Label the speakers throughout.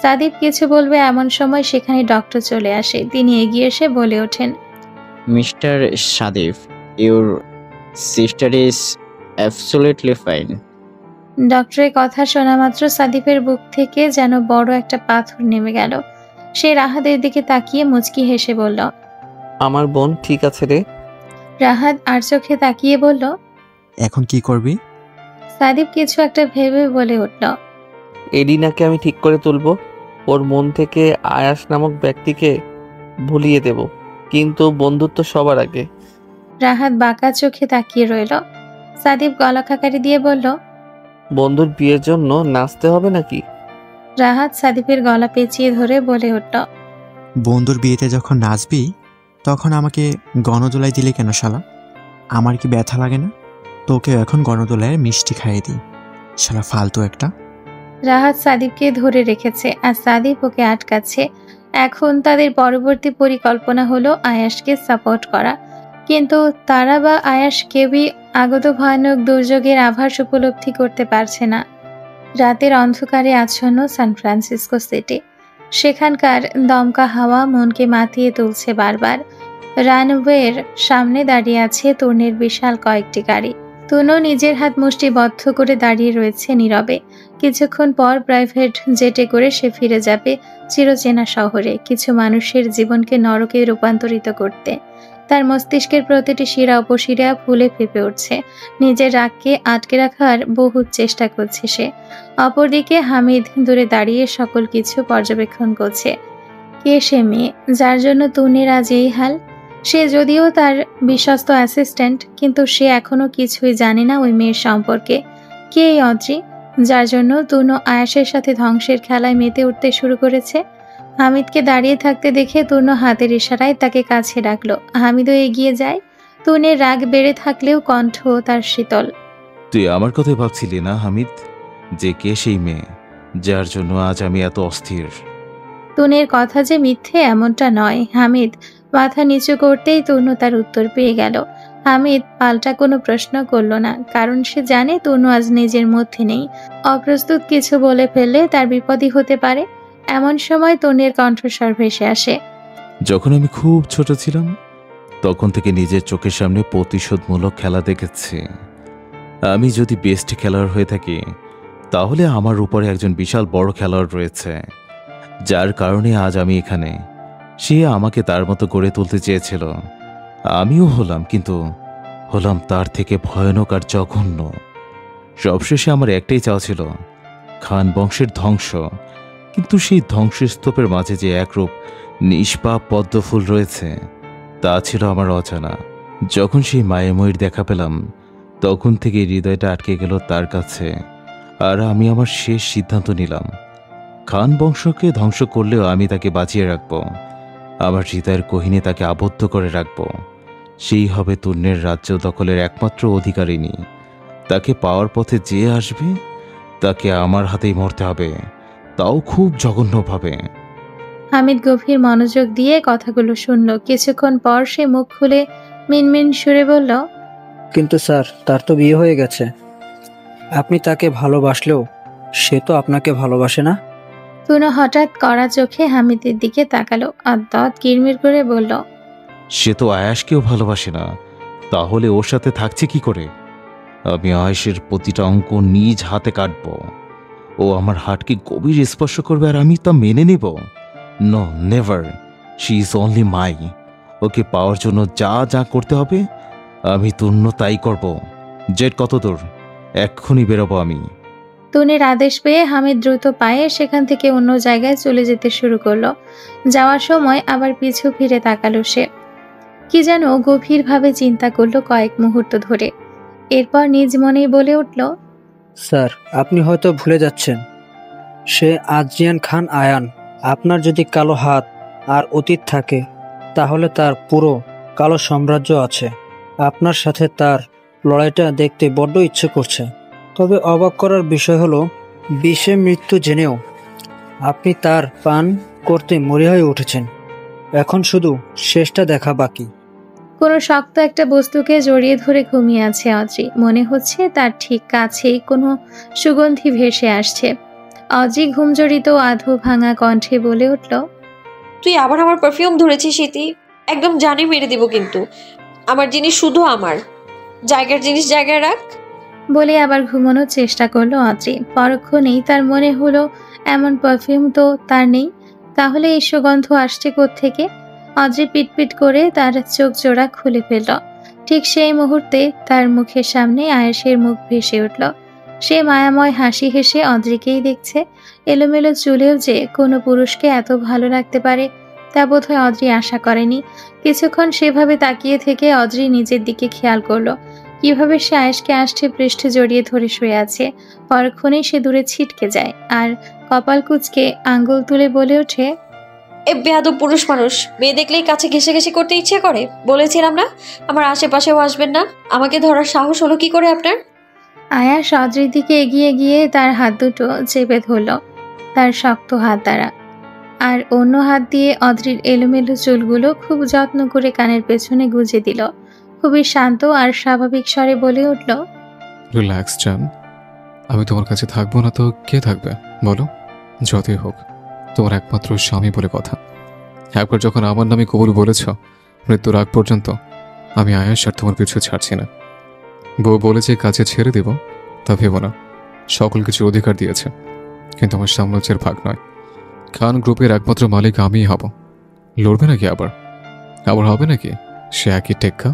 Speaker 1: সাদিপ কিছু বলবে এমন সময় সেখানে ডক্টর চলে আসে। তিনি এগিয়ে এসে বলে ওঠেন,
Speaker 2: mister Sadif, your sister is absolutely fine.
Speaker 1: ডক্টরের কথা শোনা মাত্র সাদিফের বুক থেকে যেন বড় একটা পাথর নেমে গেল। সে রাহাতের দিকে তাকিয়ে মুচকি হেসে বলল,
Speaker 3: আমার বোন ঠিক আছে রে।
Speaker 1: রাহাত আর চোখে তাকিয়ে বলল,
Speaker 4: এখন কি করবি?
Speaker 1: সাদিপ কিছু একটা ভেবে বলে উঠল,
Speaker 3: এরিনাকে আমি ঠিক করে তুলবো, ওর মন থেকে আয়াস নামক ব্যক্তিকে ভুলিয়ে দেব, কিন্তু বন্ধুত্ব সবার আগে।
Speaker 1: রাহাত বাঁকা চোখে তাকিয়ে রইল। সাদিপ গলা খাকারি দিয়ে বলল,
Speaker 3: বন্ধুর বিয়ের জন্য নাচতে হবে নাকি?
Speaker 1: রাহাত সাদিপের গলা পেঁচিয়ে ধরে বলে উঠল,
Speaker 4: বন্ধুর বিয়েতে যখন নাচবি তখন আমাকে গণদোলায় দিলে কেন শালা? আমার কি ব্যথা লাগে না? তোকেও এখন গণদোলায় মিষ্টি খাইয়ে দিই, শালা ফালতু একটা।
Speaker 1: রাহাত সাদিপকে ধরে রেখেছে আর সাদিপ ওকে আটকাচ্ছে। এখন তাদের পরবর্তী পরিকল্পনা হলো আয়াসকে সাপোর্ট করা, কিন্তু তারা বা আয়াস কেউই আগত ভয়ানক দুর্যোগের আভাস উপলব্ধি করতে পারছে না। রাতের অন্ধকারে আচ্ছন্ন সান ফ্রান্সিসকো সিটি। সেখানকার দমকা হাওয়া মনকে মাতিয়ে তুলছে বারবার। রানওয়ের সামনে দাঁড়িয়ে আছে তরুণের বিশাল কয়েকটি গাড়ি। তুনো নিজের হাত মুষ্টিবদ্ধ করে দাঁড়িয়ে রয়েছে নীরবে। কিছুক্ষণ পর প্রাইভেট জেটে করে সে ফিরে যাবে চিরচেনা শহরে, কিছু মানুষের জীবনকে নরকে রূপান্তরিত করতে। তার মস্তিষ্কের প্রতিটি শিরা উপশিরা ফুলে ফেঁপে উঠছে। নিজের রাগকে আটকে রাখার বহু চেষ্টা করছে সে। অপরদিকে হামিদ দূরে দাঁড়িয়ে সকল কিছু পর্যবেক্ষণ করছে। কে সে মেয়ে যার জন্য তুনের আজ এই হাল? সে যদিও তার বিশ্বস্ত অ্যাসিস্ট্যান্ট, কিন্তু সে এখনো কিছুই জানে না ওই মেয়ের সম্পর্কে। কে এই অদ্রি যার জন্য তুনো আয়াসের সাথে ধ্বংসের খেলায় মেতে উঠতে শুরু করেছে? হামিদকে দাঁড়িয়ে থাকতে দেখে তুনো হাতের ইশারায় তাকে কাছে ডাকলো। হামিদও এগিয়ে যায়। তুনের রাগ বেড়ে থাকলেও কণ্ঠ তার শীতল।
Speaker 5: তুই আমার কথাই ভাবছিলি না হামিদ, যে কে সেই মেয়ে যার জন্য আজ আমি এত অস্থির?
Speaker 1: তুনের কথা যে মিথ্যে এমনটা নয়। হামিদ মাথা নিচু করতেই তনু তার উত্তর পেয়ে গেল। হামিদ পাল্টা কোনো প্রশ্ন করল না, কারণ সে জানে তনু আজ নিজের মধ্যে নেই। অপ্রস্তুত কিছু বলে ফেললে তার বিপদই হতে পারে। এমন সময় তনুর কণ্ঠস্বর ভেসে আসে,
Speaker 5: যখন আমি খুব ছোট ছিলাম তখন থেকে নিজের চোখের সামনে প্রতিশোধমূলক খেলা দেখেছি। আমি যদি বেস্ট খেলোয়াড় হয়ে থাকি তাহলে আমার উপরে একজন বিশাল বড় খেলোয়াড় রয়েছে, যার কারণে আজ আমি এখানে। সে আমাকে তার মতো গড়ে তুলতে চেয়েছিল, আমিও হলাম, কিন্তু হলাম তার থেকে ভয়ানক আর জঘন্য। সবশেষে আমার একটাই চাওয়া ছিল, খান বংশের ধ্বংস। কিন্তু সেই ধ্বংসস্তূপের মাঝে যে একরূপ নিষ্পাপ পদ্মফুল রয়েছে তা ছিল আমার অজানা। যখন সেই মায়াময়ীর দেখা পেলাম তখন থেকে হৃদয়টা আটকে গেল তার কাছে, আর আমি আমার শেষ সিদ্ধান্ত নিলাম, খান বংশকে ধ্বংস করলেও আমি তাকে বাঁচিয়ে রাখব, আমার হৃদয়ের গহীনে তাকে আবদ্ধ করে রাখব। সেই হবে তূর্ণের রাজ্য দখলের একমাত্র অধিকারিণী। তাকে পাওয়ার পথে যে আসবে তাকে আমার হাতেই মরতে হবে, তাও খুব জঘন্যভাবে।
Speaker 1: হামিদ গভীর মনোযোগ দিয়ে কথাগুলো শুনল। কিছুক্ষণ পর সে মুখ খুলে মিনমিন সুরে বলল,
Speaker 6: কিন্তু স্যার, তার তো বিয়ে হয়ে গেছে। আপনি তাকে ভালোবাসলেও সে তো আপনাকে ভালোবাসে না।
Speaker 1: তুনো হঠাৎ কড়া চোখে হামিদের দিকে তাকালো, অদ্ভুত কিরমির করে বলল,
Speaker 5: সে তো আয়াসকেও ভালোবাসে না, তাহলে ওর সাথে থাকছে কি করে? আমি আয়েশের প্রতিটা অঙ্ক নিজ হাতে কাটব। ও আমার হার্টকে গভীর স্পর্শ করবে আর আমি তা মেনে নেব? No, never. She is only my. ওকে পাওয়ার জন্য যা যা করতে হবে আমি তুণ্য তাই করব। জেট কত দূর? এক্ষুনি বেরোবো আমি।
Speaker 1: তুনের আদেশ পেয়ে হামিদ দ্রুত পায়ে সেখান থেকে অন্য জায়গায় চলে যেতে শুরু করলো। যাওয়ার সময় আবার পিছু ফিরে তাকালো সে। কি যেন গভীরভাবে চিন্তা করলো কয়েক মুহূর্ত ধরে। এরপর নিজ মনেই বলে উঠল,
Speaker 6: স্যার, আপনি হয়তো ভুলে যাচ্ছেন, সে আজিয়ান খান আয়ান। আপনার যদি কালো হাত আর অতীত থাকে তাহলে তার পুরো কালো সাম্রাজ্য আছে। আপনার সাথে তার লড়াইটা দেখতে বড্ড ইচ্ছে করছে। তবে অবাক করার বিষয় হলো, বিষে মৃত্যু জেনেও আপনি তার পান করতে মরিয়া হয়ে উঠেছেন। এখন শুধু শেষটা দেখা বাকি।
Speaker 1: কোনো শক্ত একটা বস্তুকে জড়িয়ে ধরে ঘুমিয়ে আছে অদ্রি। মনে হচ্ছে তার ঠিক কাছেই কোনো সুগন্ধি ভেসে আসছে। অজি ঘুমজড়িত আধো ভাঙা কণ্ঠে বলে উঠল,
Speaker 7: তুই আবার আমার পারফিউম ধরেছিস ইতি, একদম জানে মেরে দিব কিন্তু। আমার জিনিস শুধু আমার, জায়গার জিনিস জায়গায় রাখ।
Speaker 1: বলে আবার ঘুমানোর চেষ্টা করলো অজি। পরক্ষণেই তার মনে হলো এমন পারফিউম তো তার নেই, তাহলে এই সুগন্ধ আসছে কোত্থেকে? অজি পিটপিট করে তার চোখ জোড়া খুলে ফেলল। ঠিক সেই মুহূর্তে তার মুখের সামনে আয়েশের মুখ ভেসে উঠল। সে মায়াময় হাসি হেসে অদ্রিকেই দেখছে। এলোমেলো চুলেও যে কোনো পুরুষকে এত ভালো লাগতে পারে তা বোধহয় অদ্রি আশা করেনি। কিছুক্ষণ সেভাবে তাকিয়ে থেকে অদ্রি নিজের দিকে খেয়াল করলো কিভাবে সে আয়েশকে আষ্টে পৃষ্ঠে জড়িয়ে ধরে শুয়ে আছে। পরক্ষণেই সে দূরে ছিটকে যায় আর কপাল কুঁচকে আঙ্গুল তুলে বলে ওঠে,
Speaker 7: এ বেয়াদব পুরুষ মানুষ, মেয়ে দেখলেই কাছে ঘেসে ঘেসে করতে ইচ্ছে করে। বলেছিলাম না আমার আশেপাশেও আসবেন না। আমাকে ধরার সাহস হলো কি করে আপনার?
Speaker 1: আয়াশ অদ্রির দিকে এগিয়ে গিয়ে তার হাত দুটো চেপে ধরল তার শক্ত হাত দ্বারা, আর অন্য হাত দিয়ে অদ্রির এলোমেলো চুলগুলো খুব যত্ন করে কানের পেছনে গুজে দিল। খুবই শান্ত আর স্বাভাবিক স্বরে বলে উঠল,
Speaker 8: রিল্যাক্স জান, আমি তোমার কাছে থাকবো না তো কে থাকবে বলো? যতই হোক তোমার একমাত্র স্বামী বলে কথা। একবার যখন আমার নামে কবুল বলেছ, মৃত্যুর আগ পর্যন্ত আমি আয়াস আর তোমার পিছু ছাড়ছি না। বউ বলেছে কাছে ছেড়ে দেব, তা ভেবো না। সকল কিছুর অধিকার দিয়েছে, কিন্তু আমার সাম্রাজ্যের ভাগ নয়। খান গ্রুপের একমাত্র মালিক আমিই হব। লড়বে নাকি আবার? আবার হবে নাকি সে একই টেক্কা?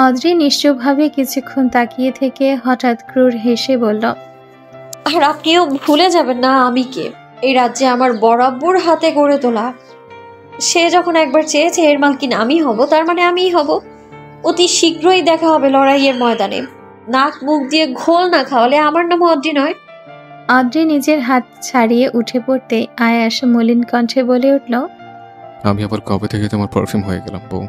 Speaker 1: অদ্রি নিশ্চুপভাবে কিছুক্ষণ তাকিয়ে থেকে হঠাৎ ক্রূর হেসে বলল,
Speaker 7: আর আপনিও ভুলে যাবেন না আমি কে। এই রাজ্যে আমার বরাবর হাতে গড়ে তোলা। সে যখন একবার চেয়েছে এর মালকিন আমি হব, তার মানে আমিই হব। অতি শীঘ্রই দেখা হবে লড়াইয়ের ময়দানে। নাক মুখ দিয়ে ঘোল না খাওয়ালে আমার নাম অদ্রি নয়।
Speaker 1: অদ্রি নিজের হাত ছাড়িয়ে উঠে পড়তে আয়াস মলিন কণ্ঠে বলে উঠল,
Speaker 8: আমি আবার কবে থেকে তোমার পারফিউম হয়ে গেলাম বউ?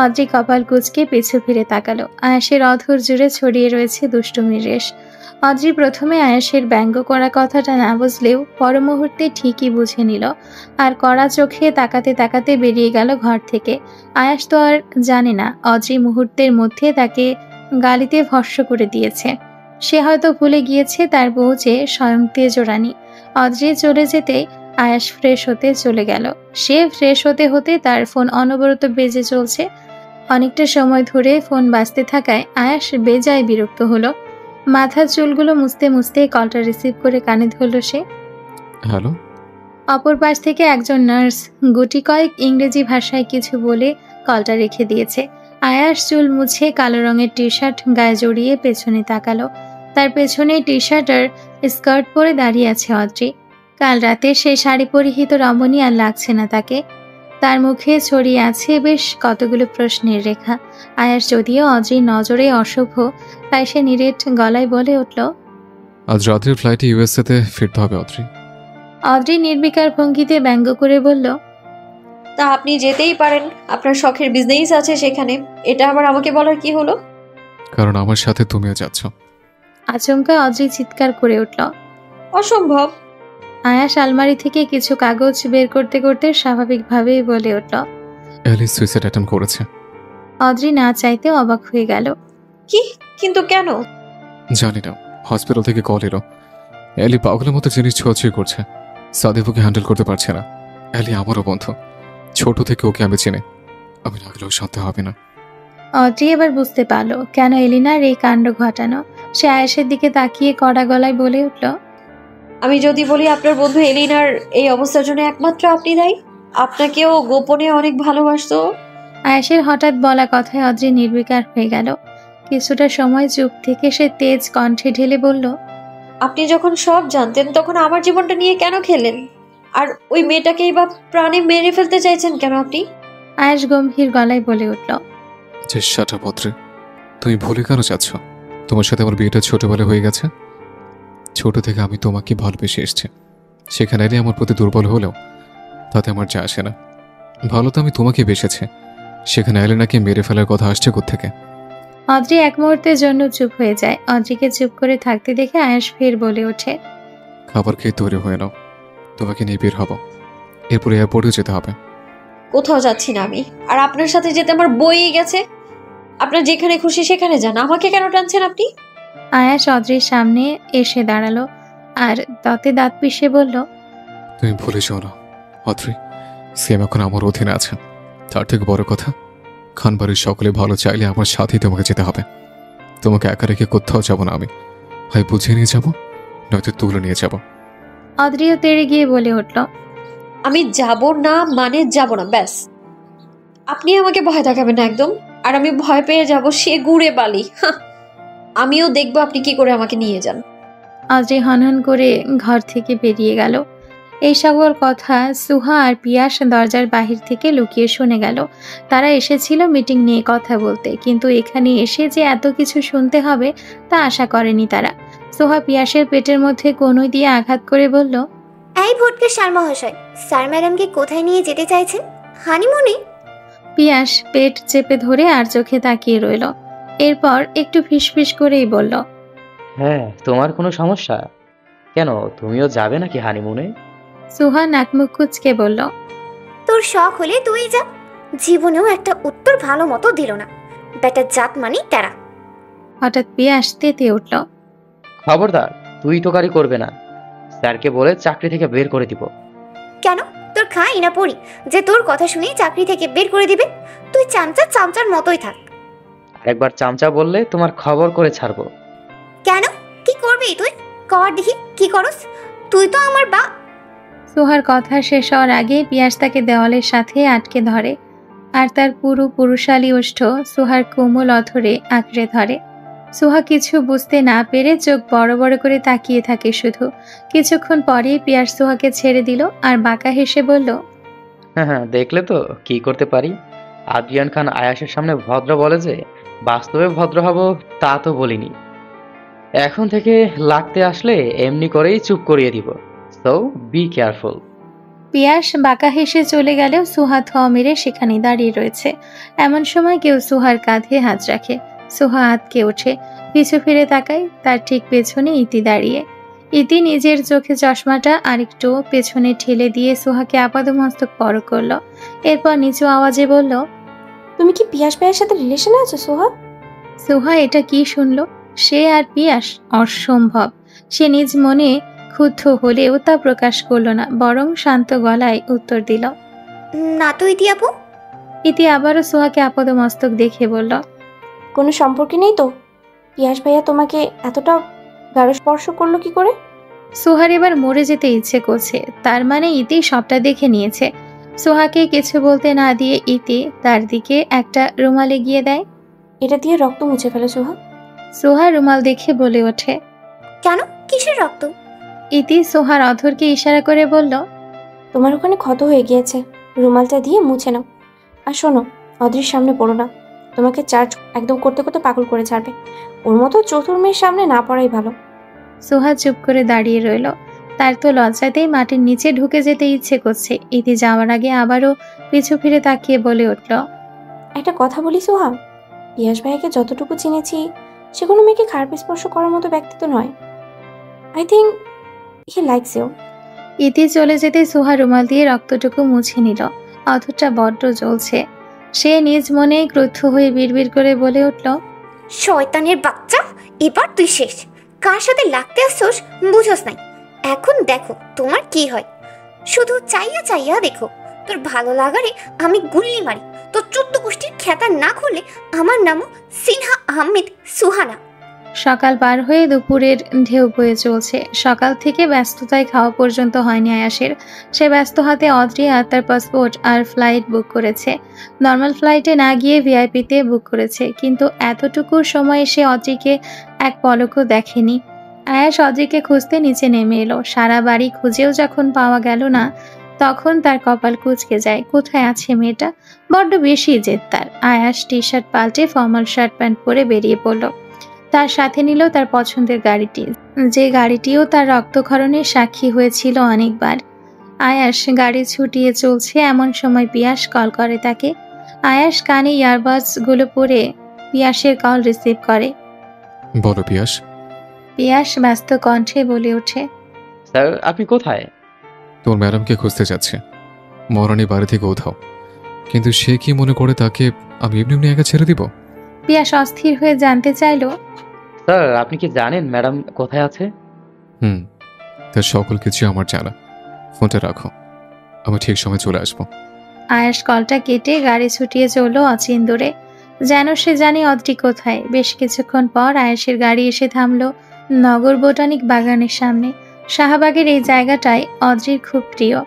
Speaker 1: অদ্রি কপাল কুঁচকে পিছু ফিরে তাকালো। আয়াসের অধর জুড়ে ছড়িয়ে রয়েছে দুষ্টুমির রেশ। অদ্রি প্রথমে আয়াসের ব্যঙ্গ করা কথাটা না বুঝলেও পর মুহূর্তে ঠিকই বুঝে নিল, আর কড়া চোখে তাকাতে তাকাতে বেরিয়ে গেল ঘর থেকে। আয়াস তো আর জানে না অদ্রি মুহূর্তের মধ্যে তাকে গালিতে ভস্ম করে দিয়েছে। সে হয়তো ভুলে গিয়েছে তার বউ যে স্বয়ং তেজরানী। অদ্রি চলে যেতে আয়াস ফ্রেশ হতে চলে গেল। সে ফ্রেশ হতে হতে তার ফোন অনবরত বেজে চলছে। অনেকটা সময় ধরে ফোন বাজতে থাকায় আয়াস বেজায় বিরক্ত হলো। মাথার চুলগুলো মুছতে মুছতে কলটা রিসিভ করে কানে ধরল সে।
Speaker 8: হ্যালো।
Speaker 1: অপর পাশ থেকে একজন নার্স গুটি কয়েক ইংরেজি ভাষায় কিছু বলে কলটা রেখে দিয়েছে। আয়াস চুল মুছে কালো রঙের টি শার্ট গায়ে জড়িয়ে পেছনে তাকালো। তার পেছনে টি শার্ট আর স্কার্ট পরে দাঁড়িয়ে আছে অদ্রি। কাল রাতে সে শাড়ি পরিহিত রমণী আর লাগছে না তাকে। তার মুখে ছড়িয়ে আছে বেশ কতগুলো প্রশ্নের রেখা। আয়াস যদিও অদ্রির নজরে অশুভ, তাই সে নিরেট গলায় বলে উঠল,
Speaker 8: আজ রাত্রের ফ্লাইটে ইউএসএতে ফিরতে হবে অদ্রি।
Speaker 1: অদ্রি নির্বিকার ভঙ্গিতে ব্যঙ্গ করে বলল,
Speaker 7: তা আপনি যেতেই পারেন, আপনার শখের বিজনেস আছে সেখানে। এটা আবার আমাকে বলার কি হলো?
Speaker 8: কারণ আমার সাথে তুমিও যাচ্ছ।
Speaker 1: আচমকা অদ্রি চিৎকার করে উঠল।
Speaker 7: অসম্ভব।
Speaker 1: আয়াস আলমারি থেকে কিছু কাগজ বের করতে করতে স্বাভাবিকভাবেই বলে উঠল,
Speaker 8: এলি সুইসাইড অ্যাটেম্প করেছে।
Speaker 1: অদ্রি না চাইতে অবাক হয়ে গেল।
Speaker 7: কি? কিন্তু কেন?
Speaker 8: জানি না, হসপিটাল থেকে কল এলো। এলি পাগলের মতো জিনিস ছোঁয়াছুঁই করছে। সাদিফ ওকে হ্যান্ডেল করতে পারছে না। এলি আমারও বন্ধু, ছোট থেকে ওকে আমি চিনি। আমি না গেলেও শান্তি হবে না।
Speaker 1: অদ্রি এবার বুঝতে পারল কেন এলিনার এই কাণ্ড ঘটানো। সে আয়েশের দিকে তাকিয়ে কড়া গলায় বলে উঠল,
Speaker 7: আমি যদি বলি আপনার বন্ধু এলিনার এই অবস্থার জন্য একমাত্র আপনি দায়ী। আপনাকেও গোপনে অনেক ভালোবাসতো।
Speaker 1: আয়েশের হঠাৎ বলা কথায় অদ্রি নির্বিকার হয়ে গেল। কিছুটা সময় চুপ থেকে সে তেজ কণ্ঠে ঢেলে বলল,
Speaker 7: আপনি যখন সব জানতেন তখন আমার জীবনটা নিয়ে কেন খেলেন? আর ওই মেয়েটাকেই বা প্রাণে মেরে ফেলতে চাইছেন কেন আপনি?
Speaker 1: আয়েশ গম্ভীর গলায় বলে উঠল,
Speaker 8: যে শাটা পত্রে তুমি ভুলে কেন যাচ্ছ? তোমার সাথে আমার বিয়েটা ছোটবেলা হয়ে গেছে। ছোট থেকে আমি তোমাকে ভালোবেসে এসছি। সেখানে এলে আমার প্রতি দুর্বল হলেও তাতে আমার যা আসে না। ভালো তো আমি তোমাকে বেসেছি, সেখানে এলে নাকি মেরে ফেলার কথা আসছে কোত্থেকে?
Speaker 1: অদ্রি এক মুহূর্তের জন্য চুপ হয়ে যায়। অদ্রিকে চুপ করে থাকতে দেখে আয়েশ ফের বলে ওঠে,
Speaker 8: খাবার খেয়ে তৈরি হয়ে নাও, তোমাকে নিয়ে বের হব। এরপর এয়ারপোর্টেও যেতে হবে।
Speaker 7: কোথাও যাচ্ছি না আমি। আর আপনার সাথে যেতে আমার বইই গেছে। আপনার যেখানে খুশি সেখানে যান, আমাকে কেন টানছেন আপনি?
Speaker 1: আয়াশ অদ্রির সামনে এসে দাঁড়ালো। আর দাঁতে দাঁত পিষে বলল,
Speaker 8: তুমি ভুলে যাও না অত্রি, সিএম এখন আমার অধীনে আছে। তার থেকে বড় কথা, খানবাড়ির সকলে ভালো চাইলে আমার সাথেই তোমাকে যেতে হবে। তোমাকে একা রেখে কোথাও যাব না আমি, হয় বুঝিয়ে নিয়ে যাব, নয়তো তুলে নিয়ে যাব।
Speaker 1: অদ্রিও তেড়ে গিয়ে বলে উঠল,
Speaker 7: আমি যাব না মানে যাব না, ব্যাস। আপনি আমাকে ভয় দেখাবেন না একদম, আর আমি ভয় পেয়ে যাব সে গুড়ে বালি। হাহ, আমিও দেখবো আপনি কি করে আমাকে নিয়ে যান।
Speaker 1: অদ্রি হনহন করে ঘর থেকে বেরিয়ে গেল। এই সকল কথা সুহা আর পিয়াস দরজার বাহির থেকে লুকিয়ে শুনে গেল। তারা এসেছিল মিটিং নিয়ে কথা বলতে, কিন্তু এখানে এসে যে এত কিছু শুনতে হবে তা আশা করেনি তারা। সুহা পিয়াসের পেটের মধ্যে কনুই দিয়ে আঘাত করে বলল,
Speaker 9: এই ভোটকে স্যার মহাশয়, স্যার ম্যাডামকে কোথায় নিয়ে যেতে চাইছেন? হানিমুনে?
Speaker 1: পিয়াস পেট চেপে ধরে আর চোখে তাকিয়ে রইল। এরপর একটু ফিসফিস করেই বলল,
Speaker 10: হ্যাঁ, তোমার কোনো সমস্যা? কেন, তুমিও যাবে নাকি হানিমুনে?
Speaker 1: সুহা নাকমুখ কুচকে বলল,
Speaker 9: তোর শখ হলে তুই যা। জীবনেও একটা উত্তর ভালো মতো দিল না, বেটা জাত মানি তেরা।
Speaker 1: হঠাৎ পিয়াস তেতে উঠল।
Speaker 10: খবরদার, তুই টোকারি করবে না, স্যারকে বলে চাকরি থেকে বের করে দিব।
Speaker 9: কেন, তোর খাই না পড়ি যে তোর কথা শুনে চাকরি থেকে বের করে দিবে? তুই চামচার মতোই থাক।
Speaker 10: আরেকবার চামচা বললে তোমার খবর করে ছাড়বো।
Speaker 9: কেন, কি করবি তুই? কর দেখি কি করস। তুই তো আমার বা।
Speaker 1: সুহার কথা শেষ হওয়ার আগে পিয়াস তাকে দেওয়ালের সাথে আটকে ধরে, আর তার পুরো পুরুষালী ওষ্ঠ সুহার কোমল অথরে আঁকড়ে ধরে। সুহা কিছু বুঝতে না পেরে চোখ বড় বড় করে তাকিয়ে থাকে শুধু। কিছুক্ষণ পরেই পিয়াস সুহাকে ছেড়ে দিল আর বাঁকা হেসে বলল,
Speaker 10: হ্যাঁ, দেখলে তো কি করতে পারি। আদ্রিয়ান খান আয়াসের সামনে ভদ্র বলে যে বাস্তবে ভদ্র হব তা তো বলিনি। এখন থেকে লাগতে আসলে এমনি করেই চুপ করিয়ে দিব। So be careful.
Speaker 1: পিয়াস বাঁকা হেসে চলে গেলেও সুহা থ মেরে সেখানে দাঁড়িয়ে রয়েছে। এমন সময় কেউ সুহার কাঁধে হাত রাখে। সুহা আঁতকে ওঠে, পিছু ফিরে তাকায়, তার ঠিক পেছনে ইতি দাঁড়িয়ে। ইতি নিজের চোখে চশমাটা আরেকটু পেছনে ঠেলে দিয়ে সুহাকে আপাদমস্তক পর করল। এরপর নিচু আওয়াজে বলল,
Speaker 11: তুমি কি পিয়াস ভাইয়ের সাথে রিলেশনে আছো সোহা?
Speaker 1: সুহা এটা কি শুনল? সে আর পিয়াস অসম্ভব। সে নিজ মনে ক্ষুব্ধ হলেও তা প্রকাশ করল না, বরং শান্ত গলায় উত্তর দিল,
Speaker 9: না তো ইতি আপু।
Speaker 1: ইতি আবারও সুহাকে আপাদমস্তক দেখে বলল,
Speaker 11: কোনো সম্পর্কে নেই তো? পিয়াস ভাইয়া তোমাকে এতটা গাঢ় স্পর্শ করলো কি করে?
Speaker 1: সুহার এবার মরে যেতে ইচ্ছে করছে। তার মানে ইতি সবটা দেখে নিয়েছে। সুহাকে কিছু বলতে না দিয়ে ইতি তার দিকে একটা রুমাল এগিয়ে দেয়।
Speaker 11: এটা দিয়ে রক্ত মুছে ফেলো সোহা।
Speaker 1: সুহা রুমাল দেখে বলে ওঠে,
Speaker 9: কেন, কিসের রক্ত?
Speaker 1: ইতি সুহার অধরকে ইশারা করে বলল,
Speaker 11: তোমার ওখানে ক্ষত হয়ে গিয়েছে, রুমালটা দিয়ে মুছে নাও। আর শোনো, অদ্রির সামনে পড়ো না, তোমাকে চার্জ একদম করতে করতে পাগল করে ছাড়বে। ওর মতো চতুর মেয়ের সামনে না পড়াই ভালো।
Speaker 1: সুহা চুপ করে দাঁড়িয়ে রইল। তার তো লজ্জাতেই মাটির নিচে ঢুকে যেতে ইচ্ছে করছে। ইতি যাওয়ার আগে আবারও পিছু ফিরে তাকিয়ে বলে উঠল,
Speaker 11: একটা কথা বলি সোহা, পিয়াস ভাইয়াকে যতটুকু চিনেছি সে কোনো মেয়েকে খারাপ স্পর্শ করার মতো ব্যক্তি তো নয়। I think he likes you.
Speaker 1: ইতি চলে যেতে সুহা রুমাল দিয়ে রক্তটুকু মুছে নিল। অথরটা বড্ড জ্বলছে। সে নিজ মনে ক্রুদ্ধ হয়ে বিড়বিড় করে বলে উঠল,
Speaker 9: শয়তানের বাচ্চা, এবার তুই শেষ। কার সাথে লাগতে আসছোস বুঝোস নাই। এখন দেখো তোমার কি হয়। শুধু চাইয়া দেখো, তোর ভালো লাগারে আমি গুল্লি মারি। তোর 14 গোষ্ঠীর খেতা না খুললে আমার নামও সিনহা আহমেদ সুহানা।
Speaker 1: সকাল পার হয়ে দুপুরের ঢেউ বয়ে চলছে। সকাল থেকে ব্যস্ততায় খাওয়া পর্যন্ত হয়নি আয়াসের। সে ব্যস্ত হাতে অদ্রি আর তার পাসপোর্ট আর ফ্লাইট বুক করেছে। নর্মাল ফ্লাইটে না গিয়ে ভিআইপিতে বুক করেছে, কিন্তু এতটুকু সময়ে সে অদ্রিকে এক পলকও দেখেনি। আয়াস অদ্রিকে খুঁজতে নিচে নেমে এলো। সারা বাড়ি খুঁজেও যখন পাওয়া গেল না, তখন তার কপাল কুঁচকে যায়। কোথায় আছে মেয়েটা? বড্ড বেশি জেদ তার। আয়াস টি শার্ট পাল্টে ফর্মাল শার্ট প্যান্ট পরে বেরিয়ে পড়ল। তার সাথে নিল তার পছন্দের গাড়িটি, যে গাড়িটিও তার রক্তক্ষরণের সাক্ষী হয়েছিল অনেকবার। আয়াস গাড়ি ছুটিয়ে চলছে, এমন সময় পিয়াস কল করে তাকে। আয়াস কানে ইয়ারবাডস গুলো পরে পিয়াসের কল রিসিভ করে।
Speaker 8: বলো পিয়াস।
Speaker 1: পিয়াস ব্যস্ত কণ্ঠে বলে ওঠে,
Speaker 10: স্যার আপনি কোথায়?
Speaker 8: তোর ম্যাডামকে খুঁজতে যাচ্ছে, মরানি বাড়ি থেকে উধাও। কিন্তু সে কি মনে করে তাকে আমি এমনি এমনি একা ছেড়ে দিব?
Speaker 1: পিয়াস অস্থির হয়ে জানতে চাইল,
Speaker 10: স্যার আপনি কি জানেন ম্যাডাম কোথায় আছে?
Speaker 8: তার সকল কিছু আমার জানা। ফোনটা রাখো, আমি ঠিক সময় চলে আসবো।
Speaker 1: আয়াস কলটা কেটে গাড়ি ছুটিয়ে চলল অচিন দূরে, যেন সে জানে অদ্রি কোথায়। বেশ কিছুক্ষণ পর আয়াসের গাড়ি এসে থামলো নগর বোটানিক বাগানের সামনে। শাহবাগের এই জায়গাটায় অদ্রির খুব প্রিয়।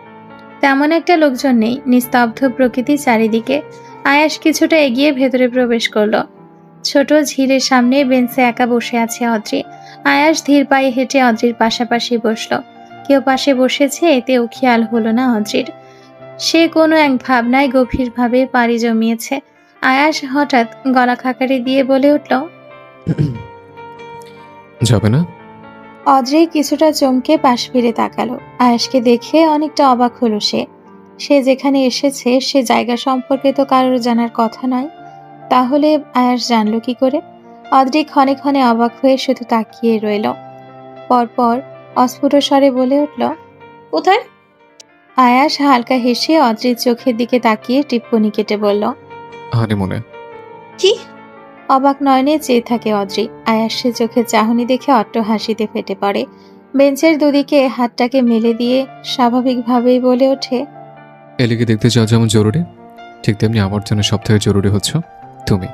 Speaker 1: তেমন একটা লোকজন নেই, নিস্তব্ধ প্রকৃতি চারিদিকে। আয়াস কিছুটা এগিয়ে ভেতরে প্রবেশ করলো। ছোট ঝিলের সামনে বেঞ্চে একা বসে আছে অদ্রি। আয়াস ধীর পায়ে হেঁটে অদ্রির পাশাপাশি বসলো। কেউ পাশে বসেছে এতেও খেয়াল হলো না অদ্রির। সে কোনো এক ভাবনায় গভীরভাবে পাড়ি জমিয়েছে। আয়াস হঠাৎ গলা খাকারি দিয়ে বলে উঠল,
Speaker 8: যাবে না?
Speaker 1: অদ্রি কিছুটা চমকে পাশ ফিরে তাকালো। আয়াসকে দেখে অনেকটা অবাক হলো সে। সে যেখানে এসেছে সে জায়গা সম্পর্কে তো কারোর জানার কথা নয়। তাহলে আয়াস জানলো কি করে? অদ্রি ক্ষণে ক্ষণে অবাক হয়ে শুধু তাকিয়ে রইল। পরপর অস্ফুট স্বরে বলে উঠল,
Speaker 7: কোথায়?
Speaker 1: আয়াস হালকা হেসে অদ্রির চোখের দিকে তাকিয়ে টিপ্পনি কেটে বলল,
Speaker 8: হানিমুনে।
Speaker 7: কি?
Speaker 1: অবাক নয়নে চেয়ে থাকে অদ্রি। আয়াস সে চোখের চাহনি দেখে অট্ট হাসিতে ফেটে পড়ে। বেঞ্চের দুদিকে হাতটাকে মেলে দিয়ে স্বাভাবিকভাবেই বলে ওঠে,
Speaker 8: এলিকে দেখতে যাওয়া যেমন জরুরি, ঠিক তেমনি আমার জন্য সব থেকে জরুরি হচ্ছে তুমি।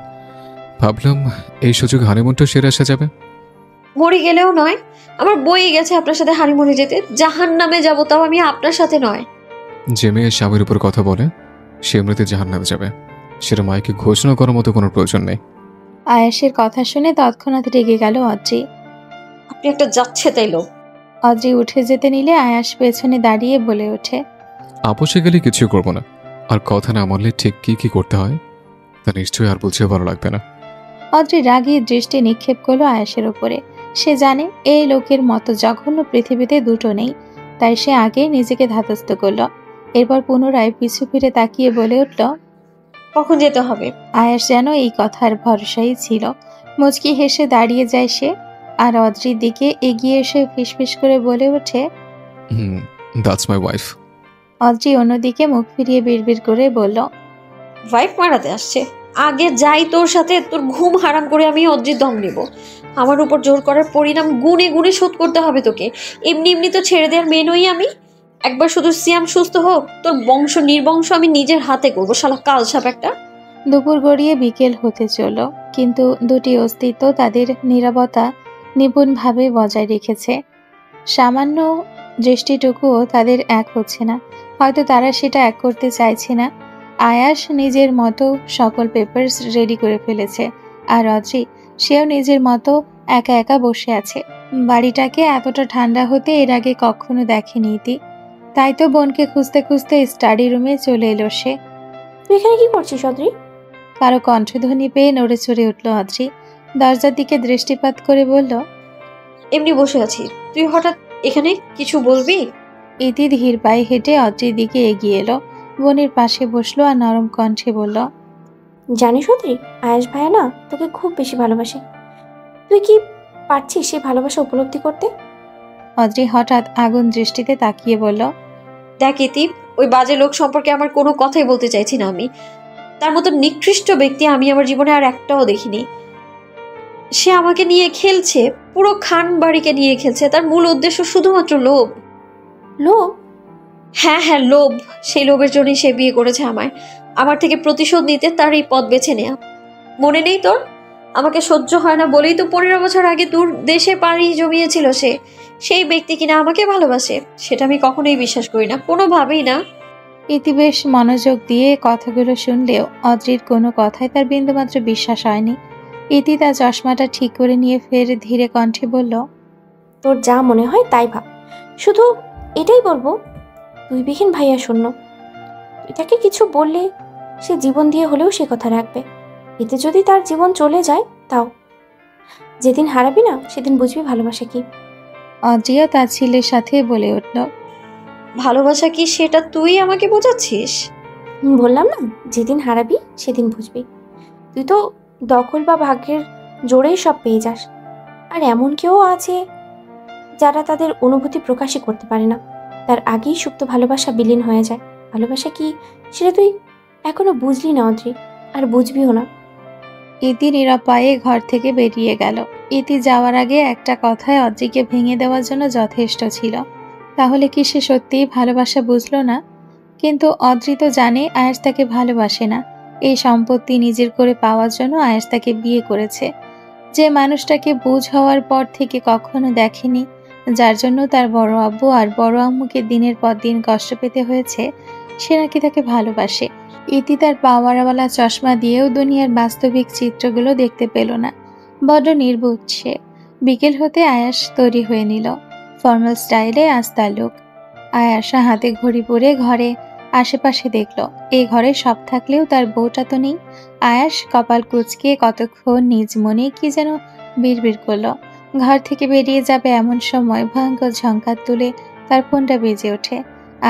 Speaker 8: ভাবলাম এই সুযোগে হানিমুনটা সেরে আসা যাবে।
Speaker 7: মরে গেলেও নয়, আমার বই গেছে আপনার সাথে হানিমুনে যেতে। জাহান্নামে যাবো, তাও আমি আপনার সাথে নয়।
Speaker 8: যে মেয়ে স্বামীর উপর কথা বলে সে এমনিতে জাহান্নামে যাবে, সেটা মাইকে ঘোষণা করার মতো কোনো প্রয়োজন নেই।
Speaker 1: আয়াসের কথা শুনে তৎক্ষণাৎ রেগে গেল অদ্রি।
Speaker 7: আপনি একটা যাচ্ছে তাই লোক।
Speaker 1: অদ্রি উঠে যেতে নিলে আয়াস পেছনে দাঁড়িয়ে বলে ওঠে,
Speaker 8: আপোষে গেলে কিছুই করবো না, আর কথা না মানলে ঠিক কি কি করতে হয় তা নিশ্চয়ই আর বলছে ভালো লাগবে না।
Speaker 1: অদ্রি রাগী দৃষ্টি নিক্ষেপ করলো আয়াসের উপরে। সে জানে এই লোকের মতো জঘন্য পৃথিবীতে দুটো নেই, তাই সে আগে নিজেকে ধাতস্থ করলো। এরপর পুনরায় পিছু ফিরে তাকিয়ে বলে উঠল,
Speaker 7: কখন যেতে হবে?
Speaker 1: আয়াস যেন এই কথার ভরসাই ছিল। মুচকি হেসে দাঁড়িয়ে যায় সে, আর অদ্রির দিকে এগিয়ে এসে ফিসফিস করে বলে ওঠে,
Speaker 8: দ্যাটস মাই ওয়াইফ।
Speaker 1: অদ্রি অন্যদিকে মুখ ফিরিয়ে বিড়বিড় করে বলল,
Speaker 7: ওয়াইফ মারাতে আসছে? আগে যাই তোর সাথে, তোর ঘুম হারাম করে আমি অদ্রির দম নেব। আমার উপর জোর করার পরিণাম গুনে গুনে শোধ করতে হবে তোকে। এমনি এমনি তো ছেড়ে দেওয়ার মেয়ে নই আমি। একবার শুধু সিয়াম সুস্থ হোক, তোর বংশ নির্বংশ আমি নিজের হাতে করবো, শালা কালসাপ একটা।
Speaker 1: দুপুর গড়িয়ে বিকেল হতে চলল, কিন্তু দুটি অস্তিত্ব তাদের নীরবতা নিপুণভাবে বজায় রেখেছে। সামান্য দৃষ্টিটুকুও তাদের এক হচ্ছে না। হয়তো তারা সেটা এক করতে চাইছে না। আয়াস নিজের মতো সকল পেপারস রেডি করে ফেলেছে, আর অদ্রি সেও নিজের মতো একা একা বসে আছে। বাড়িটাকে এতটা ঠান্ডা হতে এর আগে কখনো দেখেনি ইতি। তাই তো বোনকে খুঁজতে খুঁজতে স্টাডি রুমে চলে এলো সে।
Speaker 11: তুই এখানে কি করছিস অদ্রি?
Speaker 1: কারো কণ্ঠধ্বনি পেয়ে নড়ে চড়ে উঠল অদ্রি। দরজার দিকে দৃষ্টিপাত করে বলল,
Speaker 7: এমনি বসে আছি, তুই হঠাৎ এখানে কিছু বলবি?
Speaker 1: ইতি ধীর পায়ে হেঁটে অদ্রির দিকে এগিয়ে এলো, বোনের পাশে বসলো আর নরম কণ্ঠে বলল,
Speaker 11: জানিস অদ্রি, আয়াস ভাইয়া না তোকে খুব বেশি ভালোবাসে। তুই কি পারছিস সেই ভালোবাসা উপলব্ধি করতে?
Speaker 1: অদ্রি হঠাৎ আগুন দৃষ্টিতে তাকিয়ে বলল,
Speaker 7: দেখ ইতি, ওই বাজে লোক সম্পর্কে আমার কোনো কথাই বলতে চাইছি না আমি। তার মতো নিকৃষ্ট ব্যক্তি আমি আমার জীবনে আর একটাও দেখিনি। সে আমাকে নিয়ে খেলছে, পুরো খান বাড়িকে নিয়ে খেলছে। তার মূল উদ্দেশ্য শুধুমাত্র লোভ।
Speaker 11: লোভ?
Speaker 7: হ্যাঁ হ্যাঁ, লোভ। সেই লোভের জন্যই সে বিয়ে করেছে আমায়। আমার থেকে প্রতিশোধ নিতে তার এই পথ বেছে নেয়া। মনে নেই তোর? আমাকে সহ্য হয় না বলেই তো 15 বছর আগে দূর দেশে পাড়ি জমিয়েছিল সে। সেই ব্যক্তি কিনা আমাকে ভালোবাসে, সেটা আমি কখনোই বিশ্বাস করি না, কোনোভাবেই না।
Speaker 1: ইতি বেশ মনোযোগ দিয়ে কথাগুলো শুনলেও অদ্রির কোনো কথায় তার বিন্দুমাত্র বিশ্বাস হয়নি। ইতি তার চশমাটা ঠিক করে নিয়ে ফের ধীরে কণ্ঠে বলল,
Speaker 11: তোর যা মনে হয় তাই ভাব। শুধু এটাই বলবো, তুই বিহীন ভাইয়া শূন্য। তুই তাকে কিছু বললে সে জীবন দিয়ে হলেও সে কথা রাখবে। এতে যদি তার জীবন চলে যায় তাও। যেদিন হারাবি না সেদিন বুঝবি ভালোবাসা কি।
Speaker 1: অদ্রিও তার ছেলের সাথে বলে উঠল,
Speaker 7: ভালোবাসা কি সেটা তুই আমাকে বোঝাচ্ছিস?
Speaker 11: বললাম না, যেদিন হারাবি সেদিন বুঝবি। তুই তো দখল বা ভাগ্যের জোরেই সব পেয়ে যাস। আর এমন কেউ আছে যারা তাদের অনুভূতি প্রকাশই করতে পারে না, তার আগেই সুপ্ত ভালোবাসা বিলীন হয়ে যায়। ভালোবাসা কি সেটা তুই এখনো বুঝলি না অদ্রি, আর বুঝবিও না।
Speaker 1: ইতি নীরব পায়ে ঘর থেকে বেরিয়ে গেল। ইতি যাওয়ার আগে একটা কথায় অদ্রিকে ভেঙে দেওয়ার জন্য যথেষ্ট ছিল। তাহলে কি সে সত্যিই ভালোবাসা বুঝলো না? কিন্তু অদ্রি তো জানে আয়াস তাকে ভালোবাসে না। এই সম্পত্তি নিজের করে পাওয়ার জন্য আয়াস তাকে বিয়ে করেছে। যে মানুষটাকে বুঝ হওয়ার পর থেকে কখনো দেখেনি, যার জন্য তার বড় আব্বু আর বড় আম্মুকে দিনের পর দিন কষ্ট পেতে হয়েছে, সে নাকি তাকে ভালোবাসে। ইতি তার পাওয়ারওয়ালা চশমা দিয়েও দুনিয়ার বাস্তবিক চিত্রগুলো দেখতে পেল না। বড্ড নির্বোধ সে। বিকেল হতে আয়াস তৈরি হয়ে নিল। ফর্মাল স্টাইলে আজ তার লুক। আয়াসা হাতে ঘড়ি পরে ঘরে আশেপাশে দেখল। এই ঘরে সব থাকলেও তার বউটা তো নেই। আয়াস কপাল কুঁচকে কতক্ষণ নিজ মনে কি যেন বিড়বিড় করলো। ঘর থেকে বেরিয়ে যাবে এমন সময় ভয়ঙ্কর ঝংকার তুলে তার ফোনটা বেজে ওঠে।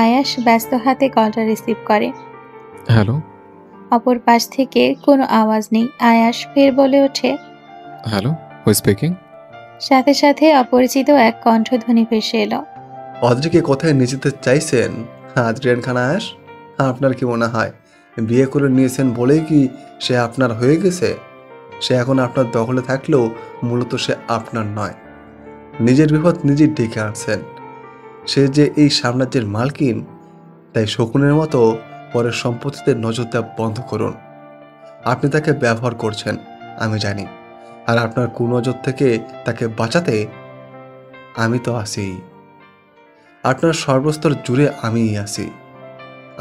Speaker 1: আয়াস ব্যস্ত হাতে কলটা রিসিভ করে।
Speaker 8: হ্যালো।
Speaker 1: অপর পাশ থেকে কোনো আওয়াজ নেই। আয়াস ফের বলে ওঠে,
Speaker 8: হ্যালো, হু স্পিকিং?
Speaker 1: সাথে সাথে অপরিচিত এক কণ্ঠধ্বনি ভেসে এলো।
Speaker 12: অদ্রিকে কোথায় নিয়ে যেতে চাইছেন আদ্রিয়ান খান আয়াস? আপনার কি মনে হয় বিয়ে করে নিয়েছেন বলেই কি সে আপনার হয়ে গেছে? সে এখন আপনার দখলে থাকলেও মূলত সে আপনার নয়। নিজের বিপদ নিজেই ডেকে আনছেন। সে যে এই সাম্রাজ্যের মালকিন, তাই শকুনের মতো পরের সম্পত্তিতে নজর দেওয়া বন্ধ করুন। আপনি তাকে ব্যবহার করছেন, আমি জানি। আর আপনার কুনজর থেকে তাকে বাঁচাতে আমি তো আছি। আপনার সর্বস্তর জুড়ে আমিই আছি।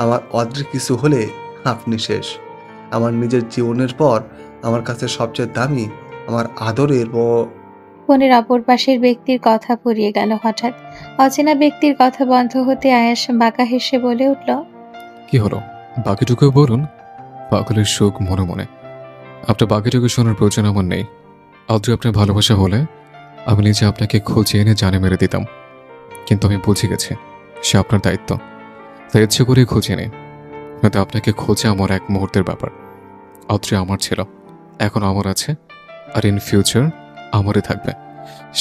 Speaker 12: আমার অদ্রি কিছু হলে আপনি শেষ। আমার নিজের জীবনের পর আমার কাছে সবচেয়ে দামি আমার আদরের
Speaker 1: ফোনের অপর পাশের ব্যক্তির কথা ফুরিয়ে গেল হঠাৎ। অচেনা ব্যক্তির কথা বন্ধ হতে আয়াস বাঁকা হেসে বলে উঠল,
Speaker 8: কি হলো? বাকিটুকু বলুন। পাগলের সুখ মনে মনে। আপনার বাকিটুকু শোনার প্রয়োজন আমার নেই। অদ্রি আপনার ভালোবাসা হলে আমি নিজে আপনাকে খুঁজে এনে জানে মেরে দিতাম, কিন্তু আমি বুঝে গেছি সে আপনার দায়িত্ব, তাই ইচ্ছে করে খুঁজে নেই। নয়তো আপনাকে খোঁজে আমার এক মুহূর্তের ব্যাপার। অদ্রি আমার ছিল, এখন আমার আছে, আর ইন ফিউচার আমারই থাকবে।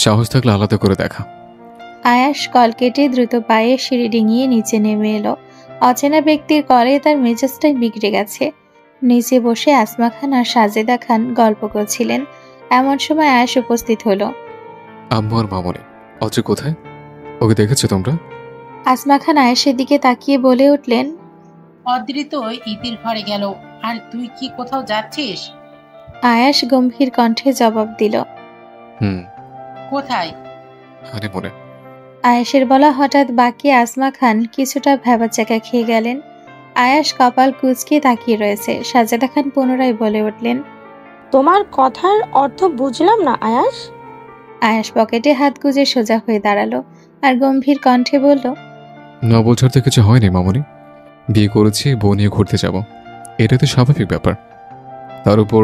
Speaker 8: সাহস থাকলে আলাদা করে দেখা।
Speaker 1: আয়াস কল কেটে দ্রুত পায়ে সিঁড়ি ডিঙিয়ে নিচে নেমে এলো। অচেনা ব্যক্তির কলে তার মেজাজটাই বিগড়ে গেছে। নিচে বসে আসমা খান আর সাজেদা খান গল্প করছিলেন। এমন সময় আয়াস উপস্থিত হলো।
Speaker 8: আম্মু আর মামনি, অদ্রি কোথায়? ওকে দেখেছো তোমরা?
Speaker 1: আসমা খান আয়াসের দিকে তাকিয়ে বলে উঠলেন,
Speaker 13: অদ্রি তো ইতির ঘরে গেল। আর তুই কি কোথাও যাচ্ছিস?
Speaker 1: আয়াস গম্ভীর কণ্ঠে জবাব দিল,
Speaker 13: কোথায়?
Speaker 8: আরে মনে।
Speaker 1: আয়াসের বলা হঠাৎ বাকি আসমা খান কিছুটা ভ্যাবাচ্যাকা খেয়ে গেলেন। আয়াস কপাল কুঁচকে তাকিয়ে রয়েছে। সাজেদা খান পুনরায় বলে উঠলেন,
Speaker 11: তোমার কথার অর্থ বুঝলাম না আয়াস।
Speaker 1: আয়াস পকেটে হাত গুজে সোজা হয়ে দাঁড়ালো আর গম্ভীর কণ্ঠে বলল,
Speaker 8: না বোঝার তো কিছু হয়নি মামনি। বিয়ে করেছি, বউ নিয়ে ঘুরতে যাব, এটা তো স্বাভাবিক ব্যাপার। তার উপর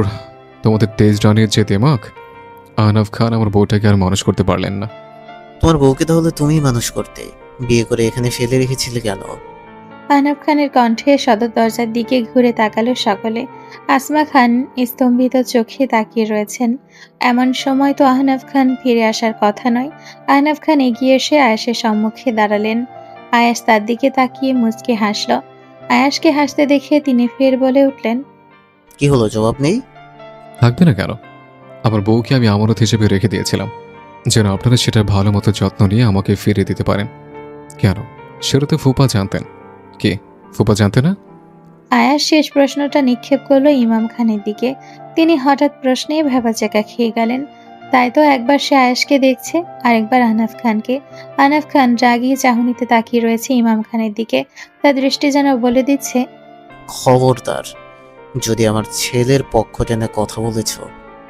Speaker 8: তোমাদের তেজরানির যে দেমাক, আহনাফ খান আমার বউটাকে আর মানুষ করতে পারলেন না।
Speaker 14: তোমার বউকে তাহলে তুমি মানুষ করতে বিয়ে করে এখানে ফেলে রেখেছিলে কেন?
Speaker 1: আহনাফ খানের কণ্ঠে সদর দরজার দিকে ঘুরে তাকালো সকলে। আসমা খান স্তম্ভিত চোখে তাকিয়ে রয়েছেন। এমন সময় তো আহনাফ খান ফিরে আসার কথা নয়। আহনাফ খান এগিয়ে এসে আয়াসের সম্মুখে দাঁড়ালেন। আয়াস তার দিকে তাকিয়ে মুচকে হাসল। আয়াসকে হাসতে দেখে তিনি ফের বলে উঠলেন,
Speaker 14: কি হলো, জবাব নেই?
Speaker 8: থাকবে না কেন? আমার বউকে আমি আমানত হিসেবে রেখে দিয়েছিলাম, যেন আপনারা সেটার ভালো মতো যত্ন নিয়ে আমাকে ফিরিয়ে দিতে পারেন। কেন? সেটা তো ফুপা জানতেন। কে ফুপা জানতে না?
Speaker 1: আয়াস শেষ প্রশ্নটা নিক্ষেপ করলো ইমাম খানের দিকে। তিনি হঠাৎ প্রশ্নে ভেবাচাকা খেয়ে গেলেন। তাই তো একবার সে আয়াসকে দেখছে, আরেকবার আহনাফ খানকে। আহনাফ খান রাগী চাহনিতে তাকিয়ে রয়েছে ইমাম খানের দিকে। তার দৃষ্টি যেন বলে দিচ্ছে,
Speaker 14: খবরদার, যদি আমার ছেলের পক্ষ টেনে কথা বলেছ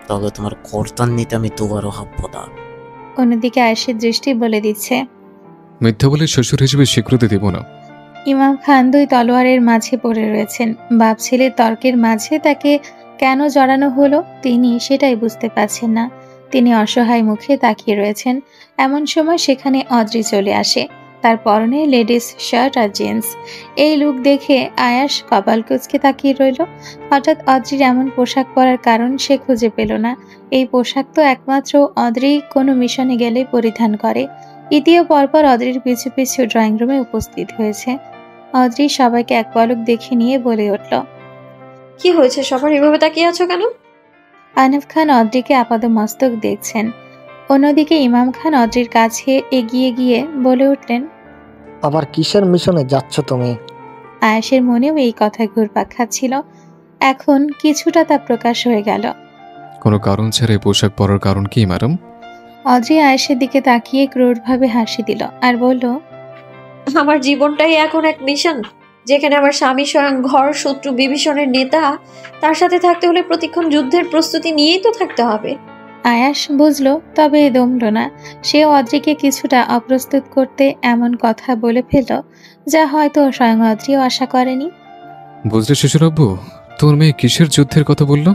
Speaker 14: তাহলে তোমার কর্তার নিতে আমি দুবারও ভাববো না।
Speaker 1: অন্যদিকে আয়াসের দৃষ্টি বলে দিচ্ছে,
Speaker 8: মিথ্যা বলে শ্বশুর হিসেবে স্বীকৃতি দেব না।
Speaker 1: ইমাম খান দুই তলোয়ারের মাঝে পড়ে রয়েছেন। বাপ ছেলের তর্কের মাঝে তাকে কেন জড়ানো হলো তিনি সেটাই বুঝতে পারছেন না। তিনি অসহায় মুখে তাকিয়ে রয়েছেন। এমন সময় সেখানে অদ্রি চলে আসে। তার পরনে লেডিস শার্ট আর জিন্স। এই লুক দেখে আয়াস কপাল কুঁচকে তাকিয়ে রইল। হঠাৎ অদ্রির এমন পোশাক পরার কারণ সে খুঁজে পেল না। এই পোশাক তো একমাত্র অদ্রি কোনো মিশনে গেলে পরিধান করে। ইতিও পরপর অদ্রির পিছু পিছু ড্রয়িং রুমে উপস্থিত হয়েছে। অদ্রি সবাইকে এক পলক দেখে নিয়ে বলে উঠল,
Speaker 7: কি হয়েছে সবার এভাবে তাকিয়ে আছো কেন?
Speaker 1: আহনাফ খান অদ্রিকে আপাদমস্তক দেখছেন। অন্যদিকে ইমাম খান অদ্রির কাছে এগিয়ে গিয়ে বলে উঠলেন,
Speaker 15: আবার কিসের মিশনে যাচ্ছ তুমি?
Speaker 1: আয়াসের মনেও এই কথা ঘুরপাক খাচ্ছিল। এখন কিছুটা তা প্রকাশ হয়ে গেল।
Speaker 8: কোনো কারণ ছাড়া এই পোশাক পরার কারণ কি ম্যাডাম?
Speaker 1: অদ্রি আয়েশের দিকে তাকিয়ে ক্রোধভাবে হাসি দিল আর বলল,
Speaker 7: আমার জীবনটাই এখন এক মিশন, যেখানে আমার স্বামী স্বয়ং ঘর শত্রু বিভীষণের নেতা। তার সাথে থাকতে হলে প্রতিক্ষণ যুদ্ধের প্রস্তুতি নিয়েই তো থাকতে হবে।
Speaker 1: আয়াস বুঝলো, তবে দমল না। সে অদ্রিকে কিছুটা অপ্রস্তুত করতে এমন কথা বলে ফেলল যা হয়তো স্বয়ং অদ্রিও আশা করেনি।
Speaker 8: বুঝলে শ্বশুর আব্বু, তোর মেয়ে কিসের যুদ্ধের কথা বললো?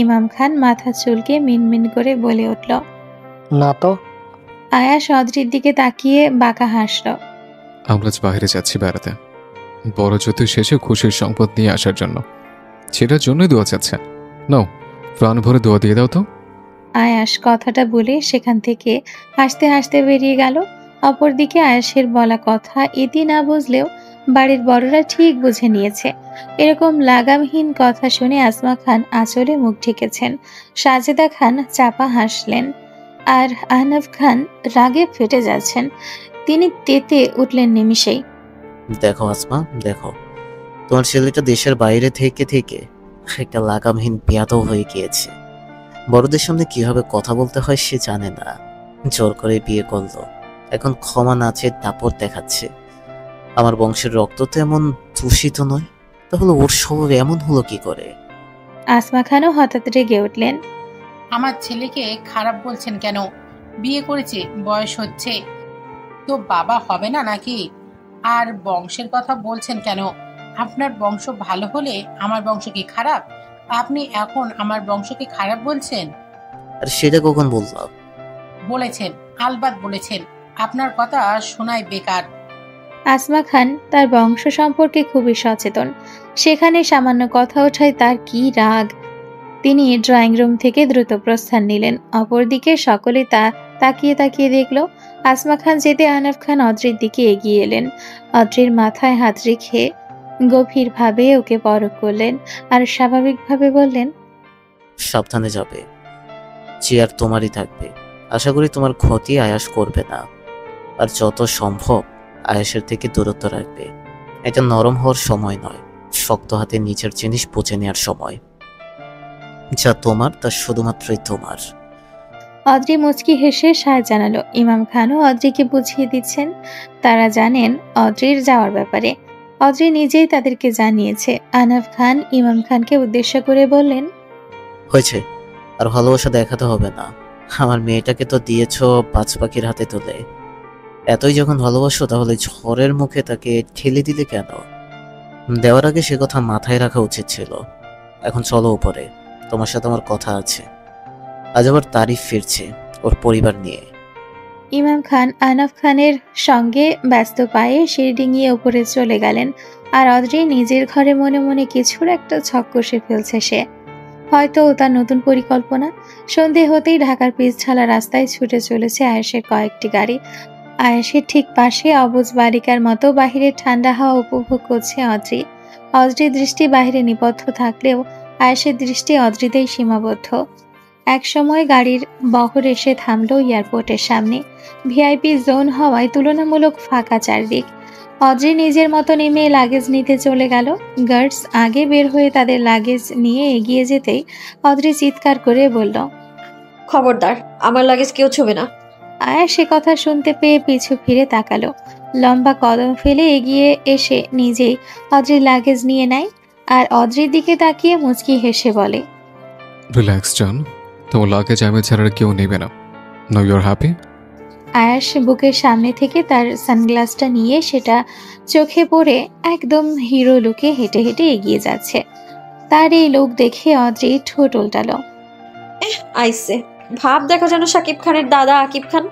Speaker 1: ইমাম খান মাথা চুলকে মিনমিন করে বলে উঠল।
Speaker 15: না তো।
Speaker 1: আয়াস অদ্রির দিকে তাকিয়ে বাঁকা হাসল।
Speaker 8: আমরা আজ বাইরে যাচ্ছি বেড়াতে, বড় যুদ্ধ শেষে খুশির সংবাদ নিয়ে আসার জন্য। সেটার জন্যই দোয়া চাচ্ছে। নাও, প্রাণ ভরে দোয়া দিয়ে দাও তো।
Speaker 1: আয়াস কথাটা বলে সেখান থেকে হাসতে হাসতে বেরিয়ে গেল। অপরদিকে আয়াসের বলা কথা ইতি না বুঝলেও বাড়ির বড়রা ঠিক বুঝে নিয়েছে। এরকম লাগামহীন কথা শুনে আসমা খান আঁচলে মুখ ঢেকেছেন। সাজেদা খান চাপা হাসলেন, আর আহনাফ খান রাগে ফেটে যাচ্ছেন। তিনি তেতে উঠলেন নিমিষেই।
Speaker 14: দেখো আসমা, দেখো, তোমার ছেলেটা দেশের বাইরে থেকে থেকে একটা লাগামহীন বেয়াদব হয়ে গিয়েছে। বড়দের সামনে কিভাবে কথা বলতে হয় সে জানে না। জোর করে বিয়ে করলো, এখন ক্ষমা না চেয়ে দাপট দেখাচ্ছে। আমার বংশের রক্ত তো এমন দূষিত নয়, তাহলে ওর স্বভাব এমন হলো কি করে?
Speaker 1: আসমা খানও হঠাৎ রেগে উঠলেন।
Speaker 13: আমার ছেলেকে খারাপ বলছেন কেন? বিয়ে করেছে, বয়স হচ্ছে, তো বাবা হবে না নাকি? আর বংশের কথা বলছেন কেন? আপনার বংশ ভালো হলে আমার বংশ কি খারাপ? আপনি এখন আমার বংশকে খারাপ বলছেন?
Speaker 14: আর সেটা কখন বললাম?
Speaker 13: বলেছেন, আলবাত বলেছেন। আপনার কথা শোনাই বেকার।
Speaker 1: আসমা খান তার বংশ সম্পর্কে খুবই সচেতন। সেখানে সামান্য কথা ওঠায় তার কি রাগ। তিনি ড্রয়িং রুম থেকে দ্রুত প্রস্থান নিলেন। অপরদিকে সকলে তাকিয়ে তাকিয়ে দেখল। আসমা খান যেতে আহনাফ খান অদ্রির দিকে এগিয়ে এলেন। অদ্রির মাথায় হাত রেখে গভীরভাবে ওকে পরখ করলেন আর স্বাভাবিকভাবে বললেন,
Speaker 14: সাবধানে যাবে, চেয়ার তোমারই থাকবে। আশা করি তোমার ক্ষতি আয়াস করবে না, আর যত সম্ভব আয়াসের থেকে দূরত্ব রাখবে। এটা নরম হওয়ার সময় নয়, শক্ত হাতে নিচের জিনিস বুঝে নেওয়ার সময়। যা তোমার তা শুধুমাত্রই তোমার।
Speaker 1: অদ্রি মুচকি হেসে সায় জানালো। ইমাম খানও অদ্রিকে বুঝিয়ে দিচ্ছেন। তারা জানেন অদ্রির যাওয়ার ব্যাপারে। অদ্রি নিজেই তাদেরকে জানিয়েছে। আহনাফ খান ইমাম খানকে উদ্দেশ্য করে বললেন,
Speaker 14: হয়েছে, আর ভালোবাসা দেখাতে হবে না। আমার মেয়েটাকে তো দিয়েছ বাজ পাখির হাতে তুলে। এতই যখন ভালোবাসো তাহলে ঝড়ের মুখে তাকে ঠেলে দিলে কেন? দেওয়ার আগে সে কথা মাথায় রাখা উচিত ছিল। এখন চলো উপরে, তোমার সাথে আমার কথা আছে। আজ আবার তারিফ ফিরছে ওর পরিবার নিয়ে।
Speaker 1: ইমাম খান আহনাফ খানের সঙ্গে ব্যস্ত পায়ে সিঁড়ি ডিঙিয়ে উপরে চলে গেলেন। আর অদ্রি নিজের ঘরে মনে মনে কিছুর একটা ছক কষে ফেলছে সে। হয়তো তার নতুন পরিকল্পনা। সন্ধে হতেই ঢাকার পিছঝালা রাস্তায় ছুটে চলেছে আয়েশের কয়েকটি গাড়ি। আয়েশের ঠিক পাশে অবুজ বালিকার মতো বাহিরের ঠান্ডা হাওয়া উপভোগ করছে অদ্রি। অদ্রির দৃষ্টি বাহিরে নিবদ্ধ থাকলেও আয়েশের দৃষ্টি অদ্রিতেই সীমাবদ্ধ। এক সময় গাড়ির বহর এসে থামলো এয়ারপোর্টের সামনে। ভিআইপি জোন হওয়ায় তুলনামূলক ফাঁকা চারদিক। অদ্রি নিজের মতো নেমে লাগেজ নিতে চলে গেল। গার্ডস আগে বের হয়ে তাদের লাগেজ নিয়ে এগিয়ে যেতেই অদ্রি চিৎকার করে বলল,
Speaker 7: খবরদার, আমার লাগেজ কেউ ছুবে না।
Speaker 1: আয়া সে কথা শুনতে পেয়ে পিছু ফিরে তাকালো। লম্বা কদম ফেলে এগিয়ে এসে নিজেই অদ্রির লাগেজ নিয়ে নেয় আর অদ্রির দিকে তাকিয়ে মুচকি হেসে বলে,
Speaker 8: রিল্যাক্স জান, তোমার লাগেজ আমি ছাড়া কেউ নেবে না। Now you are happy?
Speaker 1: Ayas বুকের সামনে থেকে তার সানগ্লাসটা নিয়ে সেটা চোখে পড়ে একদম হিরো লুকে হেঁটে হেঁটে এগিয়ে যাচ্ছে। তার এই লোক দেখে অদ্রি ঠোঁট উল্টালো।
Speaker 7: আইসে ভাব দেখো যেন শাকিব খানের দাদা আকিব খান।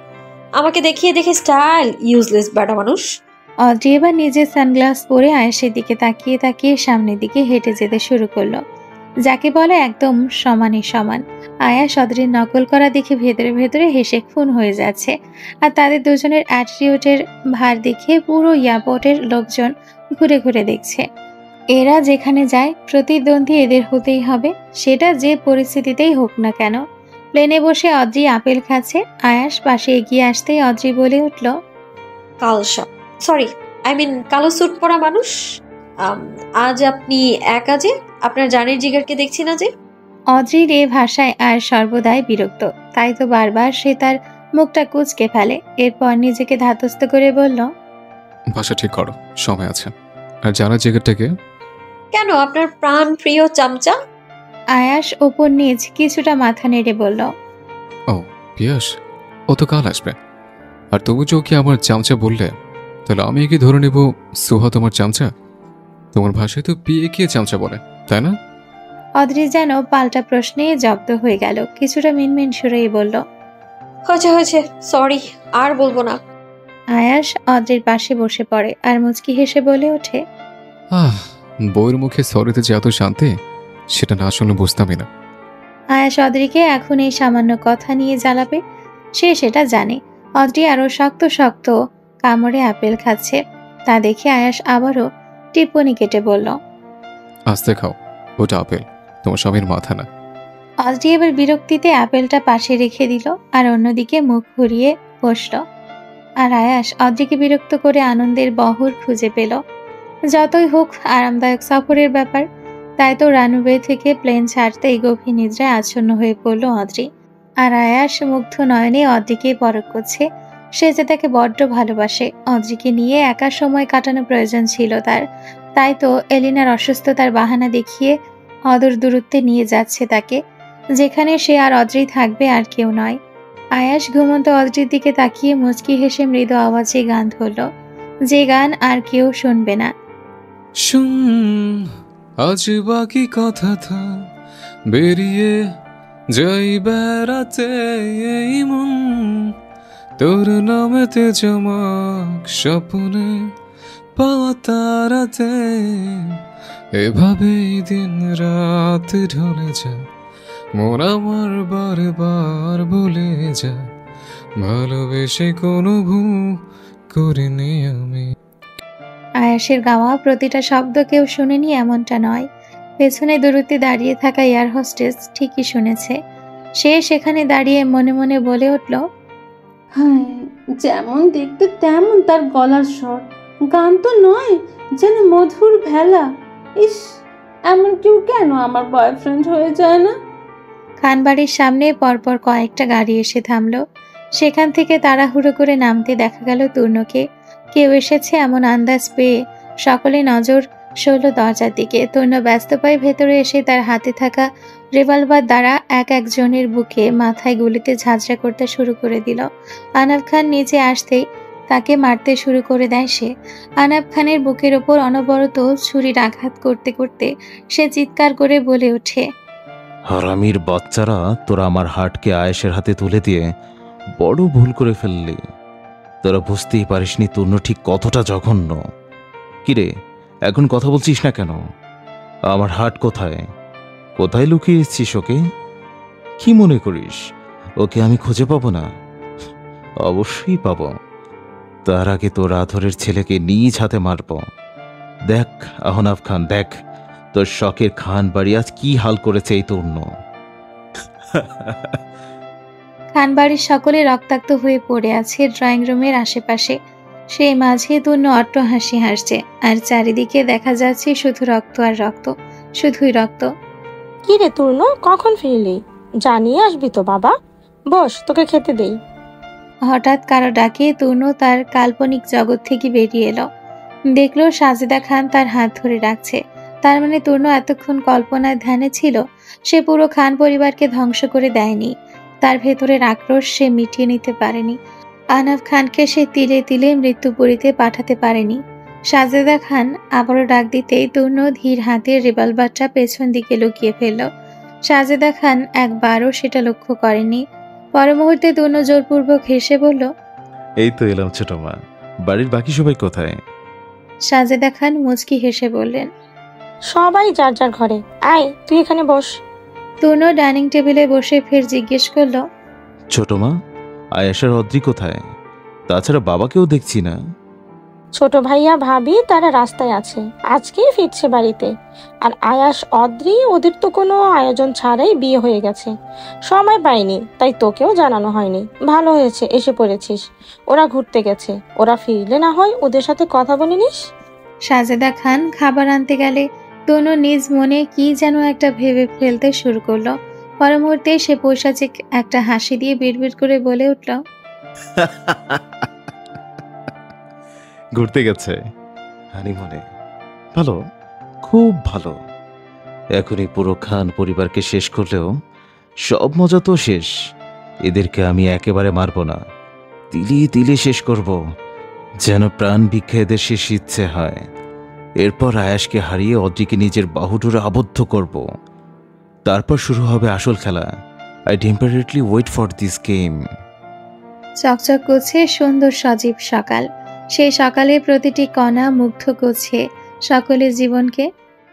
Speaker 7: আমাকে দেখিয়ে দেখে স্টাইল, ইউজলেস বেটা মানুষ।
Speaker 1: অদ্রি এবার নিজের সানগ্লাস পরে আয়েশের দিকে তাকিয়ে তাকিয়ে সামনের দিকে হেঁটে যেতে শুরু করলো, যাকে বলে একদম সমানে সমান। আয়াস অদ্রির নকল করা দেখে ভেতরে ভেতরে হেসে খুন হয়ে যাচ্ছে। আর তাদের দুজনের অ্যাটিটিউডের ভার দেখে পুরো এয়ারপোর্টের লোকজন ঘুরে ঘুরে দেখছে। এরা যেখানে যায় প্রতিদ্বন্দ্বী এদের হতেই হবে, সেটা যে পরিস্থিতিতেই হোক না কেন। প্লেনে বসে অদ্রি আপেল খাচ্ছে। আয়াস পাশে এগিয়ে আসতেই অদ্রি বলে উঠল,
Speaker 7: কালসা। সরি, আই মিন কালো স্যুট পরা মানুষ। আজ আপনি একা যে? আপনার জানের জিগারকে দেখছি না যে?
Speaker 1: অদ্রির এ ভাষায় আর সর্বদাই বিরক্ত, তাই তো বারবার সে তার মুখটা কুঁচকে ফেলে। এরপর নিজেকে ধাতস্থ করে বলল,
Speaker 8: ভাষা ঠিক করো, সময় আছে। আর জানা জায়গাটাকে
Speaker 7: কেন আপনার প্রাণ প্রিয় চামচা?
Speaker 1: আয়াস ওপর নিচ কিছুটা মাথা নেড়ে বলল,
Speaker 8: ও পিয়াস, ও তো কাল আসবে। আর তবু যে ওকে আমার চামচা বললে, তাহলে আমি কি ধরে নেব সুহা তোমার চামচা? তোমার ভাষায় তো বিয়ে কে চামচা বলে, তাই না?
Speaker 1: অদ্রি যেন পাল্টা প্রশ্নে জব্দ হয়ে গেল। কিছুটা মিনমিন সুরেই বলল,
Speaker 7: হয়েছে হয়েছে, সরি, আর বলবো না।
Speaker 1: আয়াস অদ্রির পাশে বসে পড়ে আর মুচকি হেসে বলে ওঠে,
Speaker 8: বউয়ের মুখে সরিতে যে এত শান্তি, সেটা না শুনলে বুঝতামই না।
Speaker 1: আয়াস অদ্রিকে এখন এই সামান্য কথা নিয়ে জ্বালাবে, সে সেটা জানে। অদ্রি আরো শক্ত শক্ত কামড়ে আপেল খাচ্ছে, তা দেখে আয়াস আবারও টিপ্পনি কেটে বলল,
Speaker 8: আস্তে খাও, ওটা আপেল, তোমার স্বামীর মাথা না।
Speaker 1: অদ্রি এবার বিরক্তিতে আপেলটা পাশে রেখে দিল আর অন্যদিকে মুখ ঘুরিয়ে বসল। আর আয়াস অদ্রিকে বিরক্ত করে আনন্দের বহর খুঁজে পেল। যতই হোক আরামদায়ক সফরের ব্যাপার, তাই তো রানওয়ে থেকে প্লেন ছাড়তেই গভীর নিদ্রায় আচ্ছন্ন হয়ে পড়ল অদ্রি। আর আয়াস মুগ্ধ নয়নে অদ্রিকে পরখ করছে, সে যে তাকে বড্ড ভালোবাসে। অদ্রিকে নিয়ে একা সময় কাটানো প্রয়োজন ছিল তার, তাই তো এলিনার অসুস্থতার বাহানা দেখিয়ে অদূর দূরত্বে নিয়ে যাচ্ছে তাকে, যেখানে সে আর অদ্রি থাকবে আর কেউ নয়। আয়াস ঘুমন্ত অদ্রির দিকে তাকিয়ে মুচকি হেসে মৃদু আওয়াজে গান ধরল, যে গান আর কেউ শুনবে না।
Speaker 8: শুন আজ বাকি কথা থা, বেরিয়ে যাই বেড়াতে এই মন, তোর নামেতে জমাক স্বপ্নে পাওয়া তারাতে, এভাবেই দিন রাত ঢলে যায়, মন আমার বারবার বলে যায়, ভালোবেসে কোনো ভুল করিনি আমি।
Speaker 1: আয়াসের গাওয়া প্রতিটা শব্দ কেউ শুনেনি এমনটা নয়, পেছনে দূরত্বে দাঁড়িয়ে থাকা এয়ার হোস্টেস ঠিকই শুনেছে। সে সেখানে দাঁড়িয়ে মনে মনে বলে উঠল,
Speaker 16: হ্যাঁ, যেমন দেখতে তেমন তার গলার স্বর, গান তো নয়, যেন মধুর ভেলা। ইস, এমন কেউ কেন আমার বয়ফ্রেন্ড হয়ে যায় না?
Speaker 1: খানবাড়ির সামনে পরপর কয়েকটা গাড়ি এসে থামলো। সেখান থেকে তাড়াহুড়ো করে নামতে দেখা গেল তূর্ণকে। কেউ এসেছে এমন আন্দাজ পেয়ে সকলে নজর সরল দরজার দিকে। তূর্ণ ব্যস্ত পায়ে ভেতরে এসে তার হাতে থাকা রিভলভার দ্বারা এক একজনের বুকে মাথায় গুলিতে ঝাঁঝরা করতে শুরু করে দিল। আনাব খান নিচে আসতেই তাকে মারতে শুরু করে দেয় সে। আনাব খানের বুকের ওপর অনবরত ছুরির আঘাত করতে করতে সে চিৎকার করে বলে ওঠে,
Speaker 5: হারামির বাচ্চারা, তোরা আমার হার্টকে আয়েশের হাতে তুলে দিয়ে বড় ভুল করে ফেললি। তোরা বুঝতেই পারিসনি তূর্ণ ঠিক কতটা জঘন্য। কিরে, এখন কথা বলছিস না কেন? আমার হার্ট কোথায়? কোথায় লুকিয়ে এসছিস ওকে? কি মনে করিস ওকে আমি খুঁজে পাবো না? অবশ্যই পাবো। তার আগে তোর আদরের ছেলেকে নিজ হাতে মারব। দেখ আহনাব খান, দেখ তোর শখের খান বাড়ি আজ কি হাল করেছে এই তূর্ণ।
Speaker 1: খানবাড়ির সকলে রক্তাক্ত হয়ে পড়ে আছে ড্রয়িং রুমের আশেপাশে। সেই মাঝে তূর্ণ অট্ট হাসি হাসছে, আর চারিদিকে দেখা যাচ্ছে শুধু রক্ত আর রক্ত, শুধুই রক্ত।
Speaker 11: কি রে তূর্ণ, কখন ফিরলি? জানিয়ে আসবি তো বাবা, বস তোকে খেতে দেই।
Speaker 1: হঠাৎ কারো ডাকে তূর্ণ তার কাল্পনিক জগৎ থেকে বেরিয়ে এলো। দেখলো সাজেদা খান তার হাত ধরে রাখছে। তার মানে তূর্ণ এতক্ষণ কল্পনার ধ্যানে ছিল। সে পুরো খান পরিবারকে ধ্বংস করে দেয়নি, তার ভেতরের আক্রোশ সে মিটিয়ে নিতে পারেনি। আনাব খানকে সে তিলে তিলে মৃত্যুপুরীতে পাঠাতে পারেনি। সাজেদা খান আবারও ডাক দিতেই তূর্ণ ধীর হাতে রিভলভারটা পেছন দিকে লুকিয়ে ফেলল। সাজেদা খান একবারও সেটা লক্ষ্য করেনি। পর মুহূর্তে তূর্ণ জোরপূর্বক হেসে বলল,
Speaker 5: এই তো এলাম ছোট মা, বাড়ির বাকি সবাই কোথায়?
Speaker 1: সাজেদা খান মুচকি হেসে বললেন,
Speaker 11: সবাই যার যার ঘরে, আয় তুই এখানে বস।
Speaker 1: তূর্ণ ডাইনিং টেবিলে বসে ফের জিজ্ঞেস করলো,
Speaker 5: ছোট মা, আয়েশার অদ্রি কোথায়? তাছাড়া বাবাকেও দেখছি না।
Speaker 11: ছোট ভাইয়া ভাবি তারা রাস্তায় আছে, আজকেই ফিরছে বাড়িতে। আর আয়াস অদ্রি ওদের তো কোনো আয়োজন ছাড়াই বিয়ে হয়ে গেছে, সময় পাইনি, তাই তোকেও জানানো হয়নি। ভালো হয়েছে এসে পড়েছিস, ওরা ঘুরতে গেছে, ওরা ফিরলে না হয় ওদের সাথে কথা বলে নিস।
Speaker 1: সাজেদা খান খাবার আনতে গেলে তনু নিজ মনে কি যেন একটা ভেবে ফেলতে শুরু করলো। পর মুহূর্তে সে পৈশাচিক একটা হাসি দিয়ে বিড়বিড় করে বলে উঠল,
Speaker 5: ঘুরতে গেছে হানিমুনে? ভালো, খুব ভালো। এখনই পুরো খান পরিবারকে শেষ করলেও সব মজা তো শেষ। এদেরকে আমি একেবারে মারব না, তিলে তিলে শেষ করব, যেন প্রাণ ভিক্ষা এদের শেষ ইচ্ছে হয়। এরপর আয়াসকে হারিয়ে অদ্রিকে নিজের বাহুডোরে আবদ্ধ করব। তারপর শুরু হবে আসল খেলা। I temperately wait for this game.
Speaker 1: চকচক করছে সুন্দর সজীব সকাল। সেই সকালে প্রতিটি কণা মুগ্ধ করছে সকলের জীবনকে।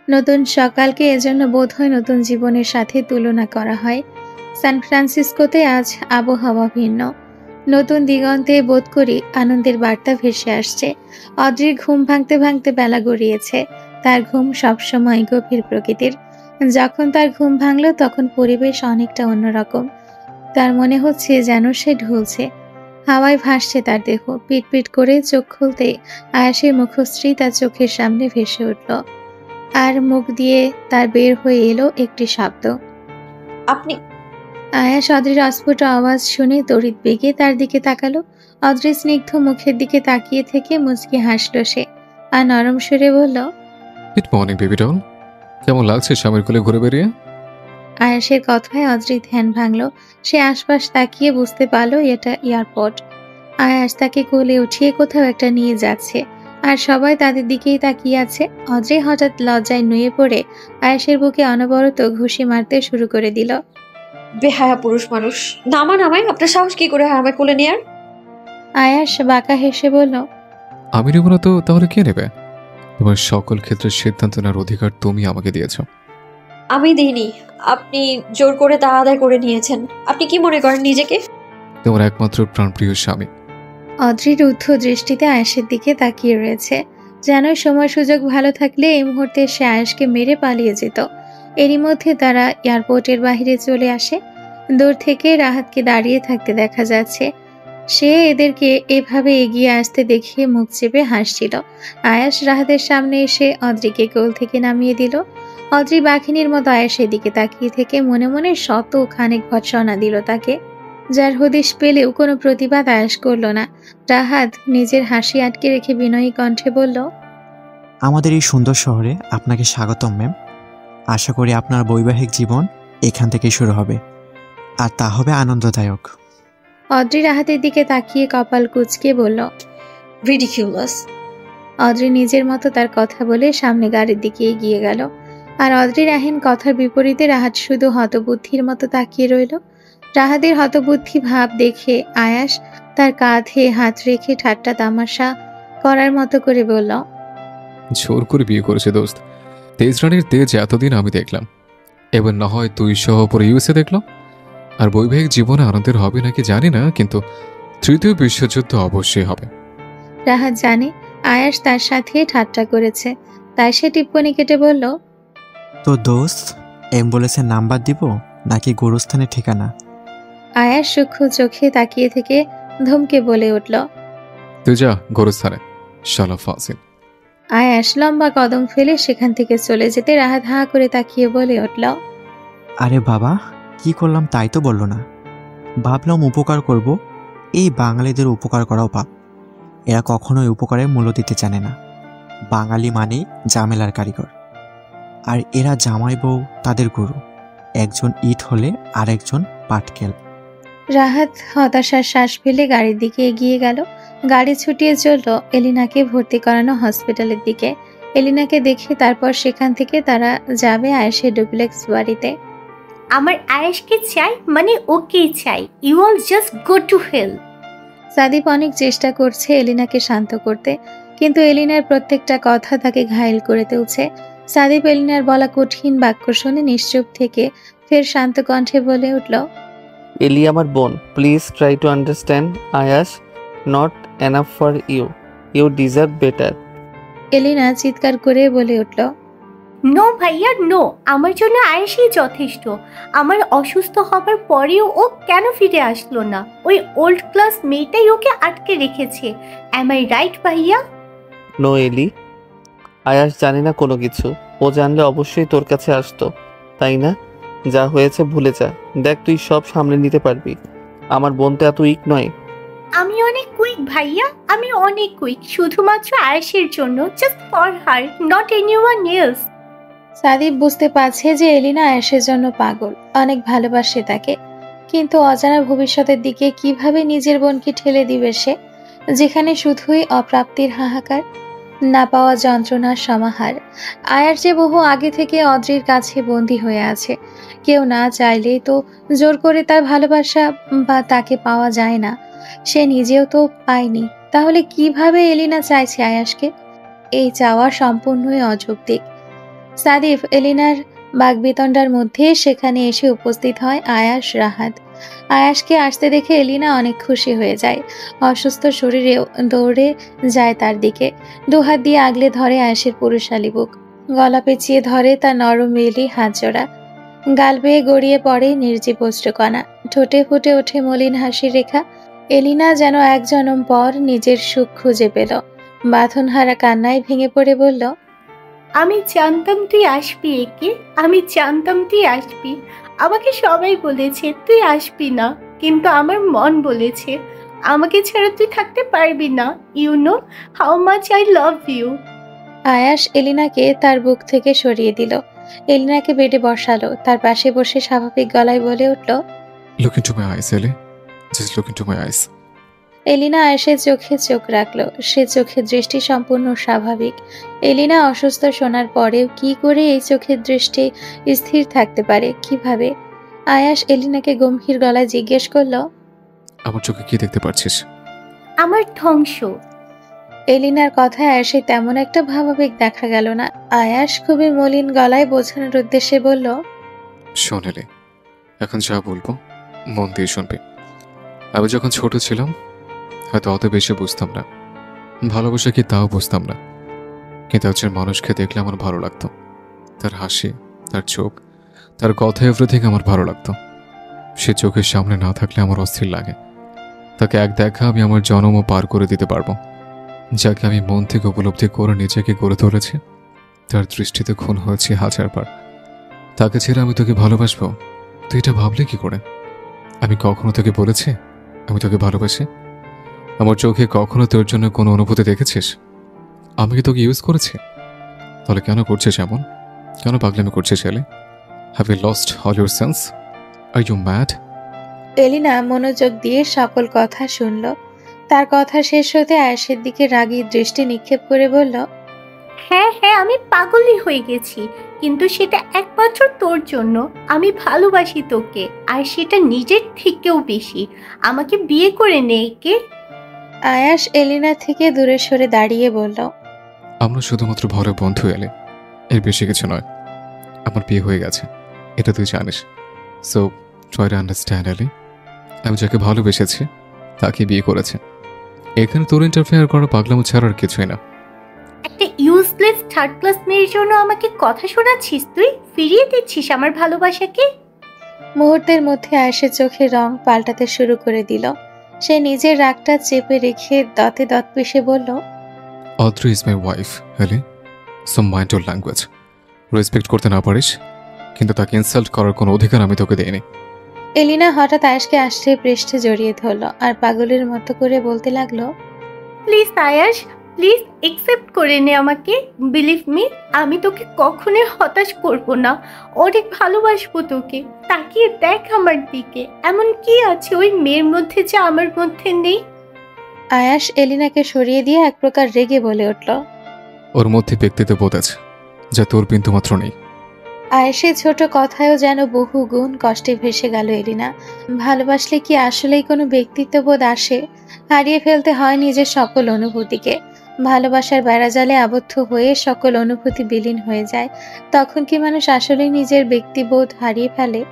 Speaker 1: নতুন সকালকে এজন্য বোধহয় নতুন জীবনের সাথে তুলনা করা হয়। সান ফ্রান্সিসকোতে আজ আবহাওয়া ভিন্ন। নতুন দিগন্তে বোধ করি আনন্দের বার্তা ভেসে আসছে। অদ্রির ঘুম ভাঙতে ভাঙতে বেলা গড়িয়েছে। তার ঘুম সবসময় গভীর প্রকৃতির। যখন তার ঘুম ভাঙল তখন পরিবেশ অনেকটা অন্যরকম। তার মনে হচ্ছে যেন সে ঢুলছে, হাওয়ায় ভাসছে তার দেহ। পিটপিট করে চোখ খুলতে আয়াসের মুখশ্রী তার চোখের সামনে ভেসে উঠল, আর মুখ দিয়ে তার বের হয়ে এলো একটি শব্দ,
Speaker 7: আপনি।
Speaker 1: আয়াস অদ্রির অস্ফুট আওয়াজ শুনে তড়িৎ বেগে তার দিকে তাকালো। অদ্রির স্নিগ্ধ মুখের দিকে তাকিয়ে থেকে মুচকি হাসলো সে, আর নরম সুরে বলল,
Speaker 8: গুড মর্নিং বেবি ডল, কেমন লাগছে স্বামীর কোলে ঘুরে বেরিয়ে?
Speaker 1: আয়াসের কথায় অদ্রির ধ্যান ভাঙল। সে আশপাশ তাকিয়ে বুঝতে পারলো এটা এয়ারপোর্ট। আয়াস তাকে কোলে উঠিয়ে কোথাও একটা নিয়ে যাচ্ছে, আর সবাই তাদের দিকেই তাকিয়ে আছে। অদ্রি হঠাৎ লজ্জায় নুয়ে পড়ে আয়াসের বুকে অনবরত ঘুষি মারতে শুরু করে দিল।
Speaker 7: বেহায়া পুরুষ মানুষ, নামায় আপনার সাহস কি করে হয় আমায় কোলে নেয়ার?
Speaker 1: আয়াস বাঁকা হেসে বলল,
Speaker 8: আমি নেব না তো তাহলে কে নেবে? তোমার সকল ক্ষেত্রে সিদ্ধান্ত নেওয়ার অধিকার তুমি আমাকে দিয়েছো।
Speaker 7: আমি দিইনি, আপনি জোর করে তা আদায় করে নিয়েছেন। আপনি কি মনে করেন নিজেকে?
Speaker 8: তোমার একমাত্র প্রাণপ্রিয় স্বামী।
Speaker 1: অদ্রির রুদ্ধ দৃষ্টিতে আয়াসের দিকে তাকিয়ে রয়েছে, যেন সময় সুযোগ ভালো থাকলে এই মুহূর্তে সে আয়াসকে মেরে পালিয়ে যেত। এরই মধ্যে তারা এয়ারপোর্টের বাইরে চলে আসে। দূর থেকে রাহাতকে দাঁড়িয়ে থাকতে দেখা যাচ্ছে। সে এদেরকে এভাবে এগিয়ে আসতে দেখে মুখ চেপে হাসছিল। আয়াস রাহাতের সামনে এসে অদ্রিকে কোল থেকে নামিয়ে দিল। অদ্রি বাঘিনীর মতো আয়াসের দিকে তাকিয়ে থেকে মনে মনে শত খানেক ভৎসনা দিল তাকে, যার হদিশ পেলেও কোনো প্রতিবাদ আয়াস করল না। রাহাত নিজের হাসি আটকে রেখে বিনয়ী কণ্ঠে বলল,
Speaker 4: আমাদের এই সুন্দর শহরে আপনাকে স্বাগতম ম্যাম। আশা করি আপনার বৈবাহিক জীবন এখান থেকেই শুরু হবে, আর তা হবে আনন্দদায়ক।
Speaker 1: অদ্রি রাহাতের দিকে তাকিয়ে কপাল কুঁচকে বলল,
Speaker 7: রিডিকিউলাস।
Speaker 1: অদ্রি নিজের মতো তার কথা বলে সামনে গাড়ির দিকে এগিয়ে গেল। আর অদ্রির আহিন কথার বিপরীতে রাহাত শুধু হতবুদ্ধির মতো তাকিয়ে রইল। রাহাতের হতবুদ্ধি ভাব দেখে আয়াস তার কাঁধে হাত রেখে ঠাট্টা তামাশা করার মতো করে বলল,
Speaker 8: জোর করে বিয়ে করেছে দোস্ত। তেজ রানীর তেজ এতদিন আমি দেখলাম, এবার না হয় তুই সহ পরে ইউএসএ দেখলাম। আর বৈবাহিক জীবনে আনন্দের হবে নাকি জানি না, কিন্তু তৃতীয় বিশ্বযুদ্ধ অবশ্যই হবে।
Speaker 1: রাহাত জানে আয়াস তার সাথে ঠাট্টা করেছে, তাই সে টিপ্পনি কেটে বলল,
Speaker 4: তো দোস্ত, অ্যাম্বুলেন্সের নাম্বার দিব নাকি গোরস্থানের ঠিকানা?
Speaker 1: আয়াস সূক্ষ্ম চোখে তাকিয়ে থেকে ধমকে বলে উঠল,
Speaker 8: তুই যা গোরস্থানে, শালা ফাসিল।
Speaker 1: আয়াস লম্বা কদম ফেলে সেখান থেকে চলে যেতে রাহাত হাঁ করে তাকিয়ে বলে উঠল,
Speaker 4: আরে বাবা, কি করলাম তাই তো বললো না। ভাবলাম উপকার করব, এই বাঙালিদের উপকার করাও পাপ। এরা কখনোই উপকারের মূল্য দিতে জানে না। বাঙালি মানেই ঝামেলার কারিগর, আর এরা জামাই বউ তাদের গুরু। একজন ইট হলে আর একজন পাটকেল।
Speaker 1: রাহাত হতাশার শ্বাস ফেলে গাড়ির দিকে এগিয়ে গেল। গাড়ি ছুটিয়ে চলল এলিনাকে ভর্তি করানো হসপিটালের দিকে। এলিনাকে দেখে তারপর সেখান থেকে তারা যাবে আয়েশের ডুপ্লেক্স বাড়িতে।
Speaker 9: আমার আয়েশকে চাই, মানে ওকে চাই। You all just go to hell.
Speaker 1: Sadip অনেক চেষ্টা করছে এলিনাকে শান্ত করতে, কিন্তু এলিনার প্রত্যেকটা কথা তাকে ঘায়েল করে তুলছে। সাদিপ এলিনার বলা কঠিন বাক্য শুনে নিশ্চুপ থেকে ফের শান্ত কণ্ঠে বলে উঠল,
Speaker 3: এলি আমার বোন, please try to understand. Ayaas not enough for you. You deserve better.
Speaker 1: Elina চিৎকার করে বলে উঠল,
Speaker 17: নো ভাইয়া নো, আমার জন্য আয়েশই যথেষ্ট। আমার অসুস্থ হবার পরেও ও কেন ফিরে আসলো না? ওই ওল্ড ক্লাস মেয়েটাই ওকে আটকে রেখেছে। অ্যাম আই রাইট ভাইয়া?
Speaker 3: নো এলি, আয়াস জানি না কোনো কিছু। ও জানলে অবশ্যই তোর কাছে আসতো, তাই না? যা হয়েছে ভুলে যা। দেখ তুই সব সামলে নিতে পারবি। আমার বোন তো এত উইক নয়।
Speaker 17: আমি অনেক কুইক ভাইয়া, আমি অনেক কুইক, শুধুমাত্র আয়েশের জন্য, just for her, not anyone else.
Speaker 1: Sadib বুঝতে পারছে যে এলিনা আয়েশের জন্য পাগল, অনেক ভালোবাসে তাকে, কিন্তু অজানা ভবিষ্যতের দিকে কিভাবে নিজের বোনকে ঠেলে দিবে সে, যেখানে শুধুই অপ্রাপ্তির হাহাকার, না পাওয়া যন্ত্রণার সমাহার। আয়ার যে বহু আগে থেকে অদ্রির কাছে বন্দী হয়ে আছে, কেউ না চাইলে তো জোর করে তার ভালোবাসা বা তাকে পাওয়া যায় না, সে নিজেও তো পায়নি, তাহলে কিভাবে এলিনা চাইছে আয়াসকে? এই চাওয়া সম্পূর্ণই অযৌক্তিক। সাদিফ এলিনার বাগবিতণ্ডার মধ্যে সেখানে এসে উপস্থিত হয় আয়াস রাহাত। আয়াসকে আসতে দেখে এলিনা অনেক খুশি হয়ে যায়, অসুস্থ শরীরেও দৌড়ে যায় তার দিকে, দুহাত দিয়ে আগলে ধরে আয়াসের পুরুষালী বুক, গলা পেঁচিয়ে ধরে তার নরম মেলি হাত জোড়া, গাল বেয়ে গড়িয়ে পড়ে নির্জীব অশ্রুকণা, ঠোঁটে ফুটে ওঠে মলিন হাসির রেখা। এলিনা যেন এক জনম পর নিজের সুখ খুঁজে পেল, বাঁধনহারা কান্নায় ভেঙে পড়ে বলল,
Speaker 17: আমি জানতাম তুই আসবি একে, আমি জানতাম তুই আসবি। আমাকে সবাই বলেছে তুই আসবি না, কিন্তু আমার মন বলেছে আমাকে ছাড়া তুই থাকতে পারবি না। You know how much I love you.
Speaker 1: Ayas এলিনাকে তার বুক থেকে সরিয়ে দিল, এলিনাকে বেডে বসালো, তার পাশে বসে স্বাভাবিক গলায় বলে উঠল,
Speaker 8: লুক ইনটু মাই আইস এলি, জাস্ট লুক ইনটু মাই আইস।
Speaker 1: এলিনা আয়েশের চোখে চোখ রাখল, সে চোখের দৃষ্টি সম্পূর্ণ স্বাভাবিক। এলিনা অসুস্থ শোনার পরেও কি করে এই চোখের দৃষ্টি স্থির থাকতে পারে, কিভাবে? আয়াস এলিনাকে গম্ভীর গলায় জিজ্ঞেস করলো,
Speaker 8: আমার চোখে কি দেখতে পারছিস?
Speaker 17: আমার ধ্বংস।
Speaker 1: এলিনার কথায় আয়াসে তেমন একটা ভাবাবেগ দেখা গেল না। আয়াস খুবই মলিন গলায় বোঝানোর উদ্দেশ্যে বলল,
Speaker 8: শোন এলি, এখন যা বলবো মন দিয়ে শুনবি। আমি যখন ছোট ছিলাম হয়তো অত বেশি বুঝতাম না, ভালোবাসা কি তাও বুঝতাম না, কিন্তু একজন মানুষকে দেখলে আমার ভালো লাগতো। তার হাসি, তার চোখ, তার কথা, এভরিথিং আমার ভালো লাগতো। সে চোখের সামনে না থাকলে আমার অস্থির লাগে। তাকে এক দেখা আমি আমার জন্মও পার করে দিতে পারবো। যাকে আমি মন থেকে উপলব্ধি করে নিজেকে গড়ে তুলেছি, তার দৃষ্টিতে খুন হয়েছি 1000 বার। তাকে ছেড়ে আমি তোকে ভালোবাসবো, তুই এটা ভাবলে কি করে? আমি কখনো তোকে বলেছি আমি তোকে ভালোবাসি? আমার চোখে কখনো তোর জন্য কোনো অনুভূতি দেখেছিস? আমি কি তোকে ইউজ করেছি? তাহলে কেন করছিস এমন? কেন পাগলামি করছিস এলে? Have you lost all your sense? Are you mad?
Speaker 1: Elina মনোযোগ দিয়ে সকল কথা শুনল, তার কথা শেষ হতে আয়েশের দিকে রাগী দৃষ্টি নিক্ষেপ করে বলল,
Speaker 17: হ্যাঁ হ্যাঁ, আমি পাগলই হয়ে গেছি, কিন্তু সেটা একমাত্র তোর জন্য। আমি ভালোবাসি তোকে, আর সেটা নিজের থেকেও বেশি। আমাকে বিয়ে করে নে কে।
Speaker 1: আয়াস এলিনা থেকে দূরে সরে দাঁড়িয়ে বলল,
Speaker 8: আমরা শুধুমাত্র ভালো বন্ধু এলে, এর বেশি কিছু নয়। আমার বিয়ে হয়ে গেছে, এটা তুই জানিস। সো ট্রাই টু আন্ডারস্ট্যান্ড এলি। আমি যাকে ভালোবেসেছি তাকে বিয়ে করেছে। এখানে তোর ইন্টারফেয়ার করা পাগলামো ছাড়া আর কিছুই না।
Speaker 17: একটা ইউজলেস থার্ড ক্লাস মেয়ের জন্য আমাকে কথা শোনাচ্ছিস তুই? ফিরিয়ে দিচ্ছিস আমার ভালোবাসাকে?
Speaker 1: মুহূর্তের মধ্যে আয়েশের চোখের রং পাল্টাতে শুরু করে দিল। সে নিজের রাগটা চেপে রেখে দাঁতে দাঁত পিষে বলল,
Speaker 8: অদ্রি ইজ মাই ওয়াইফ এলি, so mind your language. Respect করতে না পারিস, কিন্তু তাকে ইনসাল্ট করার কোনো অধিকার আমি তোকে দেইনি।
Speaker 1: এলিনা হঠাৎ আয়েশকে আশ্রে পৃষ্ঠে জড়িয়ে ধরল আর পাগলের মতো করে বলতে লাগলো,
Speaker 17: প্লিজ আয়াস, প্লিজ একসেপ্ট করে নে আমাকে। বিলিভ মি, আমি তোকে কখনোই হতাশ করব না। অনেক ভালোবাসবো তোকে। তাকিয়ে দেখ আমার দিকে, এমন কি আছে ওই মেয়ের মধ্যে যা আমার মধ্যে নেই?
Speaker 1: আয়াস এলিনাকে সরিয়ে দিয়ে এক প্রকার রেগে বলে উঠল,
Speaker 8: ওর মধ্যে ব্যক্তিত্ব বোধ আছে যা তোর বিন্দু মাত্র নেই।
Speaker 1: আয়েশের ছোট কথায়ও যেন বহু গুণ কষ্টে ভেসে গেল এলিনা। ভালোবাসলে কি আসলেই কোনো ব্যক্তিত্ববোধ আসে? হারিয়ে ফেলতে হয় নিজের সকল অনুভূতিকে। ভালোবাসার বেড়াজালে আবদ্ধ হয়ে সকল অনুভূতি বিলীন হয়ে যায়। তখন কি মানুষ আসলেই নিজের ব্যক্তিবোধ হারিয়ে ফেলে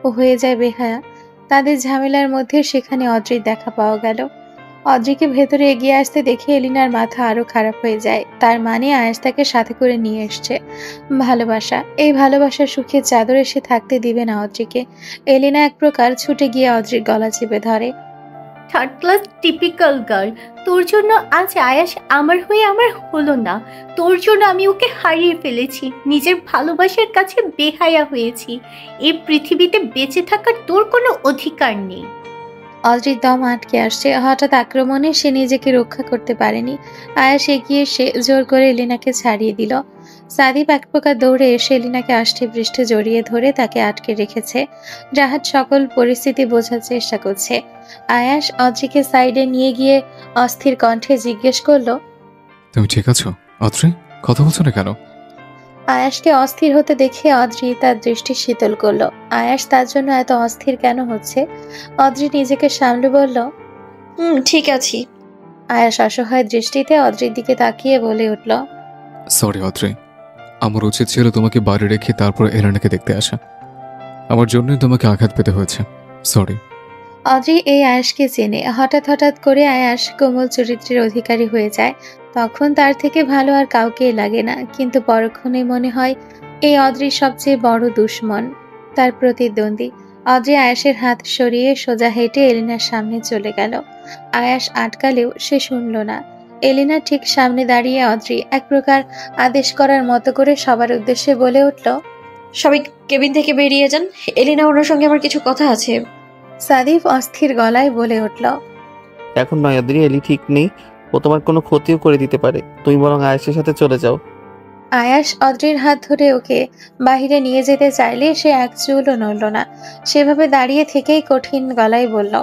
Speaker 1: ও হয়ে যায় বেহায়া? তাদের ঝামেলার মধ্যে সেখানে অদ্রির দেখা পাওয়া গেল। অদ্রিকে ভেতরে এগিয়ে আসতে দেখে এলিনার মাথা আরো খারাপ হয়ে যায়। তার মানে আয়াস তাকে সাথে করে নিয়ে এসছে। ভালোবাসা, এই ভালোবাসার সুখে চাদর এসে থাকতে দিবে না অদ্রিকে। এলিনা এক প্রকার ছুটে গিয়ে অদ্রির গলা চেপে ধরে।
Speaker 17: থার্ড ক্লাস টিপিক্যাল গার্ল, তোর জন্য আজ আয়াস আমার হয়ে আমার হলো না। তোর জন্য আমি ওকে হারিয়ে ফেলেছি, নিজের ভালোবাসার কাছে বেহায়া হয়েছি। এই পৃথিবীতে বেঁচে থাকার তোর কোনো অধিকার নেই।
Speaker 1: অদ্রির দম আটকে আসছে। হঠাৎ আক্রমণে সে নিজেকে রক্ষা করতে পারেনি। আয়াস এগিয়ে এসে জোর করে এলিনাকে ছাড়িয়ে দিল। সাদিপ এক প্রকার দৌড়ে এসে এলিনাকে আষ্টে পৃষ্ঠে জড়িয়ে ধরে তাকে আটকে রেখেছে। রাহাত সকল পরিস্থিতি বোঝার চেষ্টা করছে। আয়াস অদ্রিকে সাইডে নিয়ে গিয়ে অস্থির কণ্ঠে জিজ্ঞেস করলো,
Speaker 8: তুমি ঠিক আছো অদ্রি? কথা বলছো না কেন?
Speaker 1: আয়াসকে অস্থির হতে দেখে অদ্রি তার দৃষ্টি শীতল করলো। আয়াস তার জন্য এত অস্থির কেন হচ্ছে? অদ্রি নিজেকে সামলে বলল,
Speaker 7: ঠিক আছি।
Speaker 1: আয়াস অসহায় দৃষ্টিতে অদ্রির দিকে তাকিয়ে বলে উঠল,
Speaker 8: সরি অদ্রি, আমার উচিত ছিল তোমাকে বাড়ি রেখে তারপর এলেনাকে দেখতে আসা। আমার জন্যই তোমাকে আঘাত পেতে হয়েছে, সরি।
Speaker 1: অদ্রি এই আয়াসকে চেনে। হঠাৎ হঠাৎ করে আয়াস কোমল চরিত্রের অধিকারী হয়ে যায়। তখন তার থেকে ভালো আর কাউকেই লাগে না। কিন্তু পরক্ষণে মনে হয় এই অদ্রির সবচেয়ে বড় দুশ্মন, তার প্রতিদ্বন্দ্বী। অদ্রি আয়াসের হাত সরিয়ে সোজা হেঁটে এলিনার সামনে চলে গেল। আয়াস আটকালেও সে শুনল না। এলিনার ঠিক সামনে দাঁড়িয়ে অদ্রি এক প্রকার আদেশ করার মতো করে সবার উদ্দেশ্যে বলে উঠল,
Speaker 7: সবাই কেবিন থেকে বেরিয়ে যান, এলিনা ওনার সঙ্গে আমার কিছু কথা আছে।
Speaker 1: সাদিফ অস্থির গলায় বলে উঠল,
Speaker 3: এখন নয় অদ্রি, এলি ঠিক নেই, ও তোমার কোনো ক্ষতিও করে দিতে পারে। তুমি বরং আয়েশের সাথে চলে যাও।
Speaker 1: আয়াস অদ্রির হাত ধরে ওকে বাহিরে নিয়ে যেতে চাইলে সে এক চুলও নড়ল না। সেভাবে দাঁড়িয়ে থেকেই কঠিন গলায় বলল,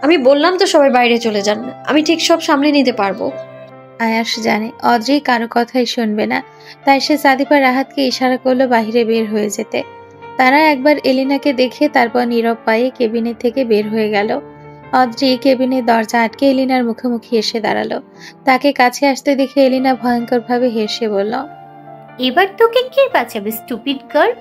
Speaker 7: আমি বললাম তো সবাই বাইরে চলে যান, আমি ঠিক সব সামলে নিতে পারবো।
Speaker 1: আয়াস জানে অদ্রি কারো কথাই শুনবে না, তাই সে সাদিফা রাহাতকে ইশারা করলো বাহিরে বের হয়ে যেতে। তারা একবার এলিনাকে দেখে তারপর নীরব পায়ে কেবিনের থেকে বের হয়ে গেল। অদ্রি কেবিনের দরজা আটকে এলিনার মুখোমুখি এসে দাঁড়ালো। তাকে কাছে আসতে দেখে এলিনা ভয়ঙ্করভাবে হেসে বলল,
Speaker 17: এবার তোকে কে বাঁচাবে স্টুপিড গার্ল?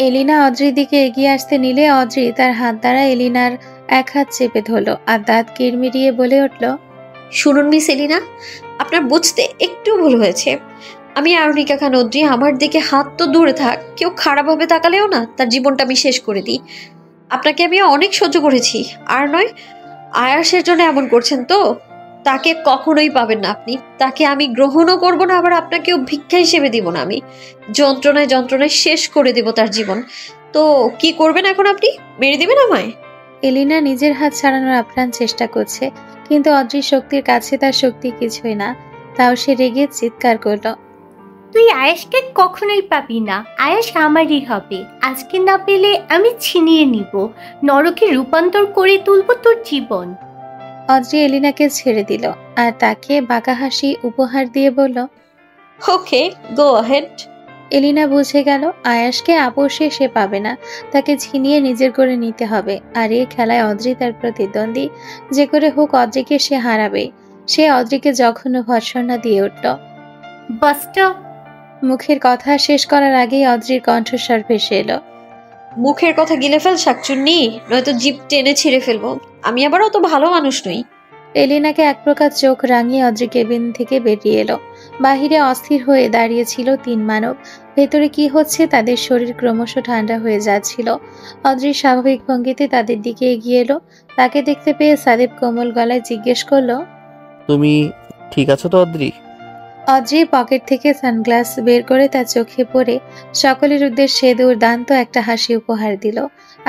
Speaker 1: এলিনা অদ্রির দিকে এগিয়ে আসতে নিলে অদ্রি তার হাত দ্বারা এলিনার এক হাত চেপে ধরলো আর দাঁত কিরমিরিয়ে বলে উঠল,
Speaker 7: শুনুন মিস এলিনা, আপনার বুঝতে একটু ভুল হয়েছে। আমি আরুণিকা খান অদ্রি, আমার দিকে হাত তো দূরে থাক, কেউ খারাপভাবে তাকালেও না তার জীবনটা আমি শেষ করে দিই। আপনাকে আমি অনেক সহ্য করেছি, আর নয় আয়াসের জন্য এমন করছেন তো? তাকে কখনোই পাবেন না আপনি, তাকে আমি গ্রহণও করব না, আবার আপনাকেও ভিক্ষা হিসেবে দিব না। আমি যন্ত্রণায় যন্ত্রণায় শেষ করে দেব তার জীবন। তো কি করবেন এখন আপনি? মেরে দিবেন আমায়?
Speaker 1: এলিনা নিজের হাত ছাড়ানোর আপ্রাণ চেষ্টা করছে, কিন্তু অদ্রির শক্তির কাছে তার শক্তি কিছুই না। তাও সে রেগে চিৎকার করল,
Speaker 17: তুই আয়েশকে কখনোই পাবি না, আয়েশ আমারই হবে। আজকে না পেলে আমি ছিনিয়ে নিব, নরকে রূপান্তর করে তুলব তোর জীবন।
Speaker 1: অদ্রি এলিনাকে ছেড়ে দিল আর তাকে বাঁকা হাসি উপহার দিয়ে বলল,
Speaker 7: ওকে, গো অ্যাহেড।
Speaker 1: এলিনা বুঝে গেল আয়াসকে আপোষে সে পাবে না, তাকে ছিনিয়ে নিজের করে নিতে হবে। আর এই খেলায় অদ্রি তার প্রতিদ্বন্দ্বী, যে করে হোক অদ্রিকে সে হারাবে। সে অদ্রিকে জঘন্য ভর্ৎসনা দিয়ে উঠল,
Speaker 17: বাস্টার।
Speaker 1: মুখের কথা শেষ করার আগেই অদ্রির কণ্ঠস্বর ভেসে এলো,
Speaker 7: মুখের কথা গিলে ফেল শাকচুন্নি, নয়তো জিভ টেনে ছিঁড়ে ফেলবো। আমি আবার অত ভালো মানুষ নই।
Speaker 1: এলিনাকে এক প্রকার চোখ রাঙিয়ে অদ্রি কেবিন থেকে বেরিয়ে এলো। বাহিরে অস্থির হয়ে দাঁড়িয়েছিল তিন মানব। ভেতরে কি হচ্ছে তাদের শরীর ক্রমশ ঠান্ডা হয়ে যাচ্ছিল। অদ্রি স্বাভাবিক ভঙ্গিতে তাদের দিকে এগিয়ে এলো। তাকে দেখতে পেয়ে সাদিব কোমল গলায় জিজ্ঞেস করলো,
Speaker 3: তুমি ঠিক আছো তো অদ্রি?
Speaker 1: অদ্রি পকেট থেকে সানগ্লাস বের করে তার চোখে পড়ে সকলের উদ্দেশ্যে দুর্দান্ত একটা হাসি উপহার দিল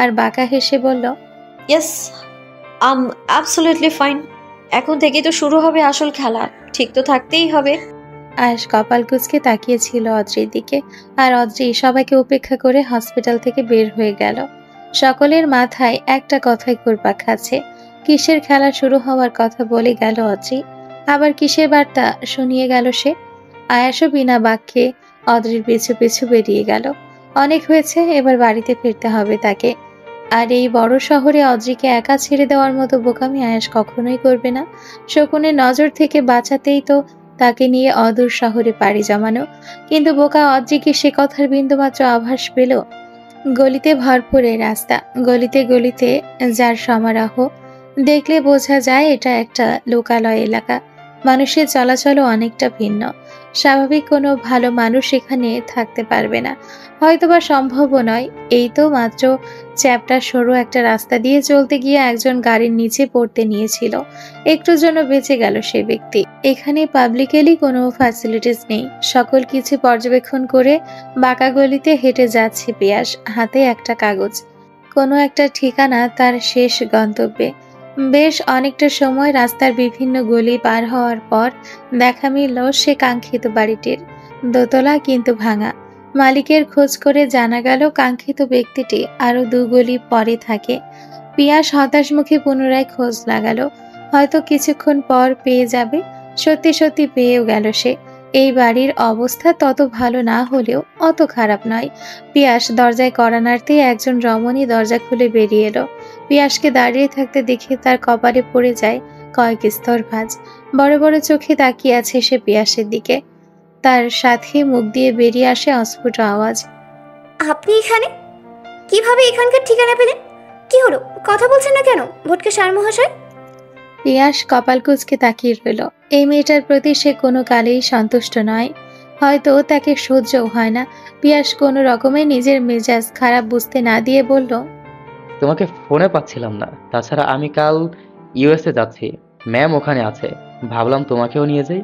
Speaker 1: আর বাঁকা হেসে বলল,
Speaker 7: ইয়েস, আম অ্যাবসলিউটলি ফাইন। এখন থেকেই তো শুরু হবে আসল খেলা, ঠিক তো থাকতেই হবে।
Speaker 1: আয়াস কপাল কুঁচকে তাকিয়েছিল অদ্রির দিকে, আর অদ্রি সবাইকে উপেক্ষা করে হসপিটাল থেকে বের হয়ে গেল। সকলের মাথায় একটা কথাই ঘুরপাক খাচ্ছে, কিসের খেলা শুরু হওয়ার কথা বলে গেল অদ্রি, আবার কিসের বার্তা শুনিয়ে গেল সে। আয়াসও বিনা বাক্যে অদ্রির পিছু পিছু বেরিয়ে গেল। অনেক হয়েছে, এবার বাড়িতে ফিরতে হবে তাকে। আর এই বড় শহরে অদ্রিকে একা ছেড়ে দেওয়ার মতো বোকামি আয়াস কখনোই করবে না। শকুনের নজর থেকে বাঁচাতেই তো তাকে নিয়ে অদূর শহরে পাড়ি জমানো। কিন্তু বোকা অদ্রি কি সে কথার বিন্দুমাত্র আভাস পেল? গলিতে ভরপুর এই রাস্তা, গলিতে গলিতে যার সমারোহ, দেখলে বোঝা যায় এটা একটা লোকালয় এলাকা। মানুষের চলাচলও অনেকটা ভিন্ন। স্বাভাবিক কোনো ভালো মানুষ এখানে থাকতে পারবে না, হয়তোবা সম্ভবও নয়। এই তো মাত্র চ্যাপ্টা সরু একটা রাস্তা দিয়ে চলতে গিয়ে একজন গাড়ির নিচে পড়তে নিয়েছিল। একটুর জন্য বেঁচে গেল সে ব্যক্তি। এখানে পাবলিকেলি কোনো ফ্যাসিলিটিস নেই। সকল কিছু পর্যবেক্ষণ করে বাঁকা গলিতে হেঁটে যাচ্ছে পিয়াস, হাতে একটা কাগজ। কোনো একটা ঠিকানা তার শেষ গন্তব্যে। বেশ অনেকটা সময় রাস্তার বিভিন্ন গলি পার হওয়ার পর দেখা মিলল সে কাঙ্ক্ষিত বাড়িটির। দোতলা কিন্তু ভাঙা। মালিকের খোঁজ করে জানা গেল কাঙ্ক্ষিত ব্যক্তিটি আরো 2 গলি পরে থাকে। পিয়াস হতাশ মুখে পুনরায় খোঁজ লাগালো, হয়তো কিছুক্ষণ পর পেয়ে যাবে। সত্যি সত্যি পেয়েও গেল সে। এই বাড়ির অবস্থা তত ভালো না হলেও অত খারাপ নয়। পিয়াস দরজায় কড়া নাড়তেই একজন রমণী দরজা খুলে বেরিয়ে এলো। পিয়াসকে দাঁড়িয়ে থাকতে দেখে তার কপালে পড়ে যায় কয়েক স্তর ভাঁজ। বড় বড় চোখে তাকিয়ে আছে সে পিয়াসের দিকে। তার সাথে মুখ দিয়ে বেরিয়ে আসে অস্ফুট আওয়াজ,
Speaker 9: আপনি এখানে? কিভাবে এখানকার ঠিকানা পেলেন? কি হলো, কথা বলছেন না কেন ভোটকে সার মহাশয়?
Speaker 1: পিয়াস কপাল কুঁচকে তাকিয়ে রইল। এই মেয়েটার প্রতি সে কোনো কালেই সন্তুষ্ট নয়, হয়তো তাকে সহ্যও হয় না। পিয়াস কোনো রকমে নিজের মেজাজ খারাপ বুঝতে না দিয়ে বলল,
Speaker 10: তোমাকে ফোনে পাচ্ছিলাম না, তাছাড়া আমি কাল ইউএসএ যাচ্ছি, ম্যাম ওখানে আছে, ভাবলাম তোমাকেও নিয়ে যাই,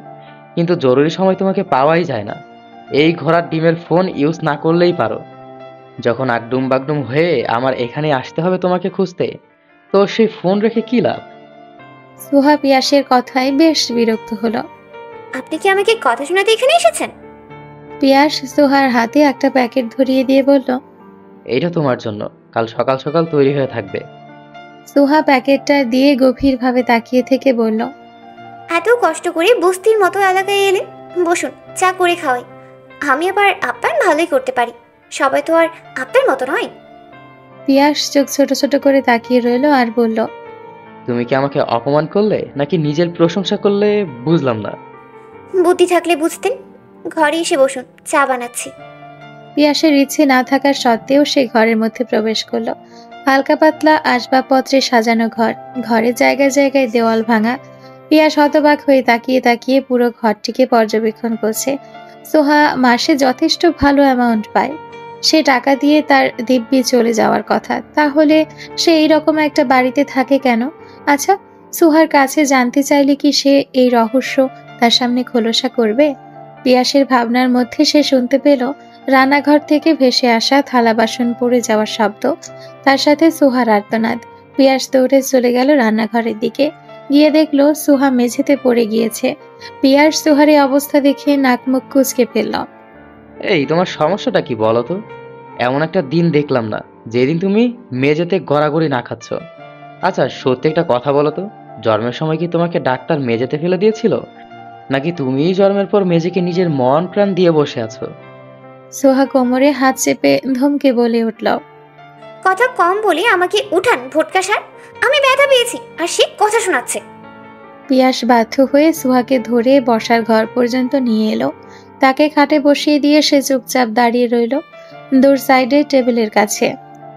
Speaker 10: কিন্তু জরুরি সময় তোমাকে পাওয়াই যায় না। এই ঘোড়ার ডিমের ফোন ইউজ না করলেই পারো। যখন আগডুম বাগডুম হয়ে আমার এখানে আসতে হবে তোমাকে খুঁজতে, তো সেই ফোন রেখে কি লাভ?
Speaker 1: সুহা পিয়াসের কথায় বেশ বিরক্ত হলো।
Speaker 9: আপনি কি আমাকে কথা শোনাতে এখানে এসেছেন?
Speaker 1: পিয়াস সুহার হাতে একটা প্যাকেট ধরিয়ে দিয়ে বলল,
Speaker 10: এইটা তোমার জন্য, কাল সকাল সকাল তৈরি হয়ে থাকবে।
Speaker 1: সুহা প্যাকেটটা দিয়ে গভীরভাবে তাকিয়ে থেকে বলল,
Speaker 9: এত কষ্ট করে বস্তির মতো এলাকায় এলে, বসুন, চা করে খাওয়াই। আমি আবার আপ্যায়ন ভালোই করতে পারি, সবাই তো আর আপনার মতো নয়।
Speaker 1: পিয়াস চোখ ছোট ছোট করে তাকিয়ে রইল আর বলল,
Speaker 10: তুমি কি আমাকে অপমান করলে নাকি নিজের প্রশংসা করলে বুঝলাম না।
Speaker 9: বুদ্ধি থাকলে বুঝতেন। ঘরে এসে বসুন, চা বানাচ্ছি।
Speaker 1: পিয়াসের ইচ্ছে না থাকার সত্ত্বেও সে ঘরের মধ্যে প্রবেশ করলো। হালকা পাতলা আসবাবপত্রে সাজানো ঘর, ঘরের জায়গায় জায়গায় দেওয়াল ভাঙা। পিয়াস হতবাক হয়ে তাকিয়ে তাকিয়ে পুরো ঘরটিকে পর্যবেক্ষণ করছে। সোহা মাসে যথেষ্ট ভালো অ্যামাউন্ট পায়, সে টাকা দিয়ে তার দিব্যি চলে যাওয়ার কথা, তাহলে সে এইরকম একটা বাড়িতে থাকে কেন? আচ্ছা, সুহার কাছে জানতে চাইলে কি সে এই রহস্য তার সামনে খোলসা করবে? পিয়াসের ভাবনার মধ্যে সে শুনতে পেল রান্নাঘর থেকে ভেসে আসা থালা বাসন পড়ে যাওয়ার শব্দ, তার সাথে সুহার আর্তনাদ। পিয়াস দৌড়ে চলে গেল রান্নাঘরের দিকে, গিয়ে দেখলো সুহা মেঝেতে পড়ে গিয়েছে। পিয়াস সুহার এই অবস্থা দেখে নাক মুখ কুঁচকে ফেলল।
Speaker 10: এই তোমার সমস্যাটা কি বলো তো? এমন একটা দিন দেখলাম না যেদিন তুমি মেঝেতে গড়াগড়ি না খাচ্ছ। আচ্ছা সত্যি একটা কথা বলো তো, জন্মের সময় কি তোমাকে ডাক্তার মেঝেতে ফেলে দিয়েছিল, নাকি তুমিই জন্মের পর মেঝেকে নিজের মন প্রাণ দিয়ে বসে আছো?
Speaker 1: সোহা কোমরে হাত চেপে ধমকে বলে উঠল,
Speaker 9: কথা কম বলে আমাকে উঠান ভোটকা সার, আমি ব্যথা পেয়েছি আর সে কথা শোনাচ্ছে।
Speaker 1: পিয়াস বাধ্য হয়ে সুহাকে ধরে বসার ঘর পর্যন্ত নিয়ে এলো। তাকে খাটে বসিয়ে দিয়ে সে চুপচাপ দাঁড়িয়ে রইল দূর সাইডে টেবিলের কাছে।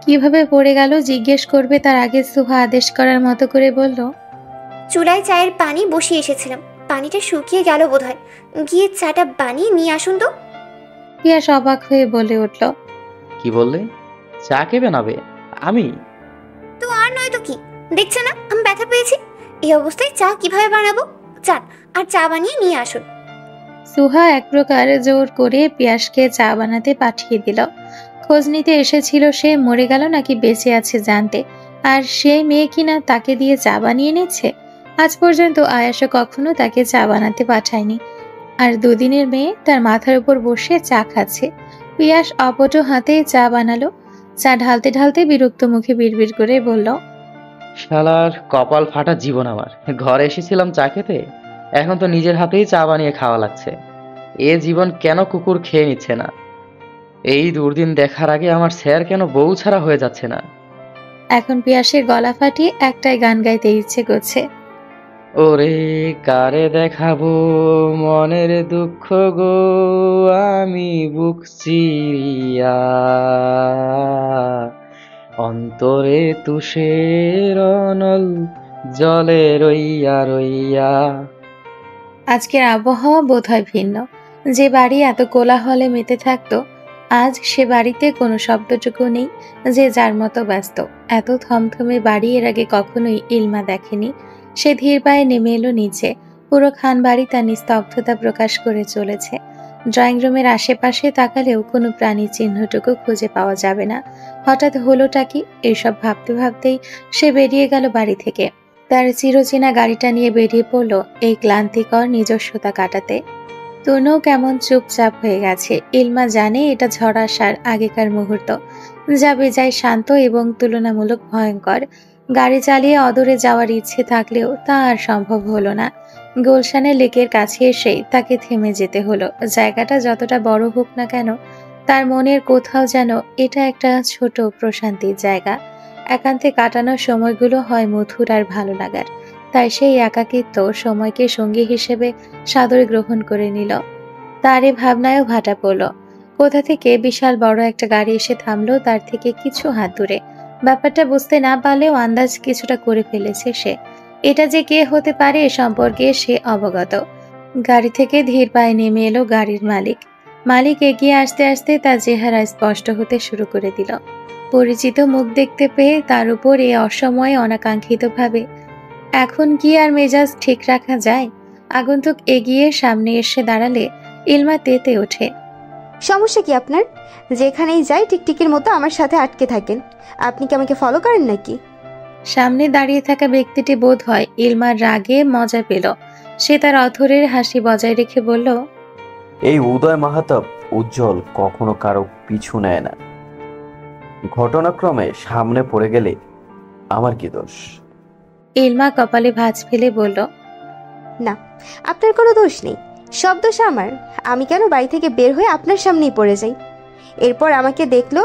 Speaker 1: কিভাবে পড়ে গেল জিজ্ঞেস করবে তার আগে সুহা আদেশ করার মতো করে বলল,
Speaker 9: চুলায় চায়ের পানি বসিয়ে এসেছিলাম, পানিটা শুকিয়ে গেল বোধহয়, গিয়ে চাটা বানিয়ে নিয়ে আসুন তো।
Speaker 1: পিয়াস অবাক হয়ে বলে উঠল,
Speaker 10: কি বললে? চা কে বানাবে? আমি?
Speaker 9: তো আর নয় তো কি, দেখছে না আমি ব্যথা পেয়েছি, এই অবস্থায় চা কিভাবে বানাবো? চান আর চা বানিয়ে নিয়ে আসুন।
Speaker 1: সুহা এক প্রকার জোর করে পিয়াসকে চা বানাতে পাঠিয়ে দিল। খোঁজ নিতে এসেছিল সে মরে গেল নাকি বেঁচে আছে জানতে, আর সে মেয়ে কিনা তাকে দিয়ে চা বানিয়ে নিচ্ছে। আজ পর্যন্ত আয়াসও কখনো তাকে চা বানাতে পাঠায়নি, আর দুদিনের মেয়ে তার মাথার উপর বসে চা খাচ্ছে। পিয়াস অপটো হাতে চা বানালো। চা ঢালতে ঢালতে বিরক্ত মুখে বিড়বিড় করে বলল,
Speaker 10: শালার কপাল ফাটা জীবন আমার, ঘরে এসেছিলাম চা খেতে, এখন তো নিজের হাতেই চা বানিয়ে খাওয়া লাগছে। এ জীবন কেন কুকুর খেয়ে নিচ্ছে না? এই দুর্দিন দেখার আগে আমার স্যার কেন বউ ছাড়া হয়ে যাচ্ছে না?
Speaker 1: এখন পিয়াসের গলা ফাটিয়ে একটাই গান গাইতে ইচ্ছে করছে,
Speaker 10: ওরে কারে দেখাবো মনের দুঃখ গো, আমি বুক চিরিয়া, অন্তরে তুষের অনল জলে রইয়া রইয়া।
Speaker 1: আজকের আবহাওয়া বোধহয় ভিন্ন। যে বাড়ি এত কোলাহলে মেতে থাকতো, আজ সে বাড়িতে কোনো শব্দটুকু নেই। যে যার মতো ব্যস্ত। এত থমথমে বাড়ি এর আগে কখনোই ইলমা দেখেনি। সে ধীর পায়ে নেমে এলো নিচে। পুরো খান বাড়ি তার নিস্তব্ধতা প্রকাশ করে চলেছে। ড্রয়িং রুমের আশেপাশে তাকালেও কোনো প্রাণী চিহ্নটুকু খুঁজে পাওয়া যাবে না। হঠাৎ হলোটা কি? এসব ভাবতে ভাবতেই সে বেরিয়ে গেল বাড়ি থেকে। তার চিরচেনা গাড়িটা নিয়ে বেরিয়ে পড়ল এই ক্লান্তিকর নিজস্বতা কাটাতে। তনুও কেমন চুপচাপ হয়ে গেছে। ইলমা জানে এটা ঝড় আসার আগেকার মুহূর্ত, যা বেজায় শান্ত এবং তুলনামূলক ভয়ঙ্কর। গাড়ি চালিয়ে অদূরে যাওয়ার ইচ্ছে থাকলেও তা আর সম্ভব হলো না। গুলশানের লেকের কাছে এসেই তাকে থেমে যেতে হলো। জায়গাটা যতটা বড় হোক না কেন, তার মনের কোথাও যেন এটা একটা ছোট প্রশান্তির জায়গা। একান্তে কাটানোর সময়গুলো হয় মধুর আর ভালো লাগার। তাই সেই একাকিত্ব সময়কে সঙ্গী হিসেবে সাদরে গ্রহণ করে নিল। তার এ ভাবনায়ও ভাটা পড়ল। কোথা থেকে বিশাল বড় একটা গাড়ি এসে থামলো তার থেকে কিছু হাত দূরে। ব্যাপারটা বুঝতে না পারলেও আন্দাজ কিছুটা করে ফেলেছে সে। এটা যে কে হতে পারে এ সম্পর্কে সে অবগত। গাড়ি থেকে ধীর পায়ে নেমে এলো গাড়ির মালিক। মালিক এগিয়ে আসতে আসতে তার চেহারা স্পষ্ট হতে শুরু করে দিল। পরিচিত মুখ দেখতে পেয়ে তার উপর এ অসময়ে অনাকাঙ্ক্ষিতভাবে এখন কি আর মেজাজ ঠিক রাখা যায়? আগন্তুক এগিয়ে সামনে এসে দাঁড়ালে ইলমা তেতে ওঠে।
Speaker 18: সমস্যা কি আপনার? যেখানেই যাই টিকটিকির মতো আমার সাথে আটকে থাকেন। আপনি কি আমাকে ফলো করেন নাকি?
Speaker 1: সামনে দাঁড়িয়ে থাকা ব্যক্তিটি বোধ হয় ইলমার রাগে মজা পেল। সে তার অথরের হাসি বজায় রেখে বলল,
Speaker 19: এই উদয় মাহাতাব উজ্জ্বল কখনো কারো পিছু নেয় না। ঘটনাক্রমে সামনে পড়ে গেলে আমার কি দোষ?
Speaker 1: ইলমা কপালে ভাঁজ ফেলে বলল,
Speaker 18: না, আপনার কোনো দোষ নেই। সব দোষ আমার। আমি কেন বাড়ি থেকে বের হয়ে আপনার সামনেই পড়ে যাই? এরপর আমাকে দেখলো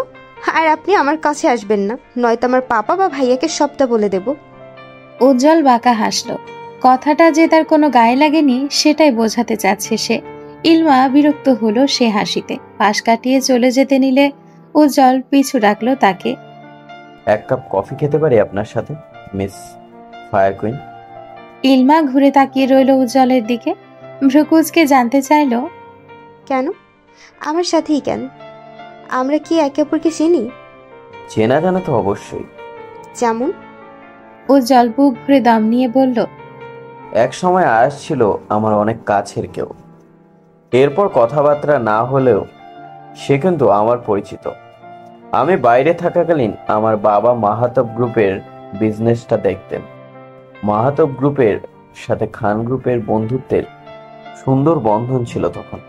Speaker 18: আর আপনি আমার কাছে আসবেন না, নয়তো আমার পাপা বা ভাইয়াকে সবটা বলে দেব।
Speaker 1: উজ্জ্বল বাঁকা হাসল। কথাটা যে তার কোনো গায়ে লাগেনি সেটাই বোঝাতে চাচ্ছে সে। ইলমা বিরক্ত হলো সে হাসিতে। পাশ কাটিয়ে চলে যেতে নিলে উজ্জ্বল পিছু ডাকলো তাকে।
Speaker 19: এক কাপ কফি খেতে পারি আপনার সাথে, মিস ফায়ার কুইন?
Speaker 1: ইলমা ঘুরে তাকিয়ে রইল উজ্জ্বলের দিকে। ভ্রুকুচকে জানতে চাইল,
Speaker 18: কেন? আমার সাথেই কেন? আমরা কি একে অপরকে চিনি?
Speaker 19: চেনা জানা তো অবশ্যই।
Speaker 18: যেমন?
Speaker 1: উজ্জ্বল বুক ভরে দম নিয়ে বলল,
Speaker 19: এক সময় আসছিল আমার অনেক কাছের কেউ। এরপর কথাবার্তা না হলেও সে কিন্তু আমার পরিচিত। আমি বাইরে থাকাকালীন আমার বাবা মাহাতব গ্রুপের বিজনেসটা দেখতেন। মাহাতব গ্রুপের সাথে খান গ্রুপের বন্ধুত্বের সুন্দর বন্ধন ছিল তখন।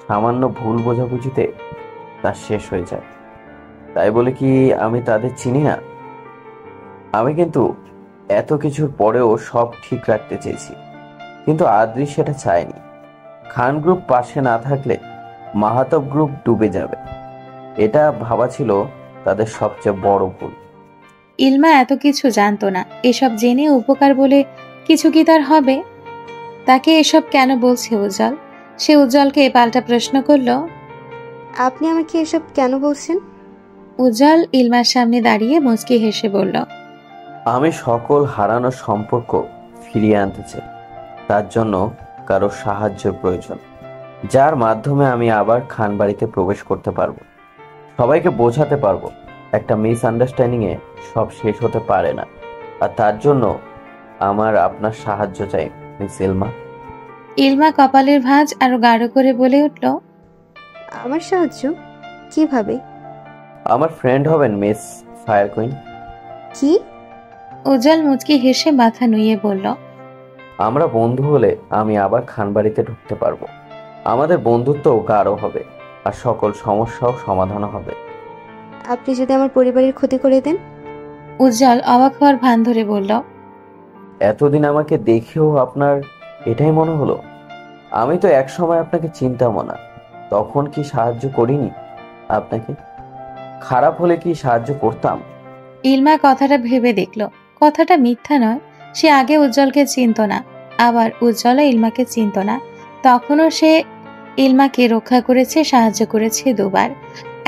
Speaker 19: সামান্য ভুল বোঝাবুঝিতে তা শেষ হয়ে যায়। তাই বলে কি আমি তাদের চিনি না? আমি কিন্তু এত কিছুর পরেও সব ঠিক রাখতে চেয়েছি, কিন্তু আদ্রি সেটা চায়নি। খান গ্রুপ পাশে না থাকলে মাহাতব গ্রুপ ডুবে যাবে, এটা ভাবা ছিল তাদের সবচেয়ে বড় ভুল।
Speaker 1: ইলমা এত কিছু জানতো না। এসব জেনে উপকার বলে কিছু কি তার হবে? তাকে এসব কেন বলছে উজ্জ্বল? সে উজ্জ্বলকে পাল্টা প্রশ্ন করল,
Speaker 18: আপনি আমাকে এসব কেন বলছেন?
Speaker 1: উজ্জ্বল ইলমার সামনে দাঁড়িয়ে মুচকি হেসে বলল,
Speaker 19: আমি সকল হারানো সম্পর্ক ফিরিয়ে আনতে চাই। তার জন্য কারো সাহায্যের প্রয়োজন, যার মাধ্যমে আমি আবার খান বাড়িতে প্রবেশ করতে পারবো। সবাইকে বোঝাতে পারবো একটা মিসআন্ডারস্ট্যান্ডিংয়ে সব শেষ হতে পারে না। আর তার জন্য আমার আপনার সাহায্য চাই মিস ইলমা।
Speaker 1: ইলমা কপালের ভাঁজ আরো গাঢ় করে বলে উঠল,
Speaker 18: আমার সাহায্য? কিভাবে?
Speaker 19: আমার ফ্রেন্ড হবেন মিস ফায়ার কুইন।
Speaker 18: কি?
Speaker 1: উজ্জ্বল মুচকি হেসে মাথা নুইয়ে বলল,
Speaker 19: আমরা বন্ধু হলে আমি আবার খান বাড়িতে ঢুকতে পারবো। আমাদের বন্ধুত্বও গাঢ় হবে আর সকল সমস্যাও সমাধান হবে।
Speaker 18: আপনি যদি আমার পরিবারের ক্ষতি করে দেন?
Speaker 1: উজ্জ্বল অবাক হওয়ার ভান ধরে বলল,
Speaker 19: এতদিন আমাকে দেখেও আপনার এটাই মনে হলো? আমি তো এক সময় আপনাকে চিনতাম না। তখন কি সাহায্য করিনি আপনাকে? খারাপ হলে কি সাহায্য করতাম?
Speaker 1: ইলমা কথাটা ভেবে দেখল কথাটা মিথ্যা নয়। সে আগে উজ্জ্বলকে চিনত না, আবার উজ্জ্বলও ইলমাকে চিনত না। তখনও সে ইলমাকে রক্ষা করেছে, সাহায্য করেছে দুবার।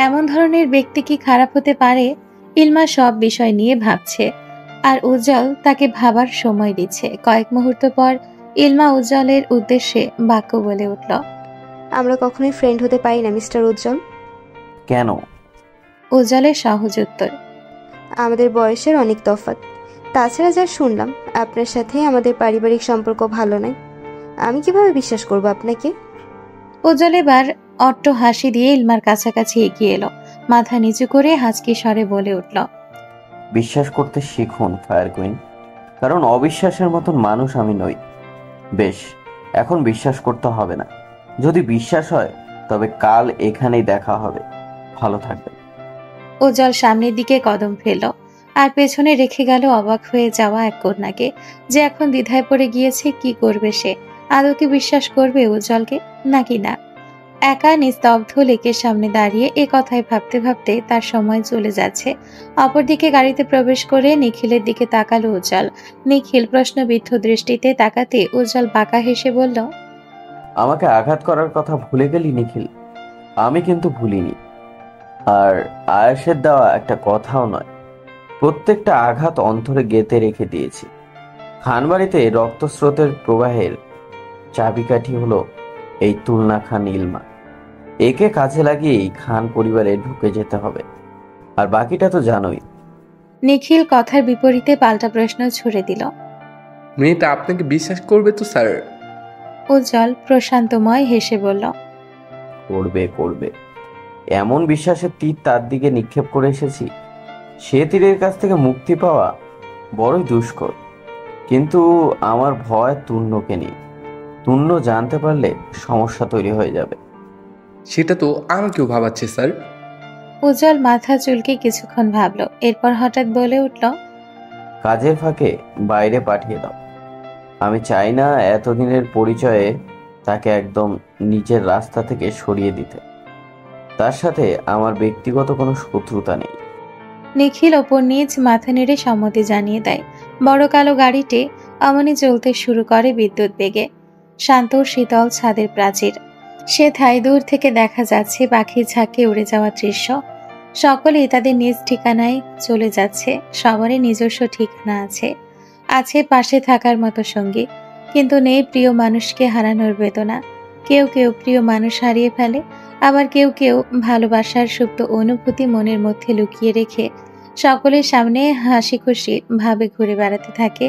Speaker 1: এমন ধরনের ব্যক্তি কি খারাপ হতে পারে? ইলমা সব বিষয় নিয়ে ভাবছে। আর উজ্জ্বল তাকে ভাবার সময় দিচ্ছে। কয়েক মুহূর্ত পর ইলমা উজ্জ্বলের উদ্দেশ্যে বাক্য বলে উঠল,
Speaker 18: আমরা কখনোই ফ্রেন্ড হতে পারি না মিস্টার উজ্জ্বল।
Speaker 19: কেন?
Speaker 1: উজ্জ্বলের সহজ উত্তর,
Speaker 18: আমাদের বয়সের অনেক তফাৎ। তাছাড়া যা শুনলাম আপনার সাথে আমাদের পারিবারিক সম্পর্ক ভালো নয়। আমি কিভাবে বিশ্বাস করব আপনাকে?
Speaker 1: উজ্জ্বল এবার অট্ট হাসি দিয়ে ইলমার কাছাকাছি এগিয়ে এলো, মাথা নিচু করে হাসকি স্বরে বলে উঠল,
Speaker 19: বিশ্বাস করতে শিখুন ফায়ার কুইন, কারণ অবিশ্বাসের মতন মানুষ আমি নই। বেশ, এখন বিশ্বাস করতে হবে না। যদি বিশ্বাস হয় তবে কাল এখানেই দেখা হবে। ভালো থাকবে।
Speaker 1: উজ্জ্বল সামনের দিকে কদম ফেলল আর পেছনে রেখে গেল অবাক হয়ে যাওয়া এক কন্যাকে, যে এখন দ্বিধায় পড়ে গিয়েছে কি করবে সে। আদৌ কি বিশ্বাস করবে উজ্জ্বলকে নাকি না? একা নিস্তব্ধ লেকের সামনে দাঁড়িয়ে এ কথায় ভাবতে ভাবতে তার সময় চলে যাচ্ছে। অপরদিকে গাড়িতে প্রবেশ করে নিখিলের দিকে তাকালো উজ্জ্বল। নিখিল প্রশ্নবিদ্ধ দৃষ্টিতে তাকাতে উজ্জ্বল বাঁকা হেসে বলল,
Speaker 19: আমাকে আঘাত করার কথা ভুলে গেলি নিখিল? আমি কিন্তু ভুলিনি। আর আয়েশের দেওয়া একটা কথাও নয়, প্রত্যেকটা আঘাত অন্তরে গেঁথে রেখে দিয়েছি। খানবাড়িতে রক্তস্রোতের প্রবাহের চাবিকাঠি হলো এই তুলনা খান ইলমা। একে কাজে লাগিয়েই খান পরিবারে ঢুকে যেতে হবে। আর বাকিটা তো জানোই।
Speaker 1: নিখিল কথার বিপরীতে পাল্টা প্রশ্ন ছুড়ে দিল।
Speaker 20: মেয়েটা আপনাকে বিশ্বাস করবে তো স্যার?
Speaker 1: উজ্জ্বল প্রশান্তময় হেসে বলল,
Speaker 19: করবে করবে। এমন বিশ্বাসের তীর তার দিকে নিক্ষেপ করে এসেছি, সে তীরের কাছ থেকে মুক্তি পাওয়া বড়ই দুষ্কর। কিন্তু আমার ভয় তুণ্যকে নিয়ে। তুণ্য জানতে পারলে সমস্যা তৈরি হয়ে যাবে।
Speaker 20: সেটা তো আমাকেও ভাবাচ্ছে স্যার।
Speaker 1: উজ্জ্বল মাথা চুলকে কিছুক্ষণ ভাবল, এরপর হঠাৎ বলে উঠল,
Speaker 19: কাজের ফাঁকে বাইরে পাঠিয়ে দাও। আমি চাই না এতদিনের পরিচয়ে তাকে একদম নিজের রাস্তা থেকে সরিয়ে দিতে। তার সাথে আমার ব্যক্তিগত কোনো শত্রুতা নেই।
Speaker 1: নিখিল ওপর নিচ মাথা নেড়ে সম্মতি জানিয়ে দেয়। বড় কালো গাড়িটি অমনি চলতে শুরু করে বিদ্যুৎ বেগে। শান্ত শীতল ছাদের প্রাচীর, সেথায় দূর থেকে দেখা যাচ্ছে পাখির ঝাঁকে উড়ে যাওয়া দৃশ্য। সকলেই তাদের নিজ ঠিকানায় চলে যাচ্ছে। সবারই নিজস্ব ঠিকানা আছে, আছে পাশে থাকার মতো সঙ্গী, কিন্তু নেই প্রিয় মানুষকে হারানোর বেদনা। কেউ কেউ প্রিয় মানুষ হারিয়ে ফেলে, আবার কেউ কেউ ভালোবাসার সুপ্ত অনুভূতি মনের মধ্যে লুকিয়ে রেখে সকলের সামনে হাসি খুশি ভাবে ঘুরে বেড়াতে থাকে।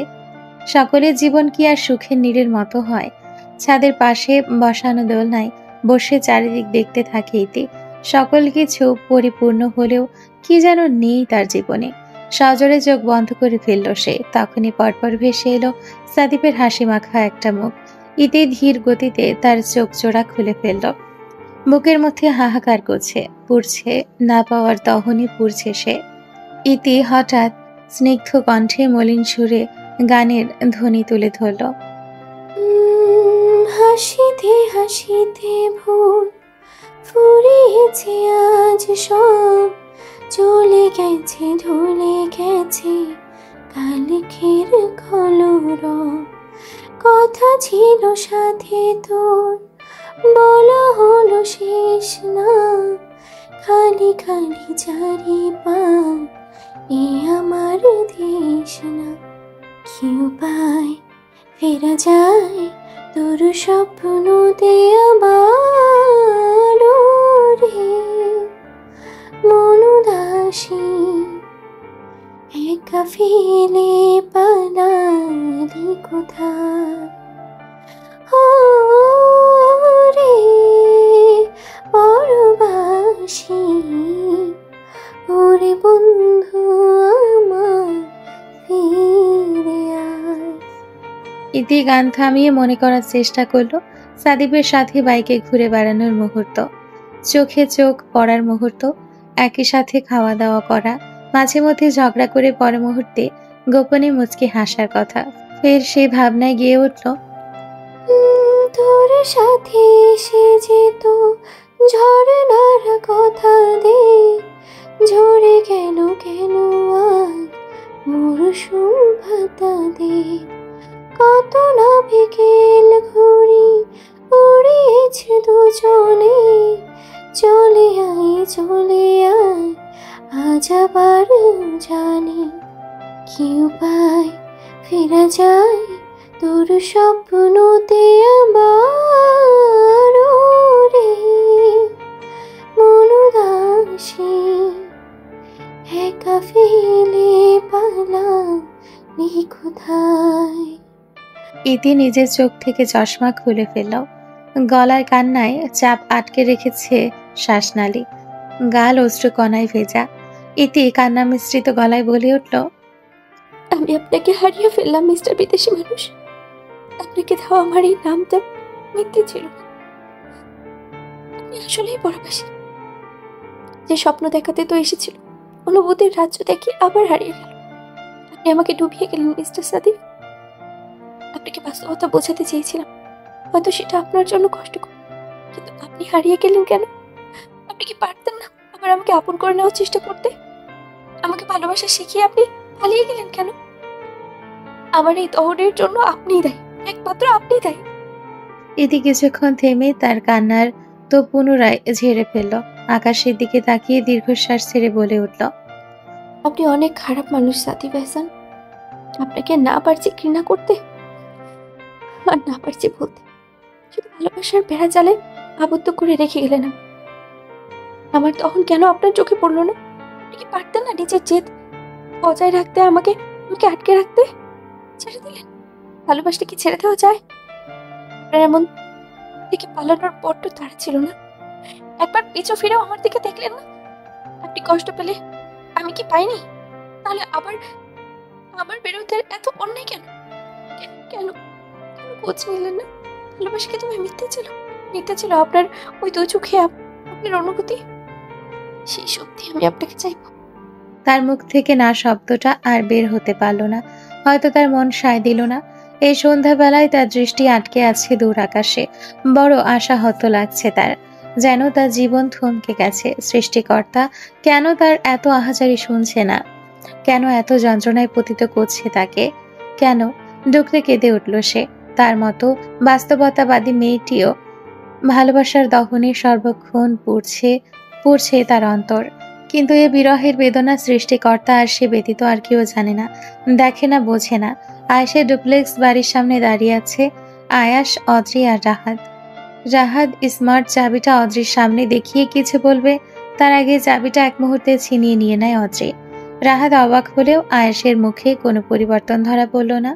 Speaker 1: সকলের জীবন কি আর সুখের নীড়ের মতো হয়? ছাদের পাশে বসানো দোলনায় বসে চারিদিক দেখতে থাকে ইতি। সকল কিছু পরিপূর্ণ হলেও কি যেন নেই তার জীবনে। সজোরে চোখ বন্ধ করে ফেলল সে। তখনই পরপর ভেসে এলো সাদিপের হাসি মাখা একটা মুখ। ইতি ধীর গতিতে তার চোখ জোড়া খুলে ফেলল। বুকের মধ্যে হাহাকার করছে, পুড়ছে, না পাওয়ার দহনে পুড়ছে সে। ইতি হঠাৎ স্নিগ্ধ কণ্ঠে মলিন সুরে গানের ধ্বনি তুলে ধরল,
Speaker 11: হাসিতে হাসিতে ভুল ফুরিয়েছে আজ সব, চলে গেছে ঢলে গেছে কালকের কলরব। কথা ছিল সাথে তোর, বলা হলো শেষ না, খালি খালি চারি পান এ আমার দেশ না। কি উপায় ফেরা যায় তোর স্বপ্নতে আবার রে, মন উদাসী একা ফেলে পালালি কোথায়। ও রে পরবাসী, ওরে বন্ধু আমার ফিরে আয়।
Speaker 1: ইতি গান থামিয়ে মনে করার চেষ্টা করলো সাদিপের সাথে বাইকে ঘুরে বেড়ানোর মুহূর্ত, চোখে চোখ পড়ার মুহূর্ত, একই সাথে খাওয়া দাওয়া করা, মাঝে মধ্যে ঝগড়া করে পরের মুহূর্তে গোপনে মুচকি হাসার কথা। ফের সেই ভাবনায় গিয়ে উঠল,
Speaker 11: তোর সাথে এসে যেত ঝরনার কথা দে, ঝরে গেল কেন আজ মরশুম ভাতা দে। কত না বিকেল ঘুরি উড়িয়েছে দুজনে, চলে আয় আজ আবার জানি। কি উপায় ফেরা যায় তোর স্বপ্নতে আবার রে মন উদাসী একা ফেলে পালালি কোথায়।
Speaker 1: ইতি নিজের চোখ থেকে চশমা খুলে ফেলল। গলার কান্নায় চাপ আটকে রেখেছে শ্বাসনালী, গাল অশ্রুকণায় ভেজা। ইতি কান্না মিশ্রিত গলায় বলে উঠল,
Speaker 11: আমি আপনাকে হারিয়ে ফেললাম মিস্টার বিদেশি মানুষ। আপনাকে দেওয়া আমার এই নামটা মিথ্যে ছিল না। আপনি আসলেই পরবাসী। যে স্বপ্ন দেখাতে তো এসেছিল, অনুভূতির রাজ্য দেখে আবার হারিয়ে গেল। আপনি আমাকে ডুবিয়ে গেলেন মিস্টার সাদিফ। আপনাকে বাস্তবতা বোঝাতে চেয়েছিলাম, হয়তো সেটা আপনার জন্য কষ্টকর, কিন্তু আপনি হারিয়ে গেলেন কেন? আপনি কি পারতেন না আবার আমাকে আপন করে নেওয়ার চেষ্টা করতে? আমাকে ভালোবাসা শিখিয়ে আপনি পালিয়ে গেলেন কেন? আমার এই দহনের জন্য আপনিই দায়ী, একমাত্র আপনিই দায়ী।
Speaker 1: ইতি কিছুক্ষণ থেমে তার কান্নার তো পুনরায় ঝেড়ে ফেলল। আকাশের দিকে তাকিয়ে দীর্ঘশ্বাস ছেড়ে বলে উঠল,
Speaker 11: আপনি অনেক খারাপ মানুষ সাদিব এহসান। আপনাকে না পারছি ঘৃণা করতে, আর না পারছি বলতে। শুধু ভালোবাসার বেড়া জালে আবদ্ধ করে রেখে গেলেন। আমার তখন কেন আপনার চোখে পড়লো না? আপনি কি পারতেন না নিজের জেদ বজায় রাখতে, আমাকে আটকে রাখতে? ছেড়ে দিলেন। ভালোবাসলে কি ছেড়ে দেওয়া যায়? আপনার এমন থেকে পালানোর বড্ড তাড়া ছিল না? একবার পিছু ফিরেও আমার দিকে দেখলেন না? আপনি কষ্ট পেলে আমি কি পাইনি? তাহলে আবার আমার বিরুদ্ধে এত অন্যায় কেন? কেন কেন খোঁজ নিলেন না? ভালোবাসা কি তুমি মিথ্যে ছিল? মিথ্যে ছিল আপনার ওই দু চোখে আপনার অনুভূতি? সেই সত্যি আমি আপনাকে চাইব।
Speaker 1: তার মুখ থেকে না শব্দটা আর বের হতে পারল না। হয়তো তার মন সায় দিল না। এই সন্ধ্যাবেলায় তার দৃষ্টি আটকে আছে দূর আকাশে। বড় আশাহত লাগছে তার, যেন তার জীবন থমকে গেছে। সৃষ্টিকর্তা কেন তার এত আহাজারি শুনছে না? কেন এত যন্ত্রণায় পতিত করছে তাকে? কেন? ডুকরে কেঁদে উঠল সে। তার মতো বাস্তবতাবাদী মেয়েটিও ভালোবাসার দহনে সর্বক্ষণ পুড়ছে তার অন্তর। কিন্তু এ বিরহের বেদনা সৃষ্টিকর্তা আর সে ব্যতীত আর কেউ জানে না, দেখে না, বোঝে না। আয়েশের ডুপ্লেক্স বাড়ির সামনে দাঁড়িয়ে আছে আয়াস, অদ্রি আর রাহাত। রাহাত স্মার্ট চাবিটা অদ্রির সামনে দেখিয়ে কিছু বলবে, তার আগে চাবিটা এক মুহূর্তে ছিনিয়ে নিয়ে নেয় অদ্রি। রাহাত অবাক হলেও আয়েশের মুখে কোনো পরিবর্তন ধরা পড়ল না,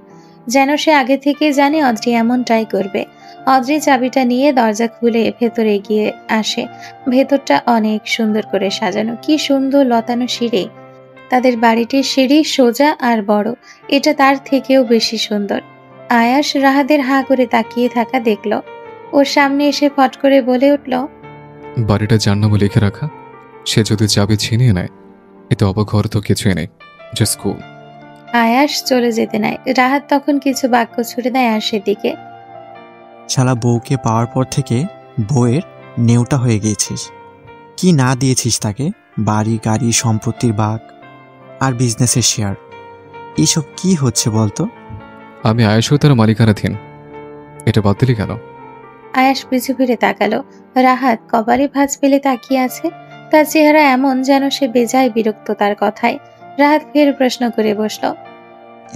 Speaker 1: যেন সে আগে থেকে জানে অদ্রি এমনটাই করবে। অদ্রি চাবিটা নিয়ে দরজা খুলে ভেতরে এগিয়ে আসে। ভেতরটা অনেক সুন্দর করে সাজানো, কি সুন্দর লতানো সিঁড়ি। তাদের বাড়িটির সিঁড়ি সোজা আর বড়, এটা তার থেকেও বেশি সুন্দর। আয়াস রাহাদের হাঁ করে তাকিয়ে থাকা দেখল। ওর সামনে এসে ফট করে বলে উঠল,
Speaker 8: বাড়িটা যার নামে লিখে রাখা, সে যদি চাবি ছিনিয়ে নেয়, এতে অবাক হওয়ার তো কিছুই নেই, জাস্ট কুল।
Speaker 1: আয়াস চলে যেতে নাই। রাহাত তখন কিছু বাক্য ছুড়ে দেয় আয়াসের দিকে।
Speaker 4: শালা বউকে পাওয়ার পর থেকে বউয়ের নেউটা হয়ে গিয়েছিস। কি না দিয়েছিস তাকে? বাড়ি, গাড়ি, সম্পত্তির ভাগ আর বিজনেসের শেয়ার। এইসব কি হচ্ছে বলতো?
Speaker 8: আমি আয়েশও তার মালিকানাধীন, এটা বাদ দিলি কেন?
Speaker 1: আয়াস পিছু ফিরে তাকালো। রাহাত কপালে ভাঁজ ফেলে তাকিয়ে আছে। তার চেহারা এমন যেন সে বেজায় বিরক্ত তার কথায়। রাহাত ফের প্রশ্ন করে বসল,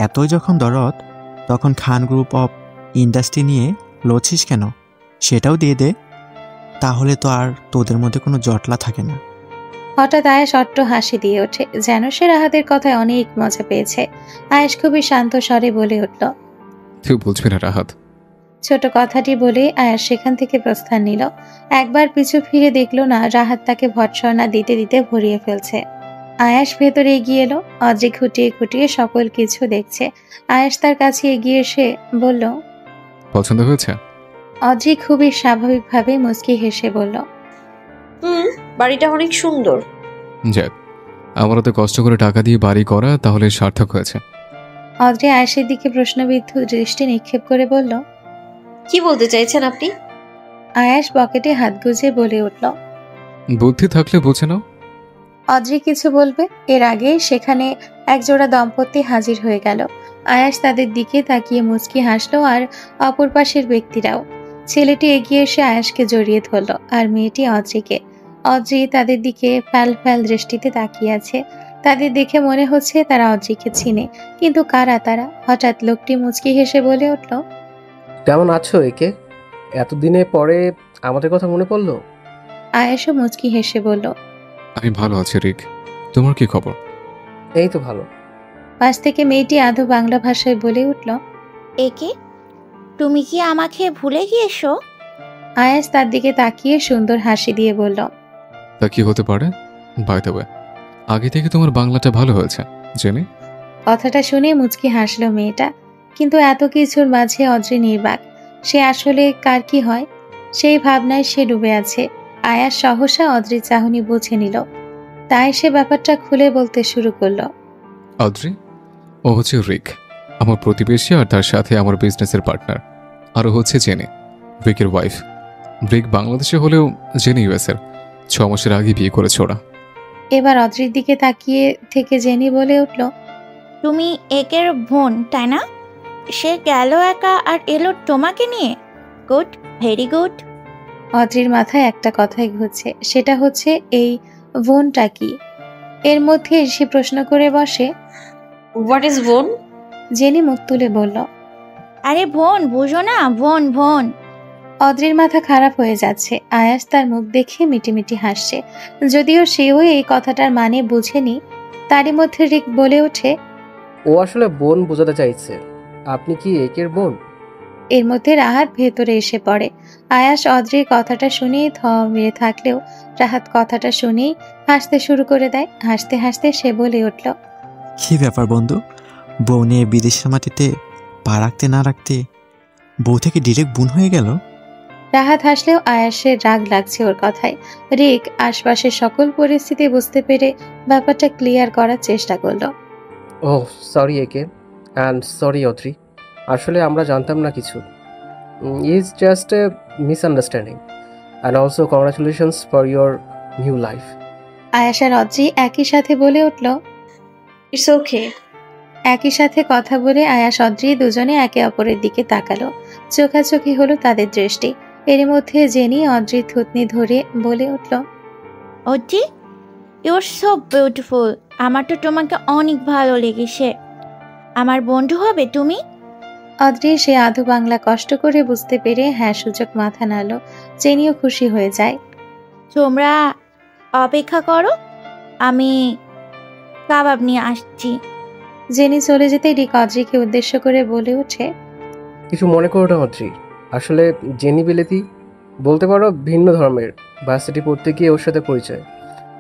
Speaker 4: এতই যখন দরদ, তখন খান গ্রুপ অফ ইন্ডাস্ট্রি নিয়ে লড়ছিস কেন? সেটাও দিয়ে দে, তাহলে তো আর তোদের মধ্যে কোনো জটলা থাকে না।
Speaker 1: হঠাৎ আয়েশ অট্ট হাসি দিয়ে ওঠে, যেন সে রাহাতের কথায় অনেক মজা পেয়েছে। আয়েশ খুবই শান্ত স্বরে বলে উঠল,
Speaker 8: তুই বলবি না রাহাত?
Speaker 1: ছোট কথাটি বলে আয়াস সেখান থেকে প্রস্থান নিল। একবার পিছু ফিরে দেখল না রাহাত তাকে ভৎসনা দিতে দিতে ভরিয়ে ফেলছে। আয়াস ভেতরে এগিয়ে এলো। অদ্রি খুঁটিয়ে খুঁটিয়ে সকল কিছু দেখছে। আয়াস তার কাছে এগিয়ে এসে বলল,
Speaker 8: পছন্দ হয়েছে?
Speaker 1: অদ্রি খুবই স্বাভাবিকভাবে মুচকি হেসে বলল,
Speaker 7: বাড়িটা অনেক সুন্দর।
Speaker 8: যাক, আমার তো কষ্ট করে টাকা দিয়ে বাড়ি করা, তাহলে সার্থক হয়েছে।
Speaker 1: অদ্রি আয়েশের দিকে প্রশ্নবিদ্ধ দৃষ্টি নিক্ষেপ করে বলল,
Speaker 7: কি বলতে চাইছেন আপনি?
Speaker 1: আয়াস পকেটে হাত গুজে বলে উঠল,
Speaker 8: বুদ্ধি থাকলে বুঝে নাও।
Speaker 1: অদ্রি কিছু বলবে এর আগে সেখানে একজোড়া দম্পতি হাজির হয়ে গেল। আয়াস তাদের দিকে তাকিয়ে মুচকি হাসলো, আর অপর পাশের ব্যক্তিরাও। ছেলেটি এগিয়ে এসে আয়াসকে জড়িয়ে ধরল, আর মেয়েটি অদ্রিকে। অদ্রি তাদের দিকে ফ্যাল ফ্যাল দৃষ্টিতে তাকিয়ে আছে। তাদের দেখে মনে হচ্ছে তারা অদ্রিকে চিনে, কিন্তু কারা তারা? হঠাৎ লোকটি মুচকি হেসে বলে উঠল,
Speaker 21: কেমন আছো একে? এতদিনে পরে আমাদের কথা মনে পড়লো?
Speaker 1: আয়াসও মুচকি হেসে বলল,
Speaker 8: আমি ভালো আছি রিক, তোমার কি খবর?
Speaker 21: এই তো ভালো।
Speaker 1: পাশ থেকে মেয়েটি আধো বাংলা ভাষায় বলে উঠল,
Speaker 22: একে, তুমি কি আমাকে ভুলে গিয়েছো?
Speaker 1: আয়াস তার দিকে তাকিয়ে সুন্দর হাসি দিয়ে বলল,
Speaker 8: তা কি হতে পারে? বাই দ্য ওয়ে, আগে থেকে তোমার বাংলাটা ভালো হয়েছে জেনে।
Speaker 1: কথাটা শুনে মুচকি হাসলো মেয়েটা, কিন্তু এত কিছুর মাঝে অদ্রি নির্বাক। সে আসলে কার কি হয় সেই ভাবনায় সে ডুবে আছে। আয়াস সহসা অদ্রির চাহনি বুঝে নিল, তাই সে ব্যাপারটা খুলে বলতে শুরু করলো।
Speaker 8: অদ্রি, ও হচ্ছে রিক, আমার প্রতিবেশী আর তার সাথে আমার বিজনেসের পার্টনার। আর ও হচ্ছে জেনে, রিকের ওয়াইফ। রিক বাংলাদেশে হলেও জেনে ইউএসের। 6 মাসের আগে বিয়ে করেছে ওরা।
Speaker 1: এবার অদ্রির দিকে তাকিয়ে থেকে জেনি বলে উঠল,
Speaker 22: তুমি একের বোন তাই না? সে গেল একা আর এলো তোমাকে নিয়ে। Good, very good.
Speaker 1: অদ্রির মাথায় একটা কথাই ঘুরছে, সেটা হচ্ছে এই বোনটা কি। এর মধ্যে সে প্রশ্ন করে বসে,
Speaker 7: হোয়াট ইজ বোন?
Speaker 1: জেনি মুখ তুলে বলল,
Speaker 22: আরে বোন বুঝো না, বোন বোন।
Speaker 1: অদ্রির মাথা খারাপ হয়ে যাচ্ছে। আয়াস তার মুখ দেখে মিটিমিটি হাসছে, যদিও সেও এই কথাটার মানে বুঝেনি। তারই মধ্যে রিক বলে ওঠে,
Speaker 21: ও আসলে বোন বোঝাতে চাইছে। আপনি কি একের বোন?
Speaker 1: এর মধ্যে রাহাত ভেতরে এসে পড়ে। আয়াস অদ্রির কথাটা শুনেই মেরে থাকলেও রাহাত কথাটা শুনেই হাসতে শুরু করে দেয়। হাসতে হাসতে সে বলে উঠল,
Speaker 4: কি ব্যাপার বন্ধু, বউ নিয়ে বিদেশের মাটিতে পা রাখতে না রাখতে বউ থেকে ডিরেক্ট বোন হয়ে গেল।
Speaker 1: রাহাত হাসলেও আয়াসের রাগ লাগছে ওর কথায়। রিক আশপাশের সকল পরিস্থিতি বুঝতে পেরে ব্যাপারটা ক্লিয়ার করার চেষ্টা করলো।
Speaker 21: ওহ সরি একে, অ্যান্ড সরি অদ্রি। আসলে আমরা জানতাম না কিছু। Is just a misunderstanding, and also congratulations for your new life.
Speaker 1: আয়াস আর অদ্রি একই সাথে বলে উঠল,
Speaker 7: ইটস ওকে।
Speaker 1: একই সাথে কথা বলে আয়াস অদ্রি দুজনে একে অপরের দিকে তাকালো। চোখাচোখি হলো তাদের দৃষ্টি। এর মধ্যে জেনি অদ্রির থুতনি ধরে বলে উঠল,
Speaker 22: Adri, you are so beautiful. আমার তো তোমাকে অনেক ভালো লেগেছে। আমার বন্ধু হবে তুমি?
Speaker 1: অদ্রি সে আধো বাংলা কষ্ট করে বুঝতে পেরে হ্যাঁ সূচক মাথা নাড়ল। জেনিও খুশি হয়ে যায়।
Speaker 22: তোমরা অপেক্ষা করো, আমি কাবাব নিয়ে আসছি।
Speaker 1: জেনি চলে যেতে রিক অদ্রিকে উদ্দেশ্য করে বলে ওঠে,
Speaker 21: কিছু মনে করো না অদ্রি, আসলে জেনি বিলেতি, বলতে পারো ভিন্ন ধর্মের। ভার্সিটি পড়তে গিয়ে ওর সাথে পরিচয়।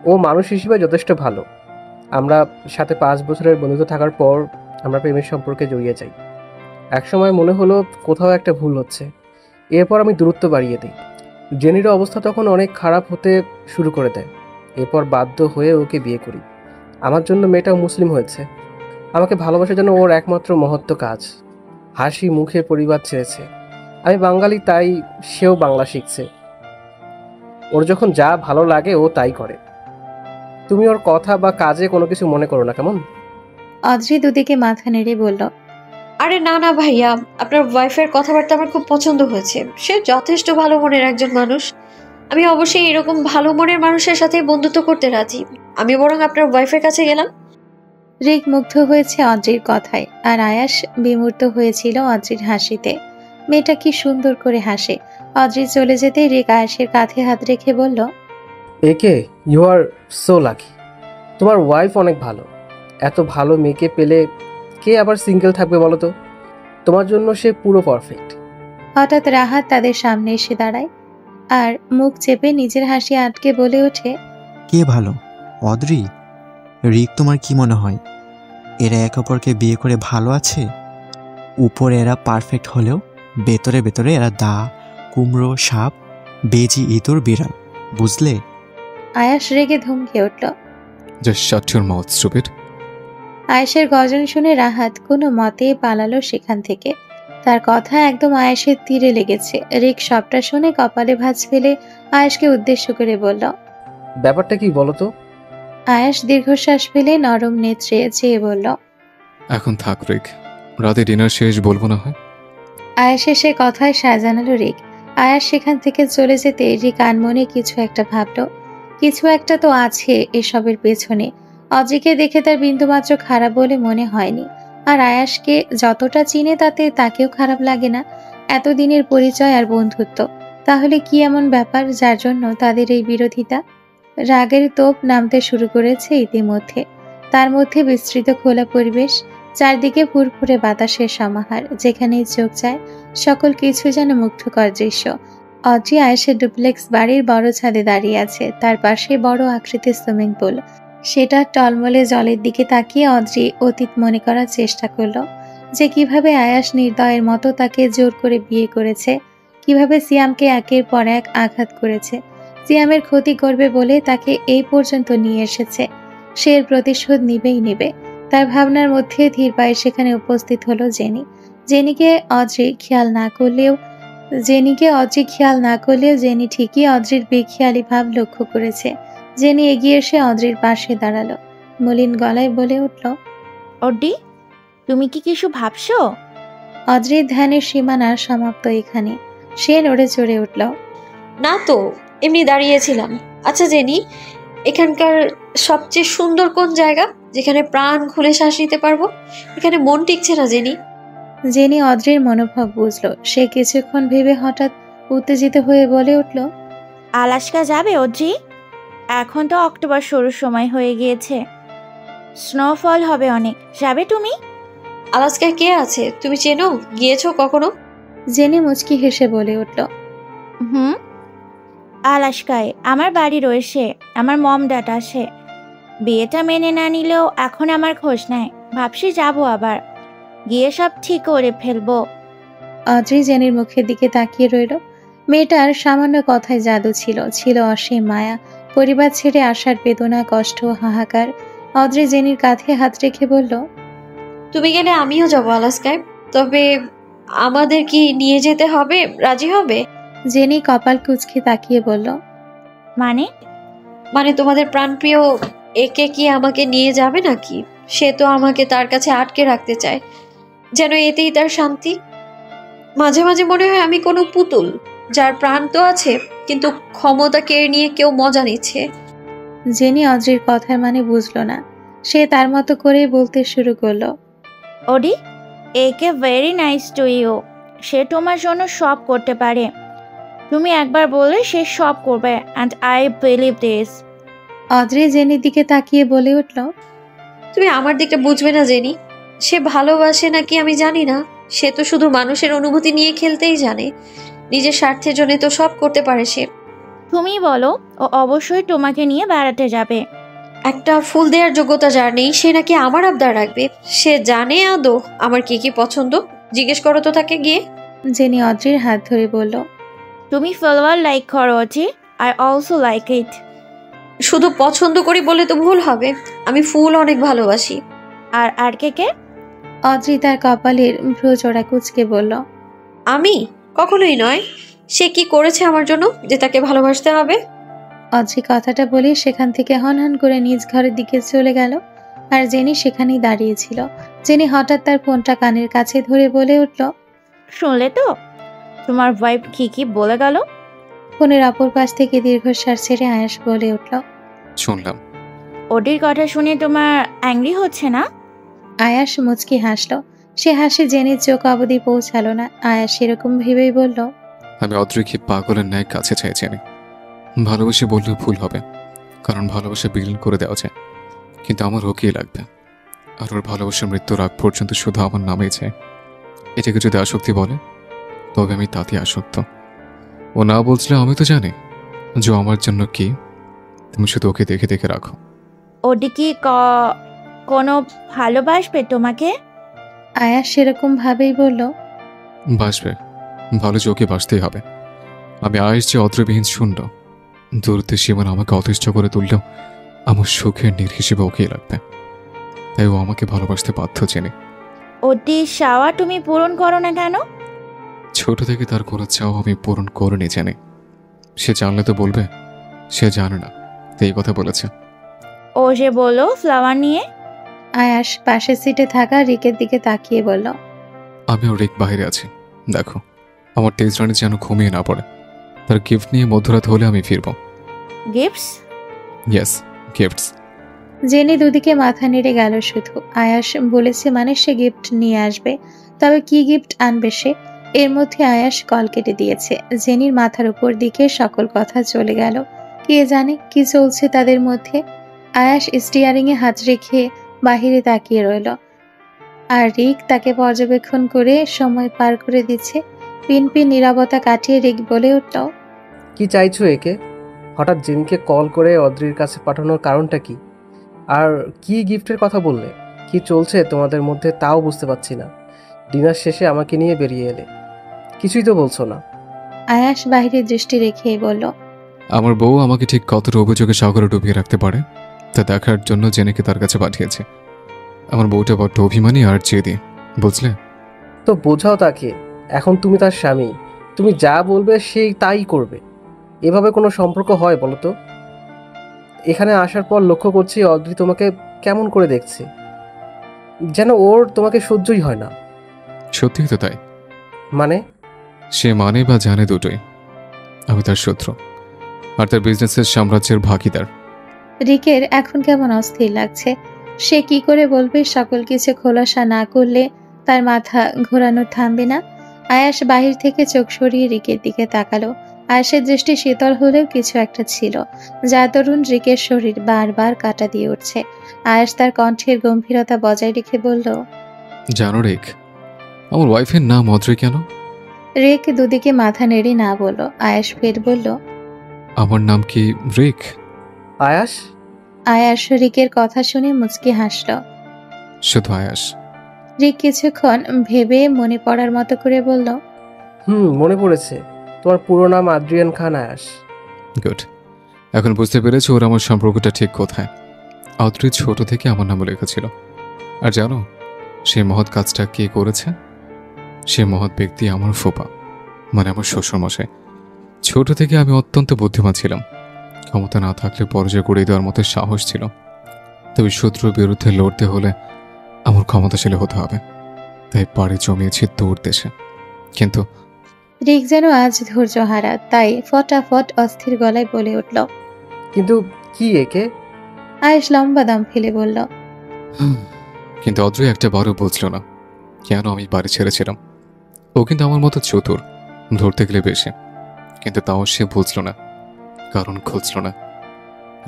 Speaker 21: ও মানুষ হিসেবে যথেষ্ট ভালো। আমরা সাথে 5 বছরের বন্ধুত্ব থাকার পর আমরা প্রেমের সম্পর্কে জড়িয়ে যাই। একসময় মনে হলো কোথাও একটা ভুল হচ্ছে। এরপর আমি দূরত্ব বাড়িয়ে দিই। জেনির অবস্থা তখন অনেক খারাপ হতে শুরু করে দেয়। এরপর বাধ্য হয়ে ওকে বিয়ে করি। আমার জন্য মেয়েটাও মুসলিম হয়েছে। আমাকে ভালোবাসার জন্য ওর একমাত্র মহত্ব কাজ। হাসি মুখে পরিবার চেয়েছে। আমি বাঙালি, তাই সেও বাংলা শিখছে। ওর যখন যা ভালো লাগে ও তাই করে। তুমি ওর কথা বা কাজে কোনো কিছু মনে করো না, কেমন?
Speaker 1: অদ্রি দুদিকে মাথা নেড়ে বলল,
Speaker 7: আরে না না ভাইয়া, আপনার ওয়াইফের কথাবার্তা আমার খুব পছন্দ হয়েছে। সে যথেষ্ট ভালো মনের একজন মানুষ। আমি অবশ্যই এরকম ভালো মনের মানুষের সাথে বন্ধুত্ব করতে রাজি। আমি বরং আপনার ওয়াইফের কাছে গেলাম।
Speaker 1: রিক মুগ্ধ হয়েছে অদ্রির কথায়, আর আয়াস বিমূর্ত হয়েছিল অদ্রির হাসিতে। মেয়েটা কি সুন্দর করে হাসে। অদ্রি চলে যেতে রিক আয়াসের কাঁধে হাত রেখে বলল,
Speaker 21: একে, ইউ আর সো লাকি। তোমার ওয়াইফ অনেক ভালো। এত ভালো মেয়েকে পেলে কে আবার সিঙ্গেল থাকবে বলো তো? তোমার জন্য সে পুরো পারফেক্ট।
Speaker 1: হঠাৎ রাহাত তাদের সামনে এসে দাঁড়ায় আর মুখ চেপে নিজের হাসি আটকে বলে ওঠে,
Speaker 4: কে ভালো, অদ্রি? রিক, তোমার কি মনে হয় এরা একে অপরকে বিয়ে করে ভালো আছে? উপরে এরা পারফেক্ট হলেও ভেতরে ভেতরে এরা দা, কুমড়ো, সাপ, বেজি, ইঁদুর, বিড়াল, বুঝলে?
Speaker 1: আয়াস রেগে ধমকে উঠল।
Speaker 8: Just shut your mouth stupid.
Speaker 1: আয়েশের গর্জন শুনে রাহাত কোনো মতেই পালালো সেখান থেকে। তার কথা একদম আয়েশের তীরে লেগেছে। রিক সবটা শুনে কপালে ভাঁজ ফেলে আয়েশকে উদ্দেশ্য করে বলল,
Speaker 21: ব্যাপারটা কি বলো তো?
Speaker 1: আয়েশ দীর্ঘশ্বাস ফেলে নরম নেত্রে চেয়ে বলল,
Speaker 8: এখন থাক রিক, রাতে ডিনার শেষ, বলবো না হয়।
Speaker 1: আয়েশের সে কথায় সায় জানালো রিক। আয়াস সেখান থেকে চলে যেতে রিক আনমনে কিছু একটা ভাবল। কিছু একটা তো আছে এসবের পেছনে। অজিকে দেখে তার বিন্দুমাত্র খারাপ বলে মনে হয়নি। আর আয়াসকে যতটা চিনে তাতে তাকেও খারাপ লাগে না। এতদিনের পরিচয় আর বন্ধুত্ব, তাহলে কি এমন ব্যাপার যার জন্য তাদের এই বিরোধিতা? রাগের তোপ নামতে শুরু করেছে ইতিমধ্যে। তার মধ্যে বিস্তৃত খোলা পরিবেশ, চারদিকে ফুরফুরে বাতাসের সমাহার, যেখানেই চোখ যায় সকল কিছু যেন মুগ্ধকর দৃশ্য। অজি আয়েশের ডুপ্লেক্স বাড়ির বড় ছাদে দাঁড়িয়ে আছে, তার পাশে বড় আকৃতির সুইমিং পুল। সেটা টলমলে জলের দিকে তাকিয়ে অদ্রি অতীত মনে করার চেষ্টা করলো, যে কিভাবে আয়াস নির্দয়ের মতো তাকে জোর করে বিয়ে করেছে, কিভাবে সিয়ামকে একের পর এক আঘাত করেছে, সিয়ামের ক্ষতি করবে বলে তাকে এই পর্যন্ত নিয়ে এসেছে। সে এর প্রতিশোধ নিবেই নিবে। তার ভাবনার মধ্যে ধীর পায়ে সেখানে উপস্থিত হলো জেনি। জেনিকে অদ্রি খেয়াল না করলেও জেনি ঠিকই অদ্রির বেখেয়ালি ভাব লক্ষ্য করেছে। জেনি এগিয়ে এসে অদ্রির পাশে দাঁড়ালো, মলিন গলায় বলে উঠল,
Speaker 22: অডি, তুমি কি কিছু ভাবছো?
Speaker 1: অদ্রির ধ্যানের সীমানা সমাপ্ত এখানে। সে নড়ে চড়ে উঠল।
Speaker 7: না তো, এমনি দাঁড়িয়েছিলাম। আচ্ছা জেনি, এখানকার সবচেয়ে সুন্দর কোন জায়গা যেখানে প্রাণ খুলে শ্বাস নিতে পারবো? এখানে মন টিকছে না জেনি।
Speaker 1: জেনি অদ্রির মনোভাব বুঝলো। সে কিছুক্ষণ ভেবে হঠাৎ উত্তেজিত হয়ে বলে উঠল,
Speaker 22: আলাস্কা যাবে অডি? এখন তো অক্টোবর শুরুর সময় হয়ে গিয়েছে, স্নোফল হবে অনেক। যাবে তুমি?
Speaker 7: আলাস্কায় কে আছে তুমি চেনো? গিয়েছো কখনো?
Speaker 1: জেনি মুচকি হেসে বলে উঠল,
Speaker 22: আলাস্কায় আমার বাড়ি রয়েছে, আমার মম ড্যাড আছে। বিয়েটা মেনে না নিলেও এখন আমার খোঁজ নেয়। ভাবছি যাবো, আবার গিয়ে সব ঠিক করে ফেলবো।
Speaker 1: অদ্রি জেনির মুখের দিকে তাকিয়ে রইল। মেয়েটার সামান্য কথায় জাদু ছিল অসীম মায়া, পরিবার ছেড়ে আসার বেদনা, কষ্ট, হাহাকার। অদ্রি জেনির কাঁধে হাত রেখে বলল,
Speaker 7: তুমি গেলে আমিও যাবো আলাস্কায়, তবে আমাদের কি নিয়ে যেতে হবে? রাজি হবে?
Speaker 1: জেনি কপাল কুঁচকে তাকিয়ে বলল,
Speaker 7: মানে তোমাদের প্রাণপ্রিয় একে কি আমাকে নিয়ে যাবে নাকি? সে তো আমাকে তার কাছে আটকে রাখতে চায়, যেন এতেই তার শান্তি। মাঝে মাঝে মনে হয় আমি কোনো পুতুল, যার প্রাণ তো আছে কিন্তু ক্ষমতা কেড়ে নিয়ে কেউ মজা নিচ্ছে।
Speaker 1: জেনি অদ্রির কথার মানে বুঝলো না। সে তার মতো করেই বলতে শুরু করলো,
Speaker 22: অডি, একে ভেরি নাইস টু ইউ। সে তোমার জন্য সব করতে পারে। তুমি একবার বলে সে সব করবে, and I believe this.
Speaker 1: Adri জেনির দিকে তাকিয়ে বলে উঠল,
Speaker 7: তুমি আমার দিকটা বুঝবে না জেনি। সে ভালোবাসে নাকি আমি জানি না, সে তো শুধু মানুষের অনুভূতি নিয়ে খেলতেই জানে। নিজের স্বার্থের জন্য তো সব করতে পারে সে।
Speaker 22: তুমি বলো ও অবশ্যই তোমাকে নিয়ে বেড়াতে যাবে।
Speaker 7: একটা ফুল দেওয়ার যোগ্যতা যার নেই, সে নাকি আমার আবদার রাখবে। সে জানে আদৌ আমার কি কি পছন্দ? জিজ্ঞেস করো তো তাকে গিয়ে।
Speaker 1: জেনি অদ্রির হাত ধরে বলল,
Speaker 22: তুমি ফ্লাওয়ার লাইক করো Aussie, I also like it.
Speaker 7: শুধু পছন্দ করি বলে তো ভুল হবে, আমি ফুল অনেক ভালোবাসি।
Speaker 22: আর কে?
Speaker 1: অদ্রি তার কপালের ভ্রু জোড়া কুচকে বলল,
Speaker 7: আমি? কখনোই নয়। সে কি করেছে আমার জন্য যে তাকে ভালোবাসতে হবে?
Speaker 1: অদ্রি কথাটা বলে সেখান থেকে হনহন করে নিজ ঘরের দিকে চলে গেল। আর জেনি সেখানেই দাঁড়িয়েছিল। জেনি হঠাৎ তার ফোনটা কানের কাছে ধরে বলে উঠল,
Speaker 22: শুনলে তো তোমার ওয়াইফ কি বলে গেল?
Speaker 1: ফোনের অপর পাশ থেকে দীর্ঘশ্বাস ছেড়ে আয়াস বলে উঠল,
Speaker 8: শুনলাম।
Speaker 22: ওটির কথা শুনে তোমার অ্যাংরি হচ্ছে না?
Speaker 1: আয়াস মুচকি হাসল। সে হাসি জেনির চোখ অবধি পৌঁছালো না। আয়াস সেরকম ভেবেই বলল,
Speaker 8: আমি অদ্রিকে পাগলের ন্যায় কাছে চাইছি না। ভালোবেসে বললেও ভুল হবে, কারণ ভালোবাসা বিলীন করে দেওয়া যায়, কিন্তু আমার ওকেই লাগবে। আর ওর ভালোবাসার মৃত্যুর আগ পর্যন্ত শুধু আমার নামেই চাই। এটাকে যদি আসক্তি বলে তবে আমি তাতে আসক্ত। ও না বলছিল আমি তো জানি যে আমার জন্য কি। তুমি শুধু ওকে দেখে দেখে রাখো।
Speaker 22: ওটি কি কোনো ভালোবাসবে তোমাকে?
Speaker 1: আয়াস সেরকম ভাবেই বলল,
Speaker 8: বাসবে। ভালো যে ওকে বাসতেই হবে। আমি আয়েস যে অদ্রবিহীন শূন্য, দূরত্বের সীমানা আমাকে অতিষ্ঠ করে তুললেও আমার সুখের নীর হিসেবে ওকেই লাগবে। তাই ও আমাকে ভালোবাসতে বাধ্য জেনে।
Speaker 22: ওটি চাওয়া তুমি পূরণ করো না কেন?
Speaker 8: ছোট থেকে তার কোনো চাওয়া আমি পূরণ করিনি জানি। সে জানলে তো বলবে সে জানে না, এই কথা বলেছে।
Speaker 22: ও যে বললো ফ্লাওয়ার নিয়ে।
Speaker 1: আয়াস পাশের সিটে থাকা রিকের দিকে তাকিয়ে বলল,
Speaker 8: আমিও রিক বাইরে আছি। দেখো আমার তেজ রানী যেন ঘুমিয়ে না পড়ে। তার গিফট নিয়ে মধ্যরাত হলে আমি ফিরবো।
Speaker 22: গিফটস?
Speaker 8: Yes, gifts.
Speaker 1: জেনি দুদিকে মাথা নেড়ে গেল শুধু। আয়াস বলেছে মানে সে গিফট নিয়ে আসবে, তবে কি গিফট আনবে সে? এর মধ্যে আয়াস কল কেটে দিয়েছে। জেনির মাথার উপর দিকে সকল কথা চলে গেল। কে জানে কি চলছে তাদের মধ্যে। আয়াস স্টিয়ারিং এ হাত রেখে বাহিরে তাকিয়ে রইল, আর রিক তাকে পর্যবেক্ষণ করে সময় পার করে দিচ্ছে। পিনপিন নীরবতা কাটিয়ে রিক বলে উঠল,
Speaker 21: কি চাইছো একে? হঠাৎ জেনকে কল করে অদ্রির কাছে পাঠানোর কারণটা কি? আর কি গিফটের কথা বললে? কি চলছে তোমাদের মধ্যে তাও বুঝতে পারছি না। ডিনার শেষে আমাকে নিয়ে বেরিয়ে এলে, কিছুই তো বলছো না।
Speaker 1: আয়াস বাহিরে দৃষ্টি রেখেই বলল,
Speaker 8: আমার বউ আমাকে ঠিক কতটা অভিযোগে সাগরে ডুবিয়ে রাখতে পারে তা দেখার জন্য জেনেকে তার কাছে পাঠিয়েছে। আমার বউটা বড্ড অভিমানী আর জেদি, বুঝলে?
Speaker 21: তো বোঝাও তাকে, এখন তুমি তার স্বামী, তুমি যা বলবে সেই তাই করবে। এভাবে কোনো সম্পর্ক হয় বলো তো? এখানে আসার পর লক্ষ্য করছি অদ্রি তোমাকে কেমন করে দেখছে, যেন ওর তোমাকে সহ্যই হয় না।
Speaker 8: সত্যিই তো তাই।
Speaker 21: মানে?
Speaker 8: সে মানে বা জানে দুটোই। আমি তার শত্রু আর তার বিজনেসের সাম্রাজ্যের ভাগিদার।
Speaker 1: রিকের এখন কেমন অস্থির লাগছে। সে কি করে বলবে? সকল কিছু খোলাসা না করলে তার মাথা ঘোরানো থামবে না। আয়াস বাহির থেকে চোখ সরিয়ে রিকের দিকে তাকালো। আয়াসের দৃষ্টি শীতল হলেও কিছু একটা ছিল, যার দরুন রিকের শরীর বারবার কাটা দিয়ে উঠছে। আয়াস তার কণ্ঠের গম্ভীরতা বজায় রেখে বলল,
Speaker 8: জানো রিক, আমার ওয়াইফের নাম অদ্রি কেন?
Speaker 1: রিক দুদিকে মাথা নেড়ে না বলল। আয়াস ফের বলল,
Speaker 8: আমার নাম কি রিক?
Speaker 21: আয়াস?
Speaker 1: আয়াস রিকের কথা শুনে মুচকি হাসল।
Speaker 8: শুধু আয়াস?
Speaker 1: রিক কিছুক্ষণ ভেবে মনে পড়ার মতো করে বলল,
Speaker 21: মনে পড়েছে, তোমার পুরো নাম আদ্রিয়ান খান আয়াস।
Speaker 8: গুড, এখন বুঝতে পেরেছি ওর আমার সম্পর্কটা ঠিক কোথায়। অদ্রি ছোট থেকে আমার নাম লিখেছিল। আর জানো সেই মহৎ কাজটা কে করেছে? সে মহৎ ব্যক্তি আমার ফুপা, মানে আমার শ্বশুরমশাই। ছোট থেকে আমি অত্যন্ত বুদ্ধিমান ছিলাম। ক্ষমতা না থাকলে পরাজয় করে দেওয়ার মতো সাহস ছিল। তবে শত্রুর বিরুদ্ধে লড়তে হলে আমার ক্ষমতাশালী হতে হবে। তাই পাড়ি জমিয়েছি দূর দেশে। কিন্তু
Speaker 1: রিক যেন আজ ধৈর্য হারা, তাই ফটাফট অস্থির গলায় বলে উঠল,
Speaker 21: কিন্তু কি একে?
Speaker 1: আয়েশ লম্বা দম ফেলে বলল,
Speaker 8: কিন্তু অদ্রই একটা বারও বুঝলো না কেন আমি বাড়ি ছেড়েছিলাম। ও কিন্তু আমার মতো চতুর, ধরতে গেলে বেশি, কিন্তু তাও সে বুঝলো না, কারণ খুঁজলো না।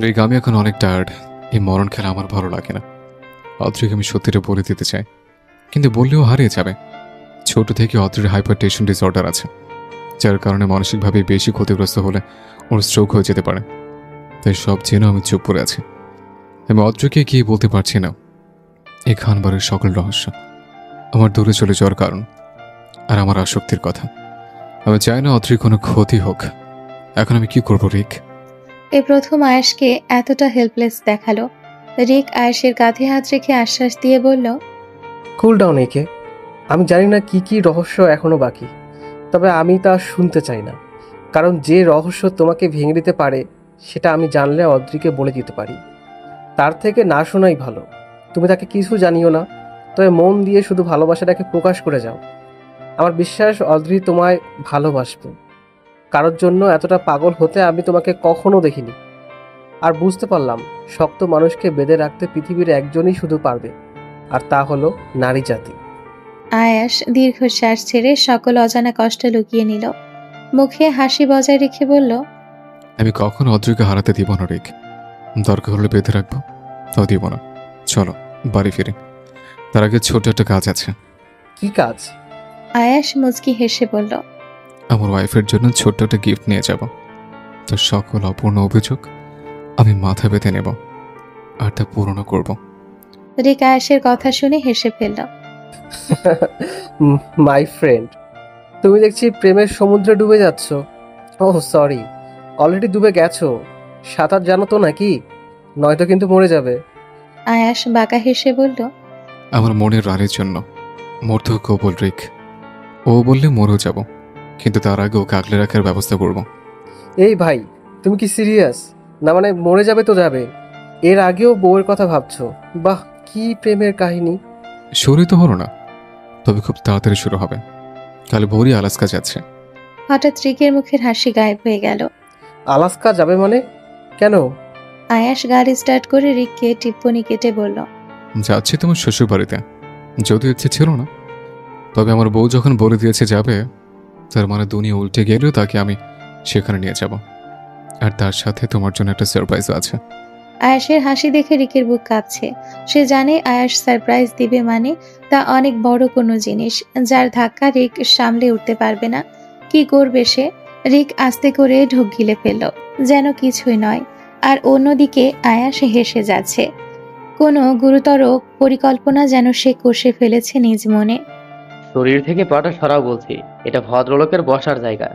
Speaker 8: রিক, আমি এখন অনেক টায়ার্ড। এই মরণ খেলা আমার ভালো লাগে না। অদ্রিকে আমি সত্যিটা বলে দিতে চাই, কিন্তু বললেও হারিয়ে যাবে। ছোট থেকে অদ্রির হাইপারটেনশন ডিসঅর্ডার আছে, যার কারণে মানসিকভাবে বেশি ক্ষতিগ্রস্ত হলে ওর স্ট্রোক হয়ে যেতে পারে। তাই সব জেনে আমি চুপ করে আছি। আমি অদ্রিকে গিয়ে বলতে পারছি না এই খানবারের সকল রহস্য, আমার দূরে চলে যাওয়ার কারণ আর আমার আসক্তির কথা। আমি চাই না অদ্রির কোনো ক্ষতি হোক। এখন আমি কি করবো রিক?
Speaker 1: এই প্রথম আয়েশকে এতটা হেল্পলেস দেখালো। রিক আয়েশের কাঁধে হাত রেখে আশ্বাস দিয়ে বলল,
Speaker 21: কুল ডাউন একে। আমি জানি না কি কি রহস্য এখনো বাকি, তবে আমি তা শুনতে চাই না। কারণ যে রহস্য তোমাকে ভেঙে দিতে পারে সেটা আমি জানলে অদ্রিকে বলে দিতে পারি। তার থেকে না শোনাই ভালো। তুমি তাকে কিছু জানিও না, তবে মন দিয়ে শুধু ভালোবাসাটাকে প্রকাশ করে যাও। আমার বিশ্বাস অদ্রি তোমায় ভালোবাসবে। কারোর জন্য এতটা পাগল হতে আমি তোমাকে কখনো দেখিনি। আর বুঝতে পারলাম শক্ত মানুষকে বেঁধে রাখতে পৃথিবীর একজনই শুধু পারবে, আর তা হলো নারী জাতি।
Speaker 1: আয়াস দীর্ঘশ্বাস ছেড়ে সকল অজানা কষ্ট লুকিয়ে নিল। মুখে হাসি বজায় রেখে বলল,
Speaker 8: আমি কখনো অদ্রিকে হারাতে দিব না রিক। দরকার হলে বেঁধে রাখবো, তাও দিব না। চলো বাড়ি ফিরে, তার আগে ছোট একটা কাজ আছে।
Speaker 21: কি কাজ?
Speaker 1: আয়াস মুচকি হেসে বলল,
Speaker 8: আমার ওয়াইফের জন্য ছোট্ট একটা গিফট নিয়ে যাব। তার সকল অপূর্ণ অভিযোগ আমি মাথা বেঁধে নেব আর তা পূরণ করব।
Speaker 1: রিক আয়াসের কথা শুনে হেসে ফেলল।
Speaker 21: মাই ফ্রেন্ড, তুমি দেখছি প্রেমের সমুদ্রে ডুবে যাচ্ছ। ওহ সরি, অলরেডি ডুবে গেছো। সাঁতার জানো তো নাকি? নয়তো কিন্তু মরে যাবে।
Speaker 1: আয়াস বাঁকা হেসে বলল,
Speaker 8: আমার মনের রানীর জন্য মরতে কবল রিক। ও বললে মরেও যাব, কিন্তু তার আগে ওকে আগলে রাখার ব্যবস্থা করব।
Speaker 21: এই ভাই, তুমি কি সিরিয়াস? না মানে মরে যাবে তো যাবে, এর আগেও বউয়ের কথা ভাবছো? বাহ, কি প্রেমের কাহিনী।
Speaker 8: শুরু তো হলো না, তবে খুব তাড়াতাড়ি শুরু হবে। কাল ভোরই আলাস্কা যাচ্ছে।
Speaker 1: হঠাৎ রিকের মুখের হাসি গায়েব হয়ে গেল।
Speaker 21: আলাস্কা যাবে মানে? কেন?
Speaker 1: আয়াস গাড়ি স্টার্ট করে রিককে টিপ্পনি কেটে বলল,
Speaker 8: যাচ্ছি তোমার শ্বশুর বাড়িতে। যদিও ইচ্ছে ছিল না, তবে আমার বউ যখন বলে দিয়েছে যাবে, তার মানে দুনিয়া উল্টে গেলেও তাকে আমি সেখানে নিয়ে যাব। আর তার সাথে তোমার জন্য একটা সারপ্রাইজ আছে।
Speaker 1: আয়াসের হাসি দেখে রিকের বুক কাঁপছে। সে জানে আয়াস সারপ্রাইজ দিবে মানে তা অনেক বড় কোনো জিনিস, যার ধাক্কা রিক সামলে উঠতে পারবে না। কি করবে সে? রিক আস্তে করে ঢোক গিলে ফেলল, যেন কিছুই নয়। আর অন্যদিকে আয়াস হেসে যাচ্ছে। কোনো গুরুতর পরিকল্পনা যেন সে কষে ফেলেছে নিজ মনে।
Speaker 10: শরীর থেকে পাটা সরাও বলছি, এটা ভদ্রলোকের বসার জায়গা,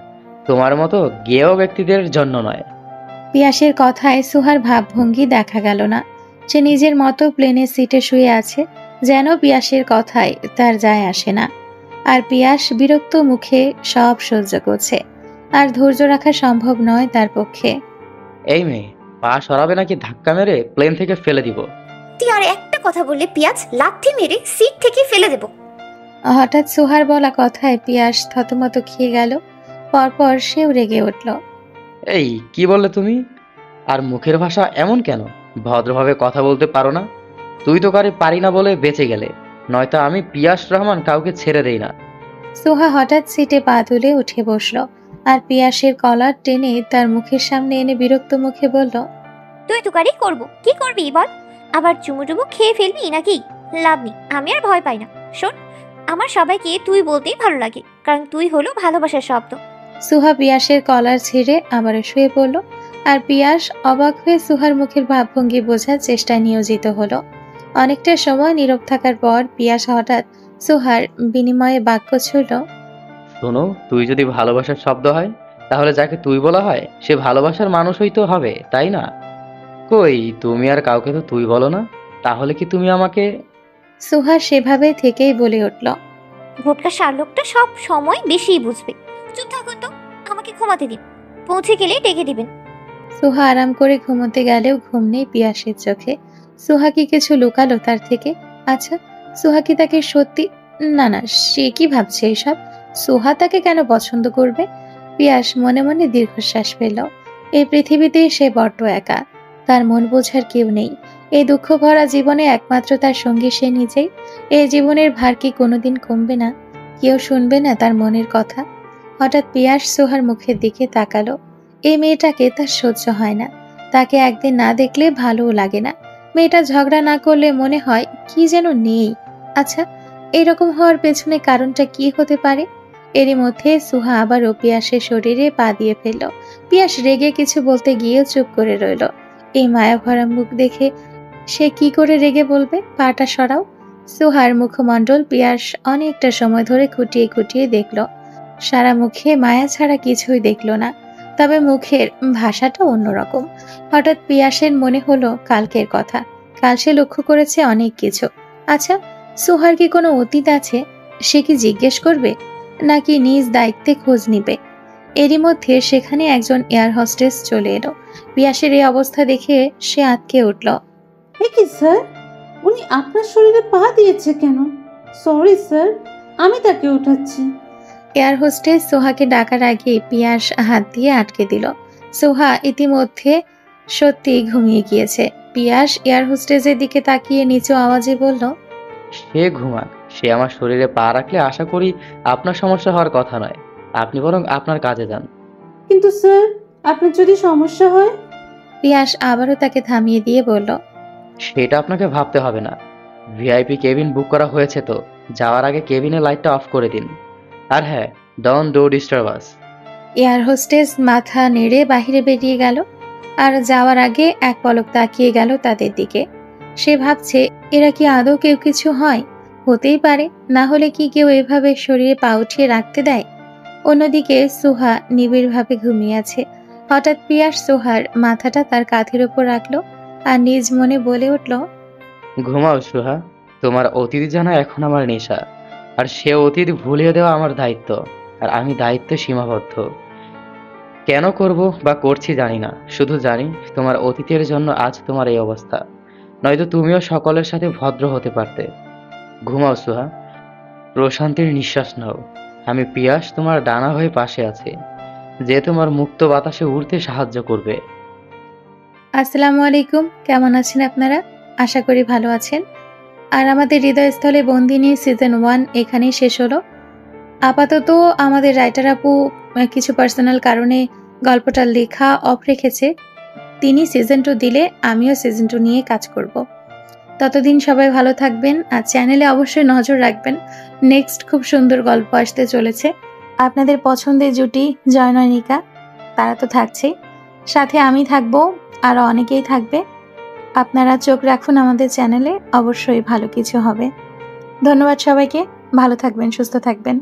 Speaker 10: তোমার মতো গেও ব্যক্তিদের জন্য নয়।
Speaker 1: পিয়াসের কথায় সুহার ভাবভঙ্গি দেখা গেল না। সে নিজের মতো প্লেনের সিটে শুয়ে আছে, যেন পিয়াসের কথায় তার যায় আসে না। আর পিয়াস বিরক্ত মুখে সব সহ্য করছে, আর ধৈর্য রাখা সম্ভব নয় তার পক্ষে।
Speaker 10: এই মেয়ে, পা সরাবে নাকি ধাক্কা মেরে প্লেন থেকে ফেলে দিব?
Speaker 9: তুই আর একটা কথা বললে পিয়াজ লাথি মেরে সিট থেকে ফেলে দেব।
Speaker 1: হঠাৎ সুহার বলা কথায় পিয়াস থতমত খেয়ে গেল। পরপর সেও রেগে উঠল।
Speaker 10: এই কি বললে তুমি? আর মুখের ভাষা এমন কেন? ভদ্রভাবে কথা বলতে পারো না? তুই তো কারে পারি না বলে বেঁচে গেলে, নয়তো আমি পিয়াস রহমান কাউকে ছেড়ে দেই না।
Speaker 1: সুহা হঠাৎ সিটে পা তুলে উঠে বসল, আর পিয়াসের কলার টেনে তার মুখের সামনে এনে বিরক্ত মুখে বলল,
Speaker 9: তুই তুকারি করবো, কি করবি বল? আবার চুমু টুমু খেয়ে ফেলবি নাকি? লাভ নেই, আমি আর ভয় পাই না। শোন, আমার সবাইকে তুই বলতেই ভালো লাগে, কারণ তুই হলো ভালোবাসার শব্দ।
Speaker 1: সুহা পিয়াসের কলার ছেড়ে আবারও শুয়ে পড়ল, আর পিয়াস অবাক হয়ে সুহার মুখের ভাবভঙ্গি বোঝার চেষ্টায় নিয়োজিত হলো। অনেকটা সময় নীরব থাকার পর পিয়াস হঠাৎ সুহার বিনিময়ে বাক্য ছুড়ল,
Speaker 10: শোনো, তুই যদি ভালোবাসার শব্দ হয়, তাহলে যাকে তুই বলা হয় সে ভালোবাসার মানুষই তো হবে, তাই না? কই, তুমি আর কাউকে তো তুই বলো না, তাহলে কি তুমি আমাকে?
Speaker 1: সুহা সেভাবে থেকেই বলে উঠল,
Speaker 9: ভোটকা শার্লকটা সব সময় বেশিই বুঝবে। চুপ থাকুন তো, আমাকে ঘুমাতে দিন, পৌঁছে গেলেই ডেকে দিবেন।
Speaker 1: সুহা আরাম করে ঘুমোতে গেলেও ঘুম নেই পিয়াসের চোখে। সুহা কি কিছু লুকালো তার থেকে? আচ্ছা, সুহা কি তাকে সত্যি? না না, সে কি ভাবছে এসব? সুহা তাকে কেন পছন্দ করবে? পিয়াস মনে মনে দীর্ঘশ্বাস পেল। এই পৃথিবীতে সে বড্ড একা, তার মন বোঝার কেউ নেই। এই দুঃখ ভরা জীবনে একমাত্র তার সঙ্গী সে নিজেই। এই জীবনের ভার কি কোনোদিন কমবে না? কেউ শুনবে না তার মনের কথা? হঠাৎ পিয়াস সুহার মুখের দিকে তাকালো। এই মেয়েটাকে তার সহ্য হয় না, তাকে একদিন না দেখলে ভালোও লাগে না। মেয়েটা ঝগড়া না করলে মনে হয় কি যেন নেই। আচ্ছা, এরকম হওয়ার পেছনে কারণটা কি হতে পারে? এরই মধ্যে সুহা আবারও পিয়াসের শরীরে পা দিয়ে ফেলল। পিয়াস রেগে কিছু বলতে গিয়েও চুপ করে রইল। এই মায়াভরা মুখ দেখে সে কি করে রেগে বলবে, পাটা সরাও? সুহার মুখমণ্ডল পিয়াস অনেকটা সময় ধরে খুঁটিয়ে খুঁটিয়ে দেখল। সারা মুখে মায়া ছাড়া কিছুই দেখল না, তবে মুখের ভাষাটা অন্যরকম। হঠাৎ পিয়াসের মনে হলো কালকের কথা। কাল সে লক্ষ্য করেছে অনেক কিছু। আচ্ছা, সুহার কি কোনো অতীত আছে? সে কি জিজ্ঞেস করবে, নাকি নিজ দায়িত্বে খোঁজ নিবে? এরই মধ্যে সেখানে একজন এয়ার হোস্টেস চলে এলো। পিয়াসের এই অবস্থা দেখে সে আঁতকে উঠল।
Speaker 16: কি স্যার, উনি আপনার শরীরে পা দিয়েছে কেন? সরি স্যার, আমি তাকে উঠাচ্ছি।
Speaker 1: এয়ার হোস্টেস সোহাকে ডাকার আগে পিয়াস হাত দিয়ে আটকে দিল। সোহা ইতিমধ্যে সত্যি ঘুমিয়ে গিয়েছে। পিয়াস এয়ার হোস্টেসের দিকে তাকিয়ে নিচু আওয়াজে বলল,
Speaker 10: সে ঘুমাক, সে আমার শরীরে পা রাখলে আশা করি আপনার সমস্যা হওয়ার কথা নয়। আপনি বরং আপনার কাজে যান।
Speaker 16: কিন্তু স্যার, আপনার যদি সমস্যা হয়?
Speaker 1: পিয়াস আবারও তাকে থামিয়ে দিয়ে বলল,
Speaker 10: সেটা আপনাকে ভাবতে হবে না। ভিআইপি কেবিন বুক করা হয়েছে তো, যাওয়ার আগে কেবিনের লাইটটা অফ করে দিন। আর হ্যাঁ, don't do disturb us.
Speaker 1: Air hostess মাথা নেড়ে বাহিরে বেরিয়ে গেল, আর যাওয়ার আগে এক পলক তাকিয়ে গেল তাদের দিকে। সে ভাবছে, এরা কি আদৌ কেউ কিছু হয়? হতেই পারে, না হলে কি কেউ এভাবে শরীরে পা উঠিয়ে রাখতে দেয়? অন্যদিকে সুহা নিবিড়ভাবে ঘুমিয়ে আছে। হঠাৎ পিয়াস সুহার মাথাটা তার কাঁধের উপর রাখলো, আর নিজ মনে বলে উঠল,
Speaker 10: ঘুমাও সুহা, তোমার অতীত জানা এখন আমার নেশা। আর সে অতীত ভুলিয়ে দেওয়া আমার দায়িত্ব, আর আমি দায়িত্বে সীমাবদ্ধ। কেন করব বা করছি জানি না, শুধু জানি তোমার অতীতের জন্য আজ তোমার এই অবস্থা, নয়তো তুমিও সকলের সাথে ভদ্র হতে পারতে। ঘুমাও সুহা, প্রশান্তির নিঃশ্বাস নাও। আমি পিয়াস তোমার ডানা হয়ে পাশে আছি, যে তোমার মুক্ত বাতাসে উড়তে সাহায্য করবে।
Speaker 1: আসসালামু আলাইকুম, কেমন আছেন আপনারা? আশা করি ভালো আছেন। আর আমাদের হৃদয়স্থলে বন্দিনী সিজন 1 এখানেই শেষ হলো। আপাতত আমাদের রাইটার আপু কিছু পার্সোনাল কারণে গল্পটা লেখা অফ রেখেছে। তিনি সিজন 2 দিলে আমিও সিজন 2 নিয়ে কাজ করব। ততদিন সবাই ভালো থাকবেন আর চ্যানেলে অবশ্যই নজর রাখবেন। নেক্সট খুব সুন্দর গল্প আসতে চলেছে। আপনাদের পছন্দের জুটি জয়নয়নিকা, তারা তো থাকছেই, সাথে আমি থাকবো, আরও অনেকেই থাকবে। আপনারা চোখ রাখুন আমাদের চ্যানেলে, অবশ্যই ভালো কিছু হবে। ধন্যবাদ সবাইকে, ভালো থাকবেন, সুস্থ থাকবেন।